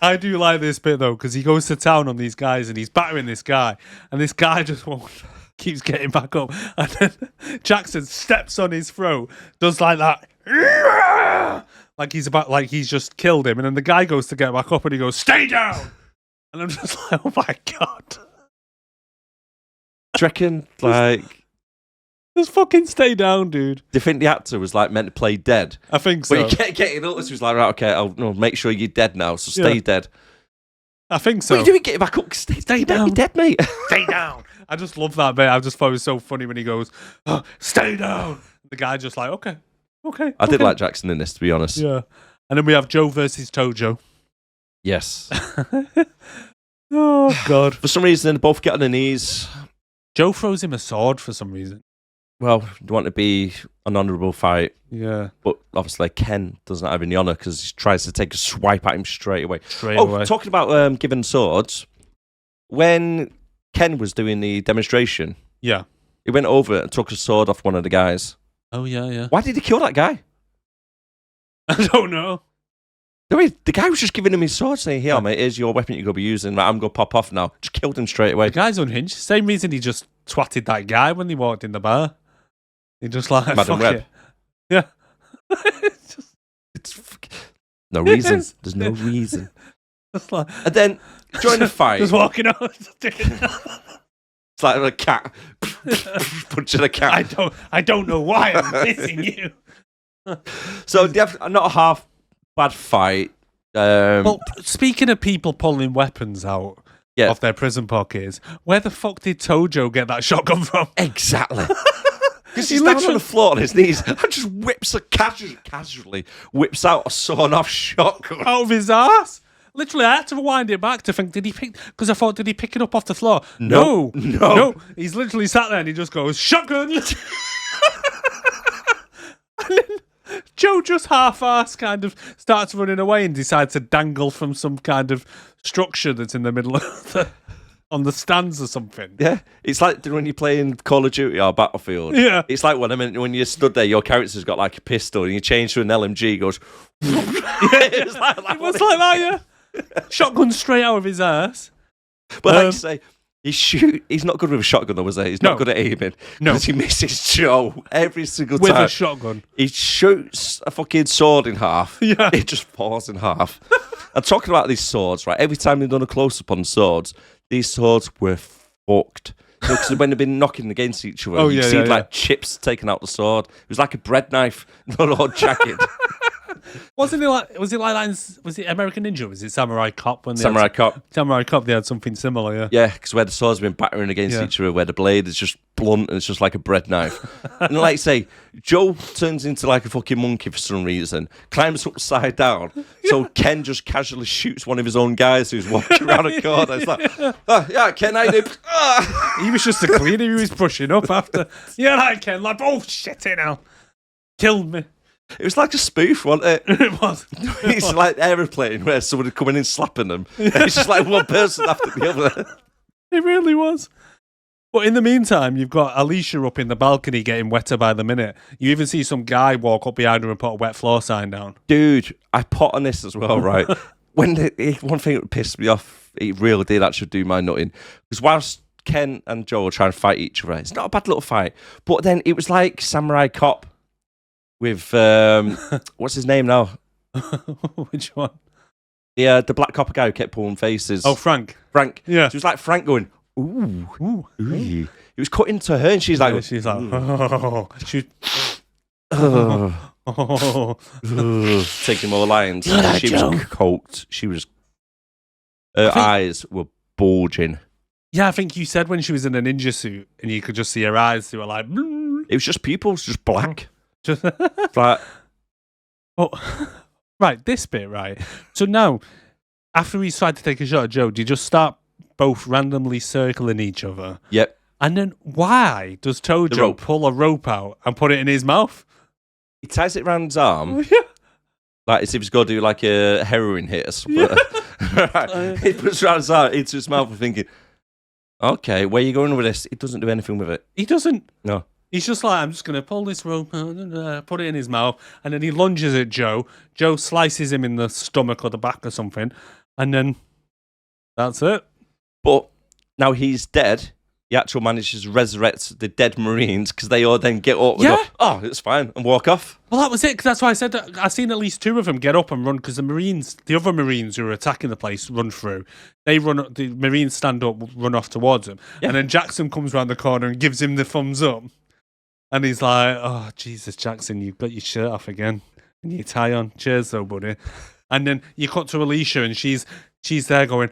I do like this bit though, because he goes to town on these guys and he's battering this guy, and this guy just keeps getting back up, and then Jackson steps on his throat, does like that, like he's just killed him, and then the guy goes to get back up and he goes, "Stay down," and I'm just like, oh my god. do you reckon, like, Just fucking stay down, dude. do you think the actor was like meant to play dead? I think so. But he kept getting up, so he was like, right, okay, I'll make sure you're dead now, so stay dead. I think so. What are you doing? Get back up. Stay down. You're dead, mate. Stay down. I just love that bit. I just thought it was so funny when he goes, oh, "Stay down." The guy just like, okay. I did like Jackson in this, to be honest. Yeah. And then we have Joe versus Tojo. Yes. Oh, God. For some reason, they both get on their knees. Joe throws him a sword for some reason. Well, you want to be an honourable fight, Yeah. but obviously Ken doesn't have any honour because he tries to take a swipe at him straight away. Straight away. Talking about giving swords, when Ken was doing the demonstration, Yeah. he went over and took a sword off one of the guys. Oh, yeah. Why did he kill that guy? I don't know. The guy was just giving him his sword, saying, "Here, mate, here's your weapon you're going to be using. Right, I'm going to pop off now." Just killed him straight away. The guy's unhinged. Same reason he just twatted that guy when they walked in the bar. He just like, Madam fuck Web. it. Yeah. It's no reason. There's no reason. Just like, And then during the fight, just walking on. it's like a cat punching a cat. I don't know why I'm missing you. So not a half bad fight. Well, speaking of people pulling weapons out Yeah. of their prison pockets, where the fuck did Tojo get that shotgun from? Exactly. Because He he's down on literally- the floor on his knees and just casually whips out a sawn-off shotgun. Out of his ass. Literally, I had to rewind it back to think, did he pick it up off the floor? No. He's literally sat there and he just goes, shotgun! And then Joe just half-ass kind of starts running away and decides to dangle from some kind of structure that's in the middle of on the stands or something. Yeah, it's like when you're playing Call of Duty or Battlefield. Yeah. It's like when you stood there, your character's got like a pistol and you change to an LMG, it goes... It's like that. It was like that, yeah. Shotgun straight out of his ass. But like I say, he's not good with a shotgun though, was he? He's not good at aiming. No. Because he misses Joe every single With time. a shotgun. He shoots a fucking sword in half. Yeah. It just falls in half. And talking about these swords, right? Every time they've done a close-up on swords, these swords were fucked. Because when they've been knocking against each other, you see like chips taking out the sword. It was like a bread knife, not a jacket. Was it like that was it American Ninja? Was it Samurai Cop? Samurai Cop. Samurai Cop, they had something similar, yeah. Yeah, because where the swords have been battering against each other, where the blade is just blunt and it's just like a bread knife. And like I say, Joe turns into like a fucking monkey for some reason, climbs upside down, so Ken just casually shoots one of his own guys who's walking around a corner. It's like, yeah, Ken, I did. He was just a cleaner, he was pushing up after. Yeah, like Ken, like, oh shit, now. Killed me. It was like a spoof, wasn't it? It was. It's like Aeroplane where someone would come in and slapping them. It's just like one person after the other. It really was. But in the meantime, you've got Alicia up in the balcony getting wetter by the minute. You even see some guy walk up behind her and put a wet floor sign down. Dude, I pot on this as well, right? One thing that pissed me off, it really did actually do my nutting. Because whilst Ken and Joe were trying to fight each other, it's not a bad little fight. But then it was like Samurai Cop with, what's his name now? Which one? The black copper guy who kept pulling faces. Oh, Frank. Frank. Yeah. So it was like Frank going, ooh. It was cutting to her and she's like... She's like, oh. Taking more lines. She was coked. Her eyes were bulging. Yeah, I think you said when she was in a ninja suit and you could just see her eyes, they were like... It was just pupils, just black. Just Like... Oh, right, this bit, right. So now, after he tried to take a shot at Joe, do you just start both randomly circling each other? Yep. And then why does Tojo pull a rope out and put it in his mouth? He ties it around his arm. Yeah. Like as if he's got to do like a heroin hit or something. Yeah. Right. He puts it around his arm into his mouth and thinking, okay, where are you going with this? He doesn't do anything with it. He doesn't. No. He's just like, I'm just going to pull this rope, put it in his mouth, and then he lunges at Joe. Joe slices him in the stomach or the back or something, and then that's it. But now he's dead. He actually manages to resurrect the dead Marines because they all then get up and go, oh, it's fine, and walk off. Well, that was it, because that's why I said that I've seen at least two of them get up and run, because the other Marines who are attacking the place run through. The Marines stand up, run off towards them, and then Jackson comes around the corner and gives him the thumbs up. And he's like, oh, Jesus, Jackson, you've got your shirt off again and your tie on. Cheers, though, buddy. And then you cut to Alicia and she's there going,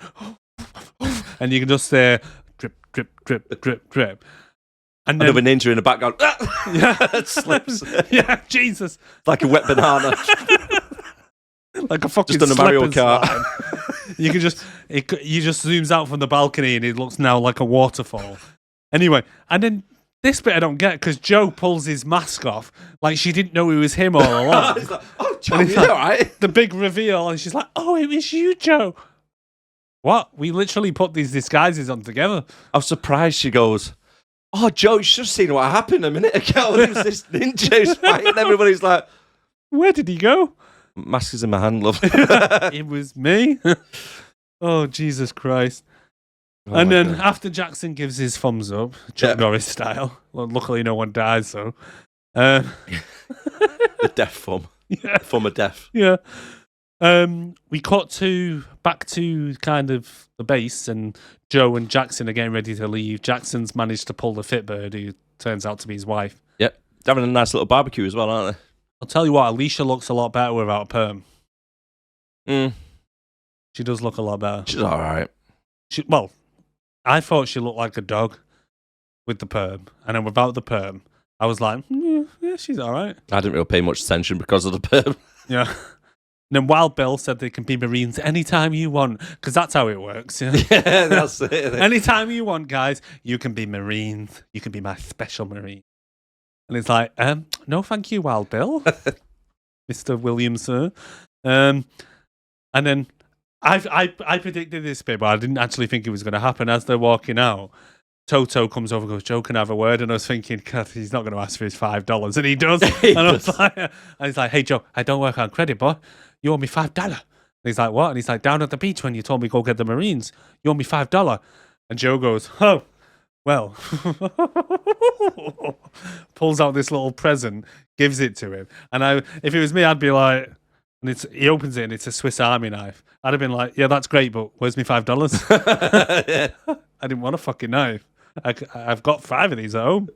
and you can just say, drip, drip, drip, drip, drip. And then another ninja in the background, it slips. Yeah, Jesus. Like a wet banana. Like a fucking just on a Mario Kart. You just zooms out from the balcony and it looks now like a waterfall. Anyway, and then this bit I don't get, because Joe pulls his mask off like she didn't know it was him all along. He's like, oh, Joe, you all right? The big reveal, and she's like, oh, it was you, Joe. What? We literally put these disguises on together. I was surprised she goes, oh, Joe, you should have seen what happened a minute ago. There was this ninja who's fighting. Everybody's like, where did he go? Mask is in my hand, love. It was me. Oh, Jesus Christ. And then after Jackson gives his thumbs up, Chuck Norris style, well, luckily no one dies, so. The death thumb. Yeah. Thumb of death. Yeah. We cut back to kind of the base, and Joe and Jackson are getting ready to leave. Jackson's managed to pull the Fitbird, who turns out to be his wife. Yep. They're having a nice little barbecue as well, aren't they? I'll tell you what, Alicia looks a lot better without a perm. Mm. She does look a lot better. She's all right. Well, I thought she looked like a dog with the perm, and then without the perm, I was like, yeah, she's all right. I didn't really pay much attention because of the perm. Yeah. And then Wild Bill said they can be Marines anytime you want, because that's how it works. Yeah, Yeah, that's it. Anytime you want, guys, you can be Marines. You can be my special Marine. And it's like, no, thank you, Wild Bill, Mr. Williamson. And then I predicted this bit, but I didn't actually think it was going to happen. As they're walking out, Toto comes over and goes, Joe, can I have a word? And I was thinking, God, he's not going to ask for his $5. And he does. And he's like, hey, Joe, I don't work on credit, boy. You owe me $5. And he's like, what? And he's like, down at the beach when you told me go get the Marines, you owe me $5. And Joe goes, oh, well, pulls out this little present, gives it to him. And if it was me, I'd be like, and he opens it and it's a Swiss Army knife. I'd have been like, yeah, that's great, but where's my $5? Yeah. I didn't want a fucking knife. I've got 5 of these at home.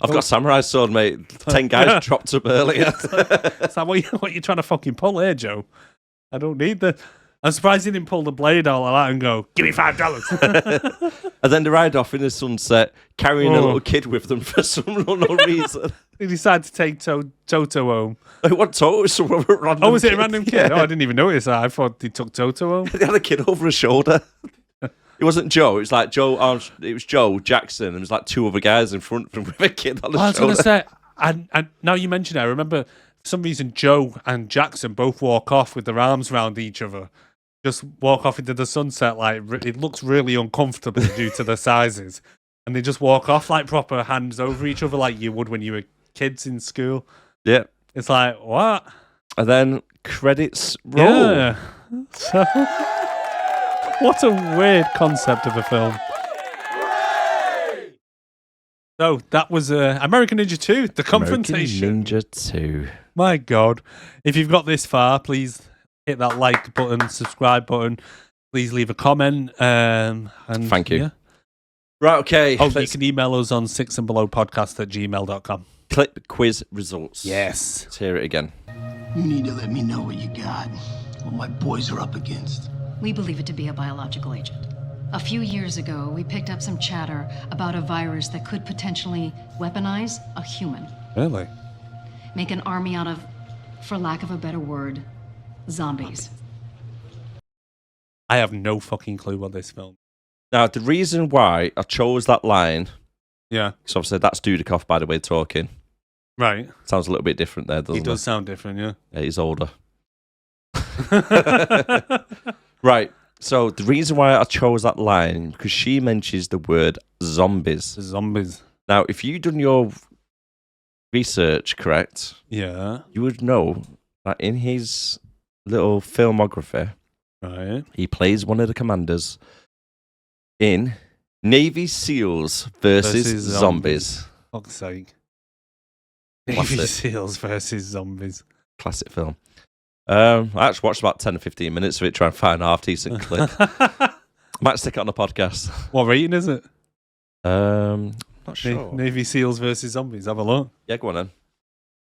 I've got a samurai sword, mate. 10 guys dropped up earlier. It's like, what you trying to fucking pull here, Joe? I don't need the... I'm surprised he didn't pull the blade out like that and go, give me $5. And then they ride off in the sunset, carrying a little kid with them for some unknown reason. They decided to take Toto home. What Toto? Was some random Oh, was it kid? a random kid? Yeah. Oh, I didn't even notice that. I thought they took Toto home. They had a kid over his shoulder. It wasn't Joe. It was like Joe. It was Joe Jackson. And there was like 2 other guys in front of him with a kid on the shoulder. I was going to say, and now you mention it, I remember for some reason, Joe and Jackson both walk off with their arms around each other. Just walk off into the sunset. Like, it looks really uncomfortable due to the sizes. And they just walk off like proper hands over each other like you would when you were kids in school. Yeah. It's like, what? And then credits roll. Yeah. So, what a weird concept of a film. So that was American Ninja 2, The Confrontation. American Ninja 2. My God. If you've got this far, please hit that like button, subscribe button. Please leave a comment. And Thank you. Yeah. Right, okay. Oh, you can email us on sixandbelowpodcast@gmail.com. Clip quiz results. Yes. Let's hear it again. You need to let me know what you got, what my boys are up against. We believe it to be a biological agent. A few years ago, we picked up some chatter about a virus that could potentially weaponize a human. Really? Make an army out of, for lack of a better word, zombies. I have no fucking clue what this film. Now, the reason why I chose that line, Yeah. because obviously that's Dudikoff, by the way, talking. Right. Sounds a little bit different there, doesn't He it? does sound different, yeah. Yeah, he's older. Right. So the reason why I chose that line, because she mentions the word zombies. Zombies. Now, if you'd done your research correct, Yeah. you would know that in his little filmography, Right. he plays one of the commanders in Navy SEALs versus zombies. Fuck's sake. Classic. Navy SEALs versus zombies. Classic film. I actually watched about 10 or 15 minutes of it, trying to find a half-decent clip. I might stick it on the podcast. What rating is it? Not sure. Navy SEALs versus zombies. Have a look. Yeah, go on then.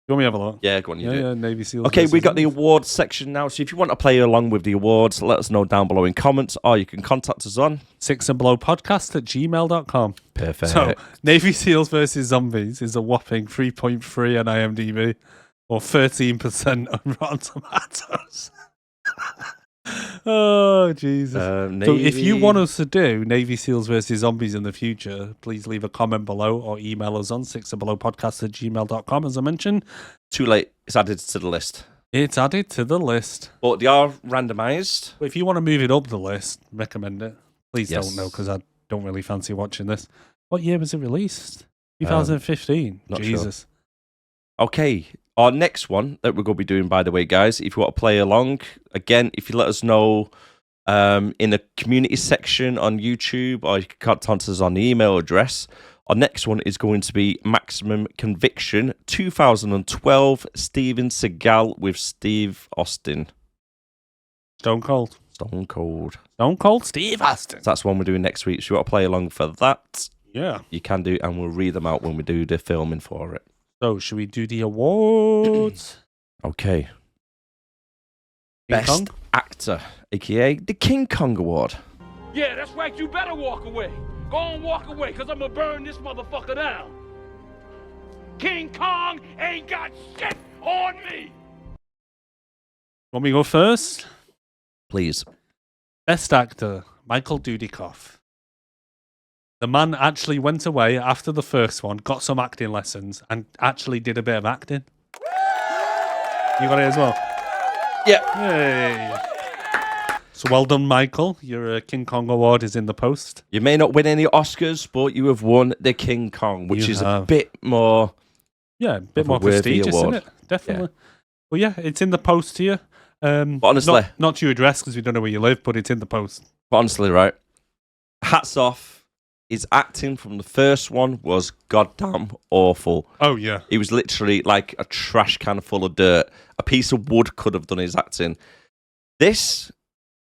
You want me to have a look? Yeah, go on, you do. Yeah, Navy SEALs. Okay, versus we got the zombies. awards section now. So if you want to play along with the awards, let us know down below in comments, or you can contact us on sixandbelowpodcast@gmail.com. Perfect. So, Navy SEALs versus zombies is a whopping 3.3 on IMDb, or 13% on Rotten Tomatoes. Oh, Jesus. So if you want us to do Navy SEALs versus zombies in the future, please leave a comment below or email us on sixandbelowpodcast@gmail.com. As I mentioned, Too late. It's added to the list. it's added to the list. But they are randomised. But if you want to move it up the list, recommend it. Please Yes. don't know, because I don't really fancy watching this. What year was it released? 2015. not Jesus. Okay, our next one that we're going to be doing, by the way, guys, if you want to play along, again, if you let us know in the community section on YouTube, or you can contact us on the email address. Our next one is going to be Maximum Conviction 2012, Steven Seagal with Steve Austin. Stone Cold. Stone Cold. Stone Cold Steve Austin. So that's one we're doing next week. So you want to play along for that, Yeah. you can do, and we'll read them out when we do the filming for it. So, should we do the awards? Okay. King Best Kong? Actor, aka the King Kong Award. Yeah, that's right, you better walk away. Go on, walk away, cause I'm gonna burn this motherfucker down. King Kong ain't got shit on me. Want me to go first? Please. Best Actor, Michael Dudikoff. The man actually went away after the first one, got some acting lessons, and actually did a bit of acting. You got it as well? Yeah. Hey. So well done, Michael. Your King Kong award is in the post. You may not win any Oscars, but you have won the King Kong, which You is a have. bit more. Yeah, a bit Of a more worthy prestigious, award. isn't it? Definitely. Well, yeah, it's in the post here. But honestly, not to your address because we don't know where you live, but it's in the post. right? Hats off. His acting from the first one was goddamn awful. Oh, yeah. He was literally like a trash can full of dirt. A piece of wood could have done his acting. This,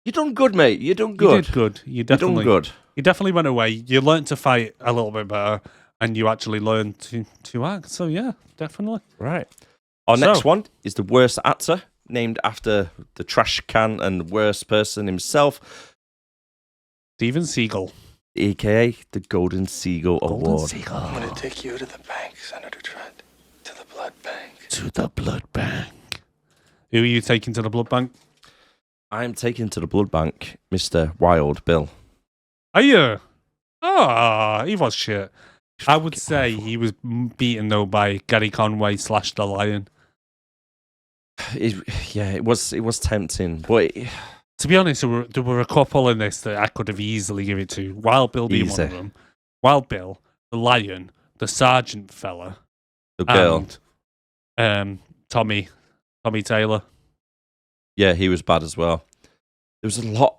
you done good, mate. You done good. You did good. You You definitely done good. You definitely went away. You learned to fight a little bit better, and you actually learned to act. So yeah, definitely. Right. Our next So- one is the worst actor, named after the trash can and worst person himself, Steven Seagal. aka the Golden Seagull Award. Seagal. I'm gonna take you to the bank, Senator Trent. To the blood bank. To the blood bank. Who are you taking to the blood bank? I'm taking to the blood bank Mr. Wild Bill. Are you? Ah, he was shit. I would say he was beaten though by Gary Conway / The Lion. It was tempting, but To be honest, there were a couple in this that I could have easily given it to. Wild Bill being one of them. Wild Bill, the lion, the sergeant fella, the girl, and Tommy Taylor. Yeah, he was bad as well. There was a lot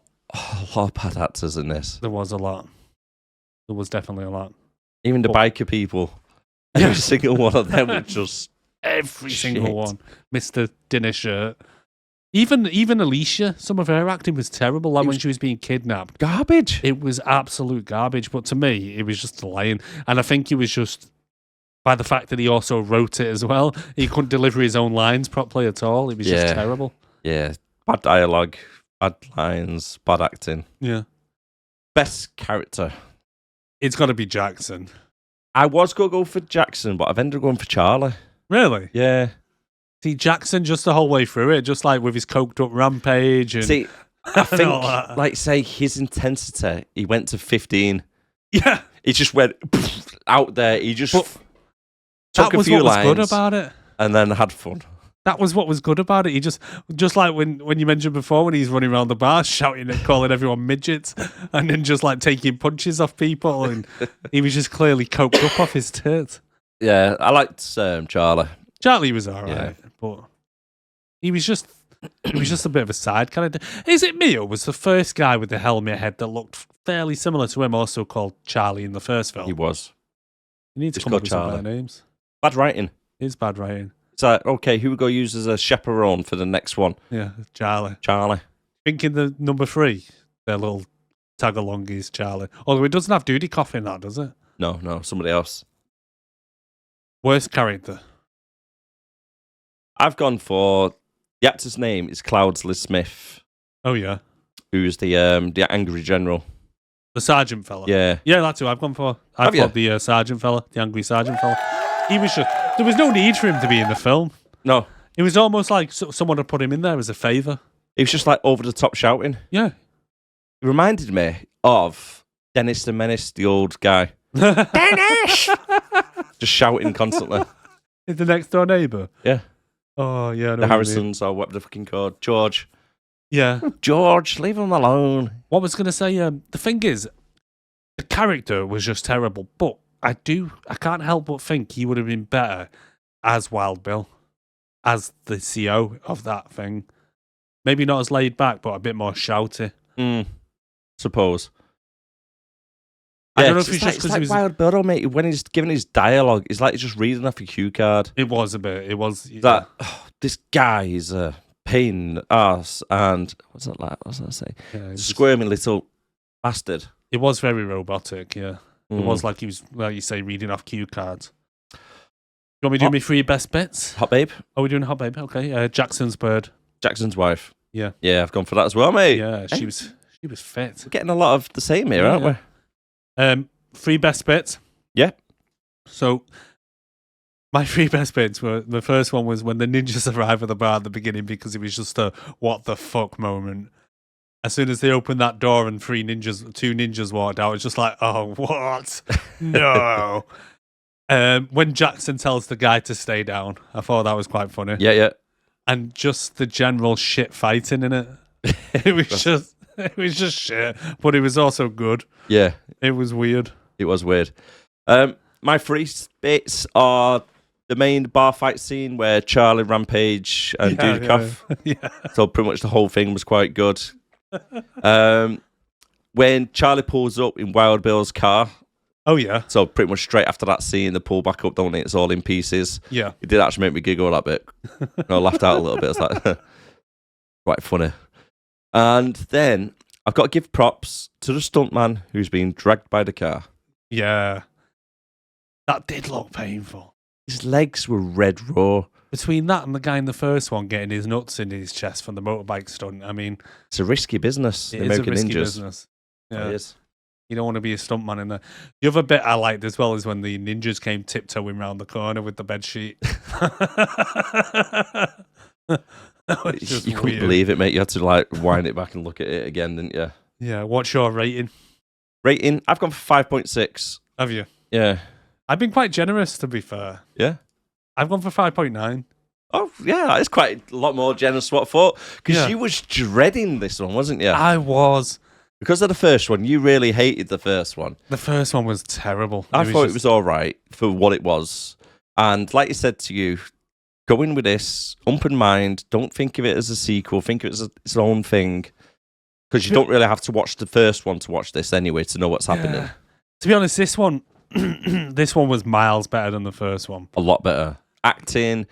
of bad actors in this. There was a lot. There was definitely a lot. Even the biker people. Every single one of them was just every shit. single one. Mr. Dinner Shirt. Even Alicia, some of her acting was terrible. Like when she was being kidnapped. Garbage. It was absolute garbage. But to me, it was just a lion. And I think it was just by the fact that he also wrote it as well. He couldn't deliver his own lines properly at all. It was just terrible. Yeah. Bad dialogue, bad lines, bad acting. Yeah. Best character. It's got to be Jackson. I was going to go for Jackson, but I've ended up going for Charlie. Really? Yeah. See, Jackson just the whole way through it, just like with his coked up rampage. And See, I think, like, say, his intensity, he went to 15. Yeah. He just went out there. He just took a few lines. That was what was good about it. And then had fun. That was what was good about it. He just like when you mentioned before, when he's running around the bar shouting and calling everyone midgets and then just like taking punches off people. And he was just clearly coked up off his tits. Yeah, I liked Charlie. Charlie was all right, but he was just a bit of a side character. Is it me or was the first guy with the helmet head that looked fairly similar to him also called Charlie in the first film? He was. You need to Just come up called with some Charlie. better names. Bad writing. It is bad writing. It's like, okay, who we go use as a chaperone for the next one? Yeah, Charlie. Charlie. Thinking the number 3, their little tag-along is Charlie. Although it doesn't have Dudikoff in that, does it? No, somebody else. Worst character. I've gone for the actor's name is Cloudsley Smith, Oh, yeah. who's the angry general. The sergeant fella. Yeah. Yeah, that's who I've gone for. I've Have you? got the sergeant fella, the angry sergeant fella. He was just... There was no need for him to be in the film. No, It was almost like someone had put him in there as a favour. he was just like over the top shouting. Yeah. It reminded me of Dennis the Menace, the old guy, Dennis! just shouting constantly. Is the next door neighbour? Yeah. Oh, yeah. I know The what you mean. Harrisons or what the fucking called. George. Yeah. George, leave him alone. What was going to say, the thing is, the character was just terrible, but I can't help but think he would have been better as Wild Bill, as the CO of that thing. Maybe not as laid back, but a bit more shouty. Suppose. I don't know if it's just it's because like he was... Wild Bill, mate. When he's giving his dialogue, it's like he's just reading off a cue card. It was a bit. It was... It's like, oh, this guy is a pain in the arse, and what's that like? What's that say? Yeah, Squirming little bastard. it was very robotic, yeah. It was like he was, like you say, reading off cue cards. You want me to do me 3 best bits? Hot Babe. Oh, we're doing Hot Babe. Okay. Jackson's bird. Jackson's wife. Yeah. Yeah, I've gone for that as well, mate. Yeah, she was fit. We're getting a lot of the same here, aren't we? 3 best bits. Yeah. So, my 3 best bits were, the first one was when the ninjas arrive at the bar at the beginning because it was just a what the fuck moment. As soon as they opened that door and 2 ninjas walked out, it's just like, oh, what? No. When Jackson tells the guy to stay down, I thought that was quite funny. Yeah. And just the general shit fighting in it. It was just shit, but it was also good. Yeah. It was weird. It was weird. My 3 bits are the main bar fight scene where Charlie, Rampage, and Dudikoff. Yeah. So pretty much the whole thing was quite good. When Charlie pulls up in Wild Bill's car. Oh, yeah. So pretty much straight after that scene, they pull back up, don't they? It's all in pieces. Yeah. It did actually make me giggle that bit. I laughed out a little bit. It's like quite funny. And then I've got to give props to the stuntman who's being dragged by the car. Yeah. That did look painful. His legs were red raw. Between that and the guy in the first one getting his nuts in his chest from the motorbike stunt, I mean... It's a risky business. It the is American a risky Ninjas. business. Yeah. It is. You don't want to be a stuntman in there. The other bit I liked as well is when the ninjas came tiptoeing round the corner with the bed sheet. You couldn't believe it, mate. You had to like wind it back and look at it again, didn't you? Yeah. What's your rating? Rating? I've gone for 5.6. Have you? Yeah. I've been quite generous, to be fair. Yeah? I've gone for 5.9. Oh, yeah, it's quite a lot more generous than what I thought. Because you was dreading this one, wasn't you? I was. Because of the first one, you really hated the first one. The first one was terrible. I thought it was all right for what it was. And like I said to you, go in with this, open mind. Don't think of it as a sequel. Think of it as its own thing. Because you don't really have to watch the first one to watch this anyway, to know what's happening. To be honest, this one was miles better than the first one. A lot better. Acting,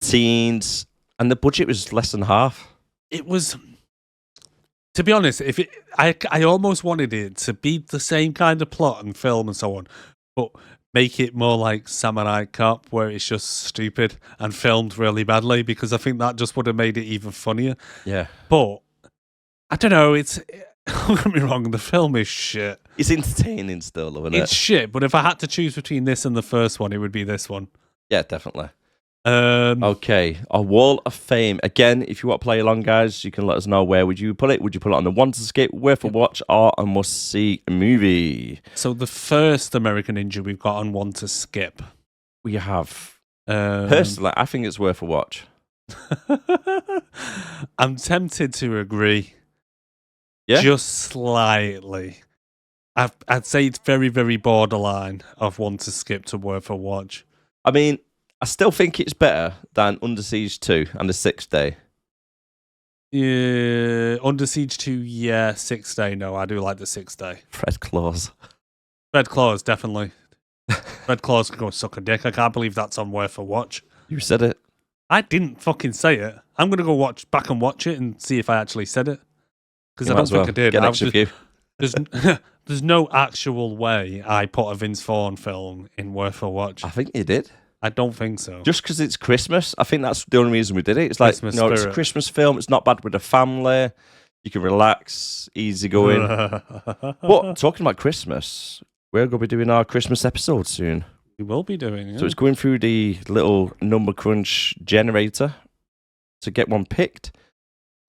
scenes, and the budget was less than half. It was... To be honest, I almost wanted it to be the same kind of plot and film and so on, but make it more like Samurai Cop, where it's just stupid and filmed really badly, because I think that just would have made it even funnier. Yeah. But, I don't know, don't get me wrong, the film is shit. It's entertaining still, though, isn't it? It's shit, but if I had to choose between this and the first one, it would be this one. Yeah, definitely. Okay, a Wall of Fame. Again, if you want to play along, guys, you can let us know where would you put it. Would you put it on the one to skip, worth a watch, or a must-see movie? So the first American Ninja we've got on one to skip. We have. Personally, I think it's worth a watch. I'm tempted to agree. Yeah? Just slightly. I'd say it's very, very borderline of one to skip to worth a watch. I mean, I still think it's better than Under Siege 2 and The Sixth Day. Yeah, Under Siege 2, yeah. Sixth Day, no. I do like The Sixth Day. Fred Claus. Fred Claus, definitely. Fred Claus can go suck a dick. I can't believe that's on worth a watch. You said it. I didn't fucking say it. I'm going to go back and watch it and see if I actually said it. Because I don't think I did. Get an extra view. There's no actual way I put a Vince Vaughn film in worth a watch. I think you did. I don't think so. Just because it's Christmas, I think that's the only reason we did it. It's like, Christmas it's a spirit. Christmas film. It's not bad with the family. You can relax, easy going. But talking about Christmas, we're going to be doing our Christmas episode soon. We will be doing it. So it's going through the little number crunch generator to get one picked.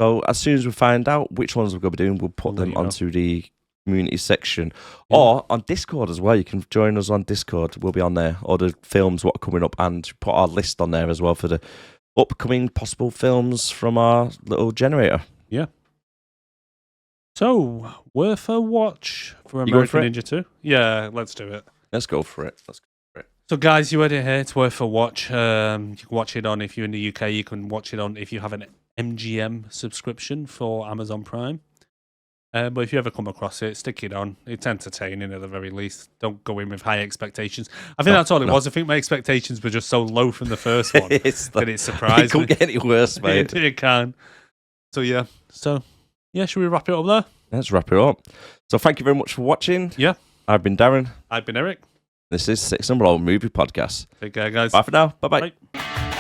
So as soon as we find out which ones we're going to be doing, we'll put them onto the community section, or on Discord as well. You can join us on Discord. We'll be on there, or the films what are coming up, and put our list on there as well for the upcoming possible films from our little generator. Yeah. So, worth a watch for You going American for it? Ninja 2? Yeah, let's do it. Let's go for it. So, guys, you heard it here. It's worth a watch. You can watch it on, if you're in the UK, you can watch it on if you have an MGM subscription for Amazon Prime. But if you ever come across it, stick it on. It's entertaining at the very least. Don't go in with high expectations. I think that's all it was. I think my expectations were just so low from the first one that it surprised It couldn't get any worse, mate. it can. So, yeah, should we wrap it up there? Let's wrap it up. So thank you very much for watching. Yeah. I've been Darren. I've been Erik. This is Six and Below Movie Podcast. Take care, guys. Bye for now. Bye-bye. Bye.